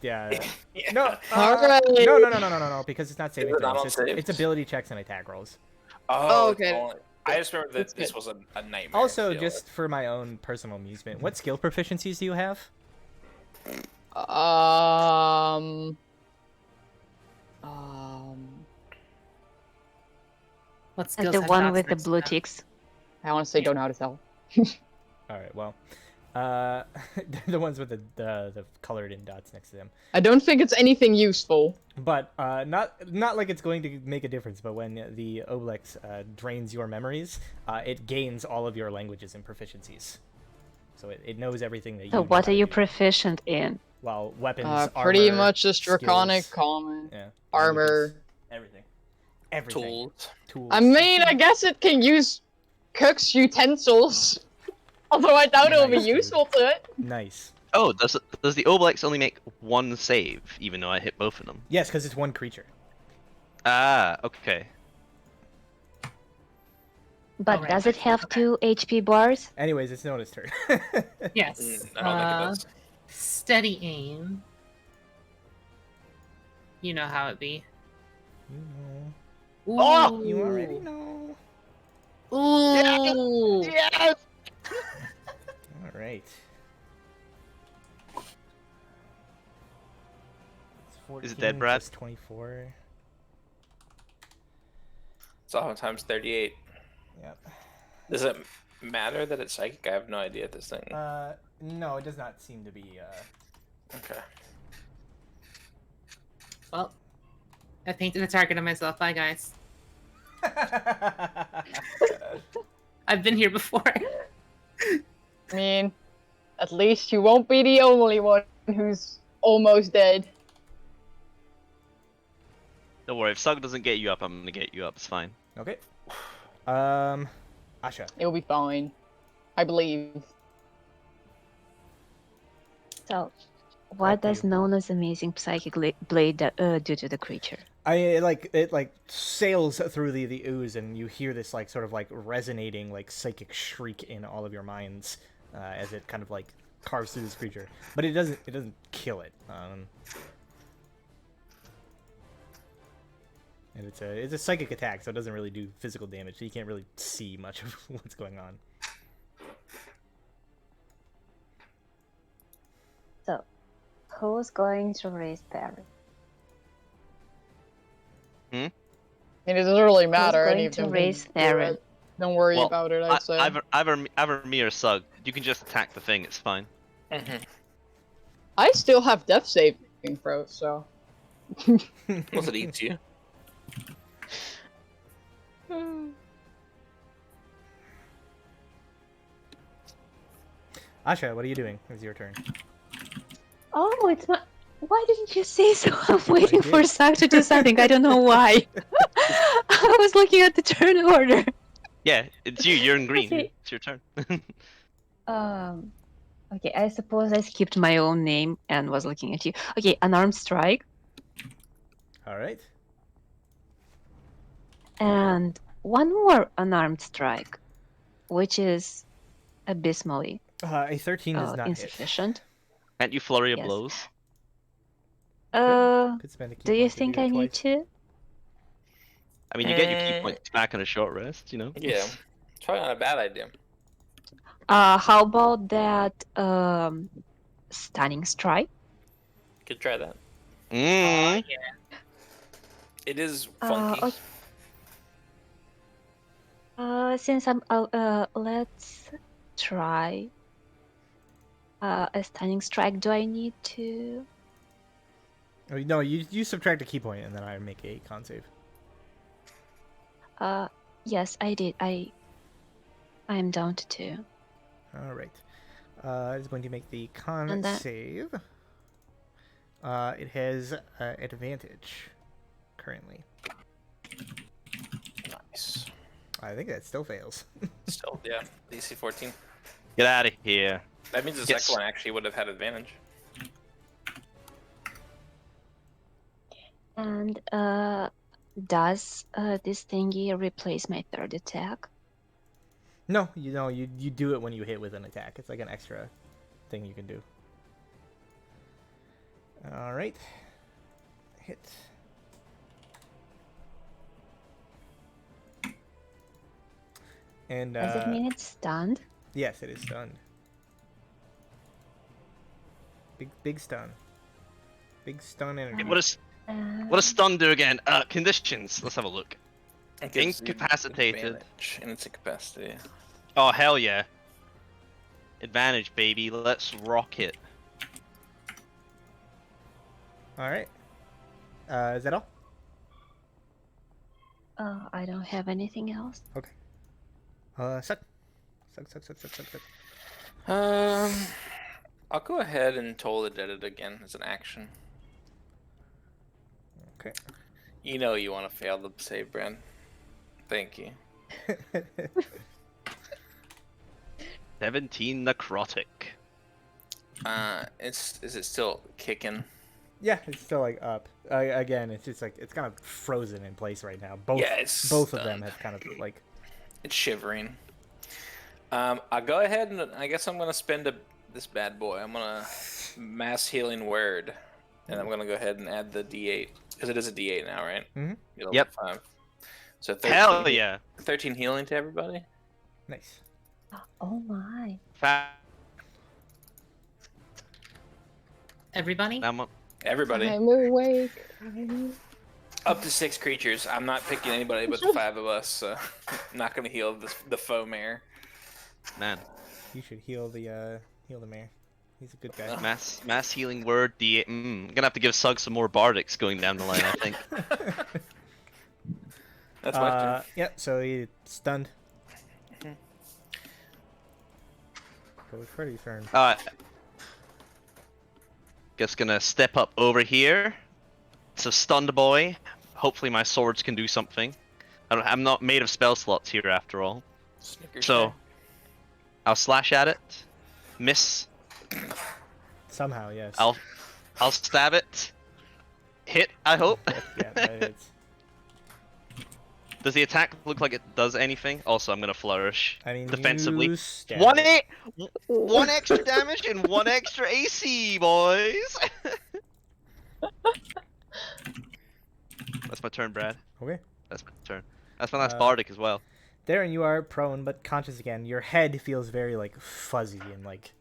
yeah. No, Alright. no, because it's not saving Is it not throws. on It's saves? ability checks and attack rolls. Oh, it's okay. only- I just remember that That's this good. was a nightmare. Also, I feel just for my own personal amusement, what skill proficiencies do you have? What And skills the have one dots with the next to blue them? ticks. I want to say don't know how to tell. Alright, well. The ones with the colored in dots next to them. I don't think it's anything useful. But not like it's going to make a difference, but when the Oblex drains your memories, it gains all of your languages and proficiencies. So it knows everything that you So know what how are to you do. proficient in? Well, weapons, Pretty armor, much just draconic, skills, common, yeah, armor. languages, everything. Tools. Tools. I mean, I guess it can use cook's utensils. Although I doubt it'll be Nice, dude. useful to it. Nice. Oh, does the Obelix only make 1 save, even though I hit both of them? Yes, because it's one creature. Ah, okay. But Alright, does it have 2 HP bars? Anyways, it's Nona's turn. Yes. I don't think it does. Steady aim. You know how it be. You Ooh. know. You already know. Ooh. Yes! All right. It's 14 Is it dead, Brad? plus 24. It's oftentimes 38. Yep. Does it matter that it's psychic? I have no idea at this thing. No, it does not seem to be. Okay. Well, I painted a target on myself. Bye, guys. I've been here before. I mean, at least you won't be the only one who's almost dead. Don't worry, if Sug doesn't get you up, I'm gonna get you up. It's fine. Okay. Asha. It'll be fine. I believe. So What Up to does you. known as amazing psychic blade do to the creature? It sails through the ooze, and you hear this like sort of like resonating like psychic shriek in all of your minds as it kind of like carves through this creature. But it doesn't kill it. And it's a psychic attack, so it doesn't really do physical damage. So you can't really see much of what's going on. So, who's going to raise parry? And it doesn't really matter. going Any of to them can raise do Theron? it. Don't worry Well, about it, I'd say. Either me or Sug. You can just attack the thing. It's fine. I still have death saving throws, so. Unless it eats you. Asha, what are you doing? It's your turn. Oh, it's my. Why didn't you say so? I'm waiting did. for Sak to do something. I don't know why. I was looking at the turn order. Yeah, it's you. You're in green. Okay. It's your turn. Okay, I suppose I skipped my own name and was looking at you. Okay, unarmed strike. All right. And one more unarmed strike, which is abysmally A 13 does not hit. insufficient. Can't you flurry of Yes. blows? Could spend a key Do you point to think do I it need twice. to? I mean, you get your key points back on a short rest, you know? Yeah. It's probably not a bad idea. How about that stunning strike? Could try that. Mm. It is funky. Since I'm let's try a stunning strike. Do I need to? Oh, no, you subtract a key point, and then I make a con save. Yes, I did. I am down to 2. All right. It's going to make the con And that- save. It has advantage currently. Nice. I think that still fails. Still, yeah. DC 14. Get out of here. That means the Yes. second one actually would have had advantage. And does this thingy replace my third attack? No, you do it when you hit with an attack. It's like an extra thing you can do. All right. Hit. And Does it mean it's stunned? yes, it is stunned. Big stun. Big stun energy. What does stun do again? Conditions. Let's have a look. It gives you Incapacitated. advantage in its incapacity. Oh, hell yeah. Advantage, baby. Let's rock it. All right. Is that all? I don't have anything else. Suck. I'll go ahead and Toll the Dead it again as an action. Okay. You know you want to fail the save, Bran. Thank you. 17 necrotic. Is it still kicking? Yeah, it's still like up. Again, it's just like it's kind of frozen in place right now. Both Yeah, it's both of them stunned. have kind of like. It's shivering. I'll go ahead and I guess I'm gonna spend this bad boy. I'm gonna mass healing word, and I'm gonna go ahead and add the D8 because it is a D8 now, right? Mhm. Yep. 5. So 13, Hell yeah. 13 healing to everybody. Nice. Oh my. Everybody? Everybody. I'm awake. Up to 6 creatures. I'm not picking anybody but the 5 of us, so I'm not gonna heal the foe mare. Man. You should heal the mayor. He's a good guy. Mass healing word D8. I'm gonna have to give Sug some more bardics going down the line, I think. That's my turn. Yep. So he stunned. Mhm. Go with Freddy's turn. Guess gonna step up over here. It's a stunned boy. Hopefully my swords can do something. I'm not made of spell slots here after all. Snickers So bar. I'll slash at it. Miss. Somehow, yes. I'll stab it. Hit, I hope. Yeah, that hits. Does the attack look like it does anything? Also, I'm gonna flourish I mean, defensively. you stab One it. one extra damage and one extra AC, boys. That's my turn, Brad. Okay. That's my turn. That's my last Uh, bardic as well. Darren, you are prone but conscious again. Your head feels very like fuzzy and like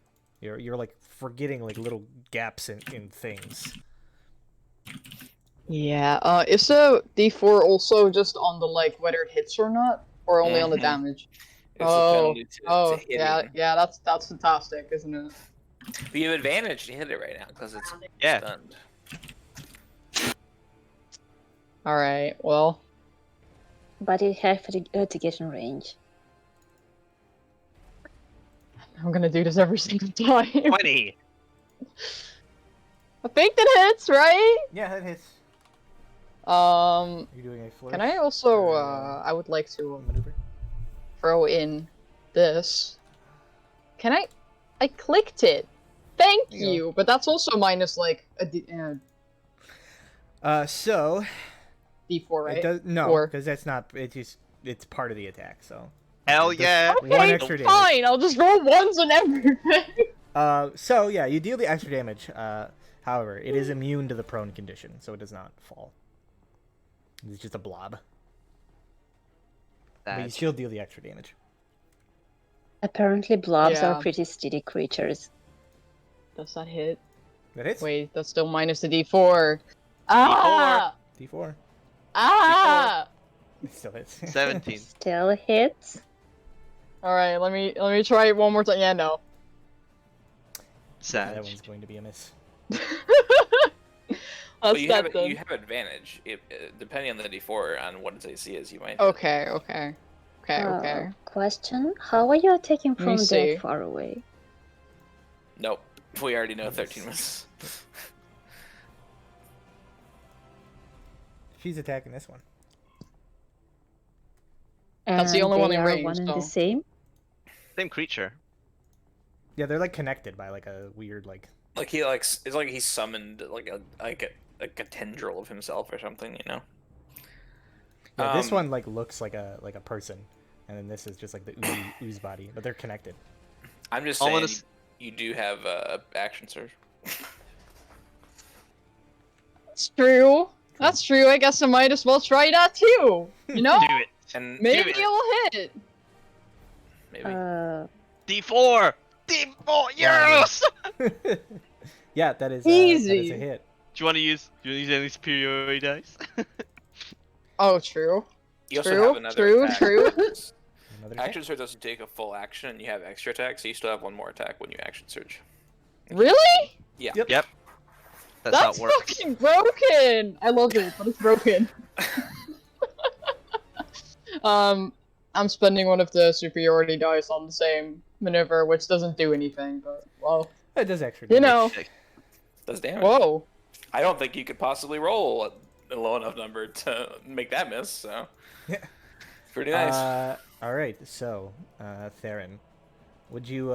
you're like forgetting like little gaps in things. Yeah, is the D4 also just on the, like, whether it hits or not? Or only on the Mhm. damage? It's a penalty to hitting. yeah, that's fantastic, isn't it? But you have advantage to hit it right now because it's Yeah. stunned. Alright, well, But you have to get in range. I'm gonna do this every single time. 20. I think that hits, right? Yeah, that hits. You're You're doing a flourish. Can I also, I would like to maneuver? throw in this. Can I clicked it. Thank There you go. you, but that's also minus, like, a So D4, right? it does no, Or- because that's not. It's part of the attack. So. Hell It does yeah. One Okay, extra damage. fine, I'll just roll ones on everything. So yeah, you deal the extra damage. However, it is immune to the prone condition, so it does not fall. It's just a blob. But you That's- still deal the extra damage. Apparently, blobs Yeah. are pretty steady creatures. Does that hit? That hits. Wait, that's still minus the D4. Ah! D4. Ah! It still hits. 17. Still hits. Alright, let me try it one more time. Yeah, no. That Sag. one's going to be a miss. But That's you that have then. you have advantage depending on the D4 on what its AC is. You might. Okay. Question: how are you attacking Let me from see. that far away? Nope. We already know 13 was. She's attacking this one. That's the And only one they in are range, one and so- the same. Same creature. Yeah, they're like connected by like a weird like. Like he it's like he summoned like a tendril of himself or something, you know. Yeah, this Um, one like looks like a person, and then this is just like the ooze body, but they're connected. I'm just I'm saying gonna you do have action surge. That's true. That's true. I guess I might as well try that too. You know? Do it. And Maybe it. it'll hit. maybe. D4. D4. Yes. Yeah, that is Easy. a hit. Do you want to use any superiority dice? Oh, true. You also true, have another true, attack. true. Another hit. Action surge doesn't take a full action, and you have extra attack, so you still have one more attack when you action surge. Really? Yeah. Yep. Yep. That's That's how it works. fucking broken. I love it, but it's broken. I'm spending one of the superiority dice on the same maneuver, which doesn't do anything, but well, It does extra you damage. know. Does damage. Whoa. I don't think you could possibly roll a low enough number to make that miss. So. Yeah. Pretty nice. All right. So, Theron, would you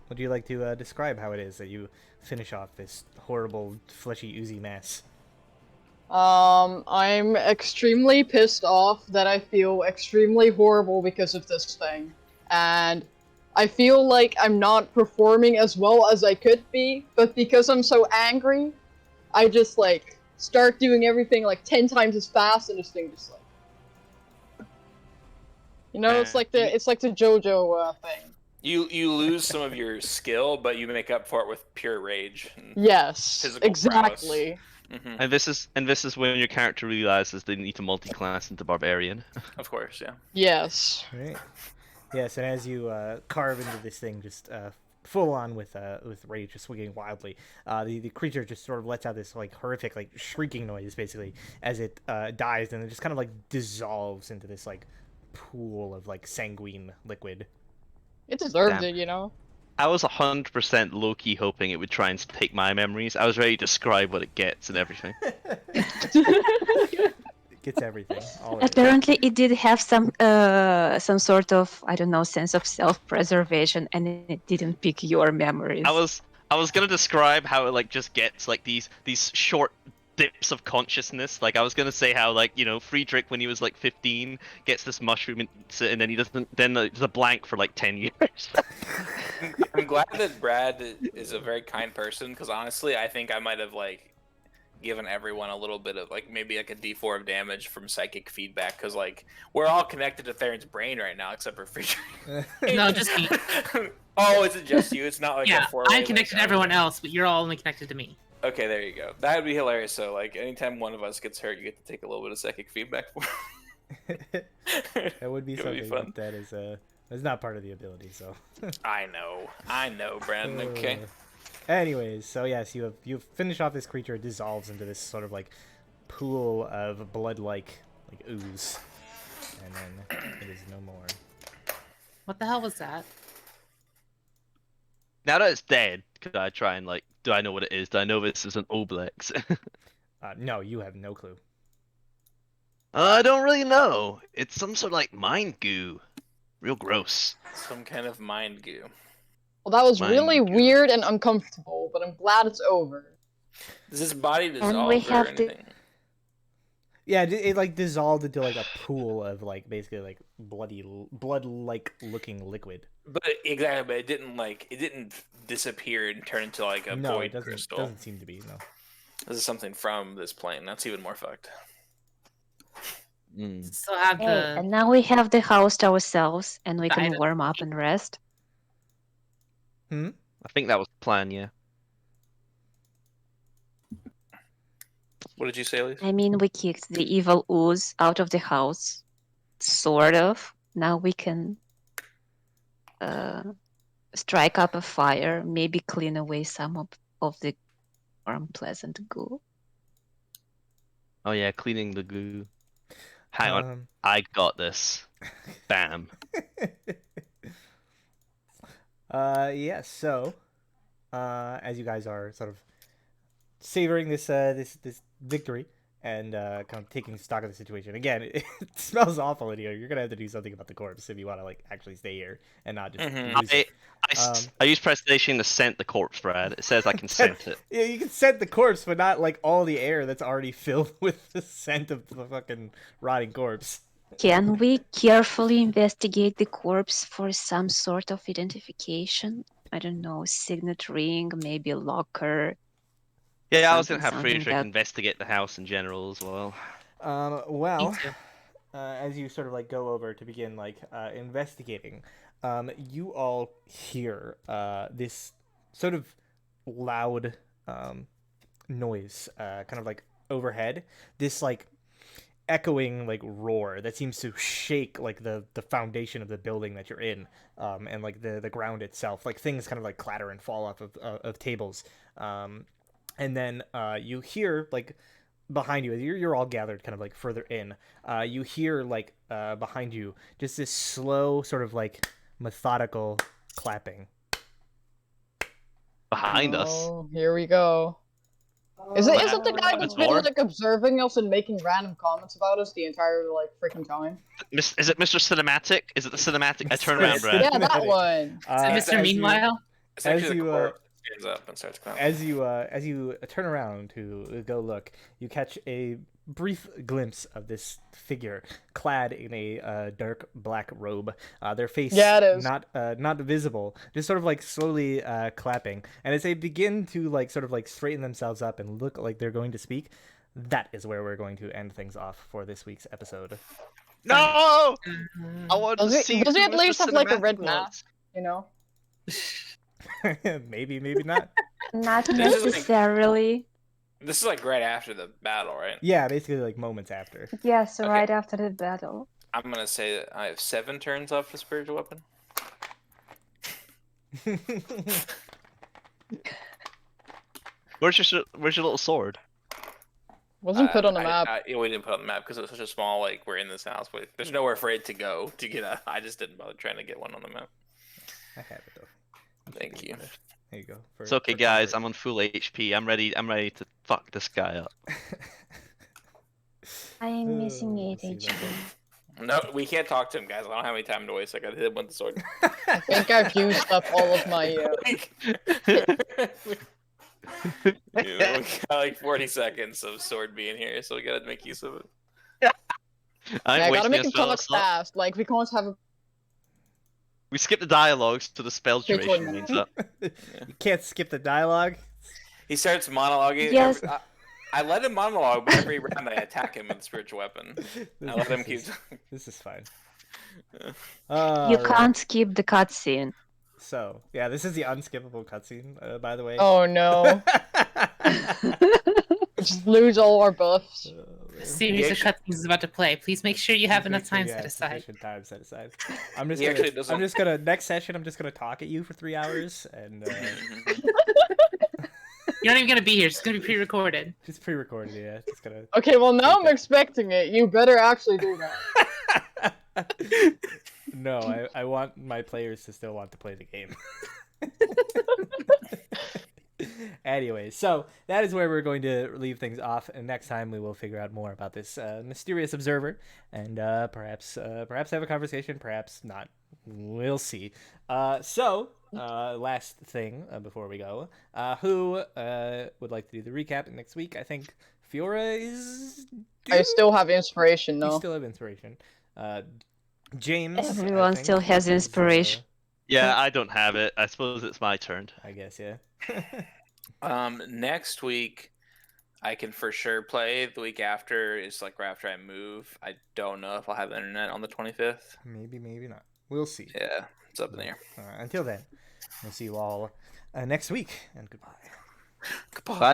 would you like to describe how it is that you finish off this horrible fleshy oozy mess? I'm extremely pissed off that I feel extremely horrible because of this thing. And I feel like I'm not performing as well as I could be, but because I'm so angry, I just, like, start doing everything, like, 10 times as fast, and this thing just, like... You know, it's like the JoJo, thing. You lose some of your skill, but you make up for it with pure rage. And Yes, Physical exactly. Mhm. And this is when your character realizes they need to multi-class into barbarian. Of course, yeah. Yes. Right. Yes, and as you carve into this thing, just full on with rage, just swinging wildly, the creature just sort of lets out this like horrific like shrieking noise, basically, as it dies, and it just kind of like dissolves into this like pool of like sanguine liquid. It deserved Damn. it, you know? I was 100% low-key hoping it would try and take my memories. I was ready to describe what it gets and everything. It gets everything. All of it. Apparently, it did have some sort of, I don't know, sense of self-preservation, and it didn't pick your memories. I was I was gonna describe how it like just gets like these short dips of consciousness. Like I was gonna say how like Friedrich when he was like 15 gets this mushroom and eats it, and then he doesn't. Then there's a blank for like 10 years. I'm glad that Brad is a very kind person, because honestly, I think I might have like given everyone a little bit of like maybe like a D4 of damage from psychic feedback, because like we're all connected to Theron's brain right now except for Friedrich. No, just me. Oh, is it just you? It's not like Yeah, a four-way I'm connected to everyone else, but you're all only connected to me. Okay, there you go. That would be hilarious. So like anytime one of us gets hurt, you get to take a little bit of psychic feedback. That would be It would be something, fun. but that is not part of the ability. So. I know, Brandon. Okay. Anyways, so yes, you finish off this creature. It dissolves into this sort of like pool of blood-like ooze, and then it is no more. What the hell was that? Now that it's dead, could I try and like? Do I know what it is? Do I know this is an Obelix? No, you have no clue. I don't really know. It's some sort of like mind goo. Real gross. Some kind of mind goo. Well, that was Mine really too. weird and uncomfortable, but I'm glad it's over. Does this body dissolve we or have to- anything? Yeah, it like dissolved into like a pool of like basically like blood-like looking liquid. But exactly, but it didn't disappear and turn into like a No, void it doesn't. crystal. Doesn't seem to be. No. This is something from this plane. That's even more fucked. Mm. Still have Hey, the. and now we have the house to ourselves, and we The can item. warm up and rest. I think that was the plan. Yeah. What did you say, Elise? I mean, we kicked the evil ooze out of the house, sort of. Now we can strike up a fire, maybe clean away some of the unpleasant goo. Oh yeah, cleaning the goo. Hang on, Um, I got this. Bam. Yeah. So, as you guys are sort of savoring this victory and kind of taking stock of the situation, again, it smells awful in here. You're gonna have to do something about the corpse if you want to like actually stay here and not just lose it. I use prestidigitation to scent the corpse, Brad. It says I can scent it. Yeah, you can scent the corpse, but not like all the air that's already filled with the scent of the fucking rotting corpse. Can we carefully investigate the corpse for some sort of identification? I don't know, signet ring, maybe a locker. Yeah, I was gonna have Something Friedrich that- investigate the house in general as well. Well, Me too. as you sort of like go over to begin like investigating, you all hear this sort of loud noise, kind of like overhead. This like echoing like roar that seems to shake like the foundation of the building that you're in, and like the ground itself. Like things kind of like clatter and fall off of tables. And then you hear like behind you, you're all gathered kind of like further in. You hear like behind you just this slow sort of like methodical clapping. Behind us. Oh, here we go. Is it the guy that's been door? like observing us and making random comments about us the entire like freaking time? Is it Mr. Cinematic? Is it the cinematic? I turn around, Brad. Yeah, that one. Mr. Meanwhile? It's actually you, the corpse stands up and starts clowning. As you turn around to go look, you catch a brief glimpse of this figure clad in a dark black robe. Their face Yeah, it is. not visible, just sort of like slowly clapping. And as they begin to like sort of like straighten themselves up and look like they're going to speak, that is where we're going to end things off for this week's episode. No! I want to Does see. he who at least Mr. have like a Cinematic red was. mask? You know? maybe not. Not This is like- necessarily. This is like right after the battle, right? Yeah, basically like moments after. Yes, Okay. right after the battle. I'm gonna say that I have 7 turns off the spiritual weapon. Where's your little sword? Wasn't put on the map. We didn't put it on the map because it was such a small. Like we're in this house, but there's nowhere for it to go to get a. I just didn't bother trying to get one on the map. I have it though. Thank you. There you go. It's okay, guys. I'm on full HP. I'm ready to fuck this guy up. I am missing Let's 8 see, HP. No, we can't talk to him, guys. I don't have any time to waste. I gotta hit him with the sword. I think I've used up all of my. We got like 40 seconds of sword being here, so we gotta make use of it. I gotta make a him spell talk slot. fast. Like we can't have a. We skip the dialogues to the spell Okay, duration 20 means up. You can't skip the dialogue. He starts monologuing. Yes. I let him monologue, but every round I attack him with a spiritual weapon. I let him keep. This is fine. You Alright. can't skip the cutscene. So, yeah, this is the unskippable cutscene, by the way. Oh no! Just lose all our buffs. A series of cutscenes is about to play. Please make sure you have enough time set aside. Sufficient time set aside. I'm just He gonna, actually doesn't- I'm just gonna next session. I'm just gonna talk at you for 3 hours and You're not even gonna be here. It's just gonna be pre-recorded. just pre-recorded. Yeah, just gonna. Okay, well now I'm expecting it. You better actually do that. No, I want my players to still want to play the game. Anyway, so that is where we're going to leave things off, and next time we will figure out more about this mysterious observer, and perhaps have a conversation, perhaps not. We'll see. Last thing before we go, who would like to do the recap next week? I think Fiora is. I still have inspiration, You no. still have inspiration. James. I Everyone think, still has is, inspiration. Yeah, I don't have it. I suppose it's my turn. I guess, yeah. Next week, I can for sure play. The week after is like right after I move. I don't know if I'll have internet on the 25th. Maybe not. We'll see. Yeah, it's up in the air. Until then, we'll see you all next week, and goodbye. Goodbye. Bye.